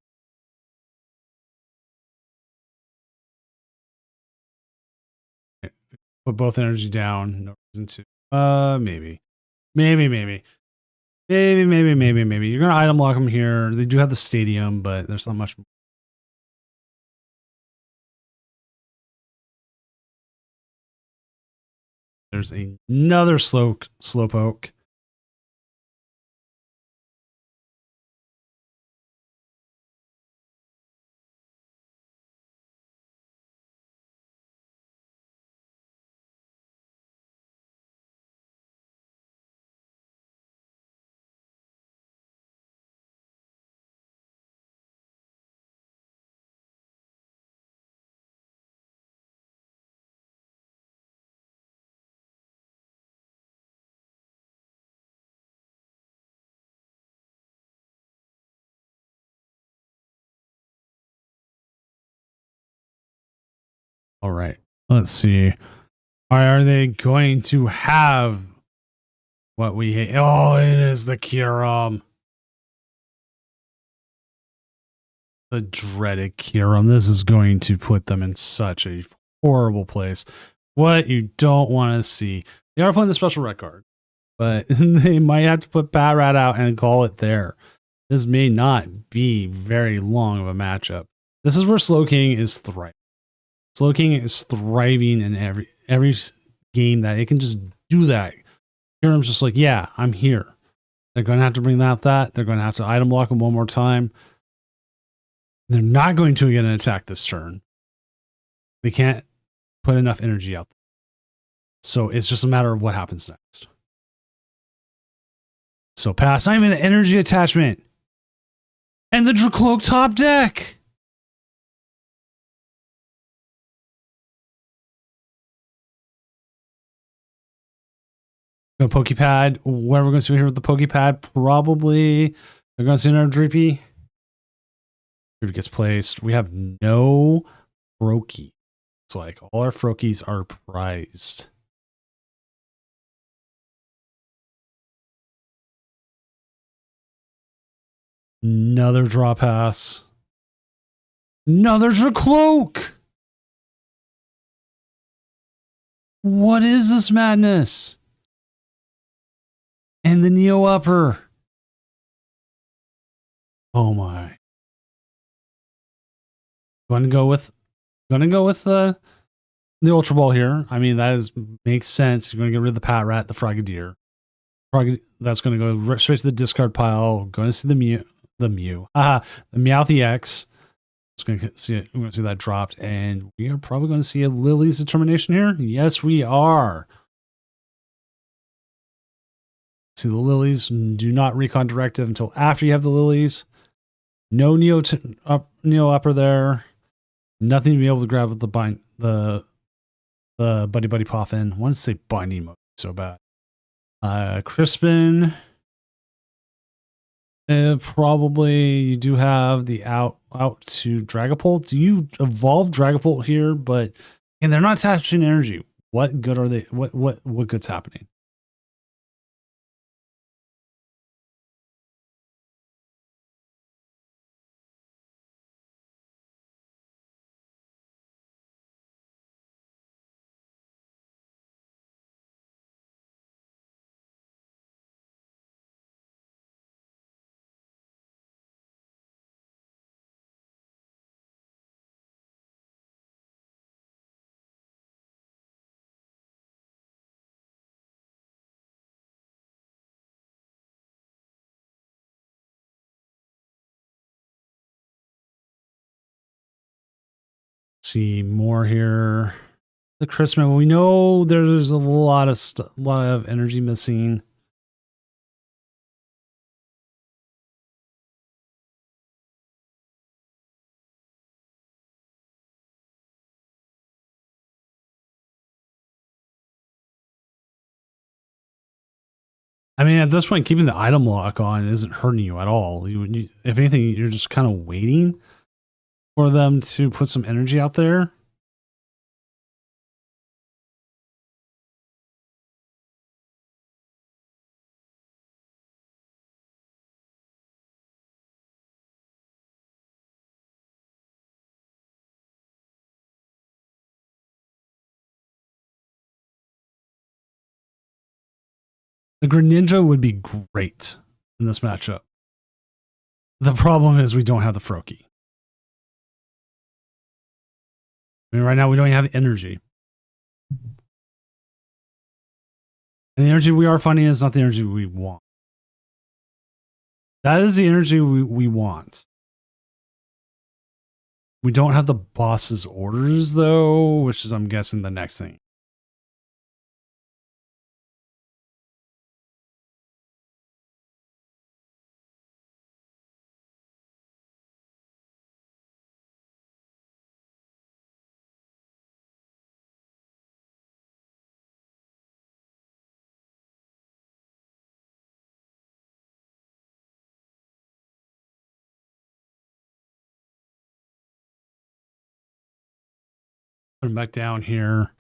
Put both energy down. No reason to. Maybe. You're gonna item lock them here. They do have the stadium, but there's not much. There's another slowpoke. All right. Let's see. Are they going to have what we hate? Oh, it is the Kyurem. The dreaded Kiram. This is going to put them in such a horrible place. What you don't want to see. They are playing the special red card, but they might have to put Bat Rat out and call it there. This may not be very long of a matchup. This is where Slowking is thriving. Slowking is thriving in every game that it can just do that. Kiram's just like, yeah, I'm here. They're going to have to bring out that. They're going to have to item block him one more time. They're not going to get an attack this turn. They can't put enough energy out there. So it's just a matter of what happens next. So pass. Not even an energy attachment. And the Dracloak top deck. Go Pokepad. What are we going to see here with the Pokepad? Probably we're going to see another Drippy. Drippy gets placed. We have no Froakie. It's like all our Froakies are prized. Another draw pass. Another Dracloak. What is this madness? And the Neo Upper. Oh my. Gonna go with the Ultra Ball here. I mean, that makes sense. You're gonna get rid of the Pat Rat, the Frogadier. That's gonna go straight to the discard pile. Going to see the Mew. The Meowth EX. We're gonna see that dropped, and we are probably going to see a Lily's Determination here. Yes, we are. See the Lilies. Do not recon directive until after you have the Lilies. No Neo Upper there. Nothing to be able to grab with the Buddy Poffin. I want to say binding mode so bad. Crispin. Probably you do have the out to Dragapult. Do you evolve Dragapult here? But and they're not attaching energy. What good are they? What good's happening? See more here. The Christmas. We know there's a lot of energy missing. I mean, at this point, keeping the item lock on isn't hurting you at all. If anything, you're just kind of waiting for them to put some energy out there. The Greninja would be great in this matchup. The problem is we don't have the Froakie. I mean, right now we don't even have energy. And the energy we are finding is not the energy we want. That is the energy we want. We don't have the boss's orders, though, which is, I'm guessing, the next thing. Put him back down here.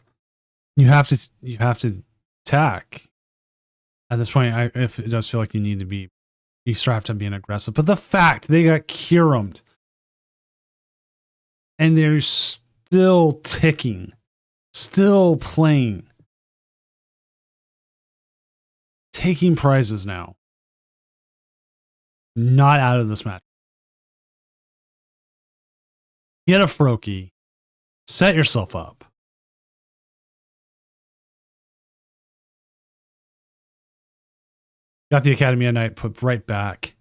You have to attack. At this point, if it does feel like you need to be, you still have to be aggressive. But the fact they got Kiram'd And they're still ticking, still playing, taking prizes now. Not out of this match. Get a Froakie. Set yourself up. Got the Academy Knight put right back.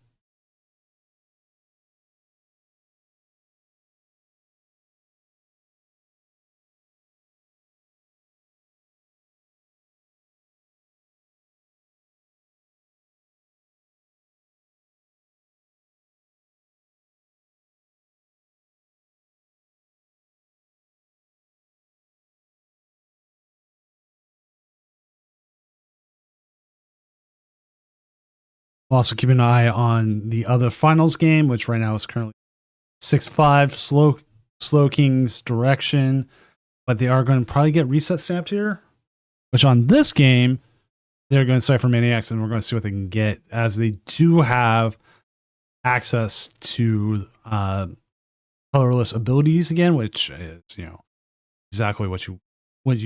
We'll also keep an eye on the other finals game, which right now is currently 6-5, Slow King's direction. But they are going to probably get reset stamped here, which on this game, they're going to Cypher Maniacs, and we're going to see what they can get, as they do have access to colorless abilities again, which is, exactly what you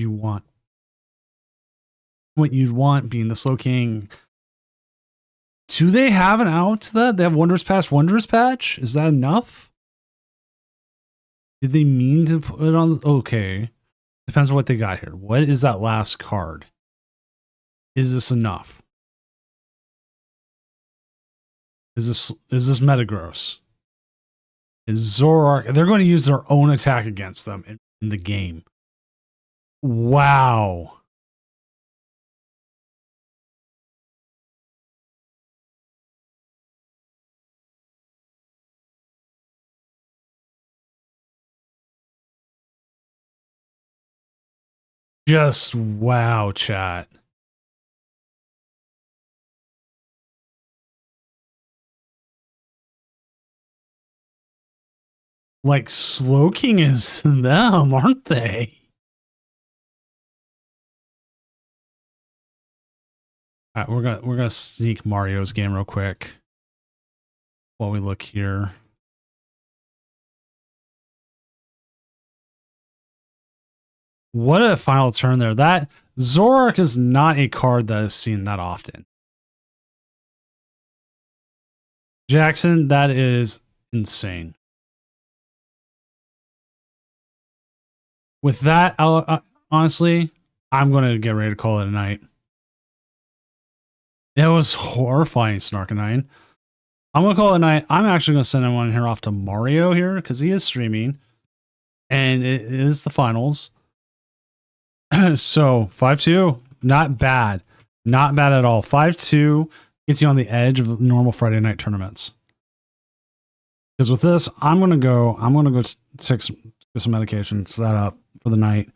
want. What you'd want, being the Slow King. Do they have an out to that? They have Wondrous Patch? Is that enough? Did they mean to put it on? Okay. Depends on what they got here. What is that last card? Is this enough? Is this Metagross? Is Zoroark? They're going to use their own attack against them in the game. Wow. Just wow, chat. Like, Slow King is them, aren't they? All right, we're gonna sneak Mario's game real quick while we look here. What a final turn there. That Zoroark is not a card that is seen that often. Jackson, that is insane. With that, honestly, I'm going to get ready to call it a night. It was horrifying, Snarkanine. I'm going to call it a night. I'm actually going to send one here off to Mario here, because he is streaming. And it is the finals. So, 5-2. Not bad. Not bad at all. 5-2 gets you on the edge of normal Friday night tournaments. Because with this, I'm going to go take some medication, set up for the night.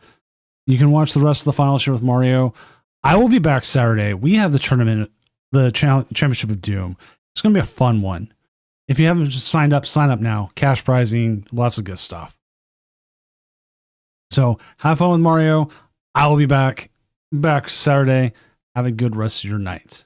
You can watch the rest of the finals here with Mario. I will be back Saturday. We have the tournament, the Championship of Doom. It's going to be a fun one. If you haven't just signed up, sign up now. Cash prizing, lots of good stuff. So have fun with Mario. I will be back Saturday. Have a good rest of your night.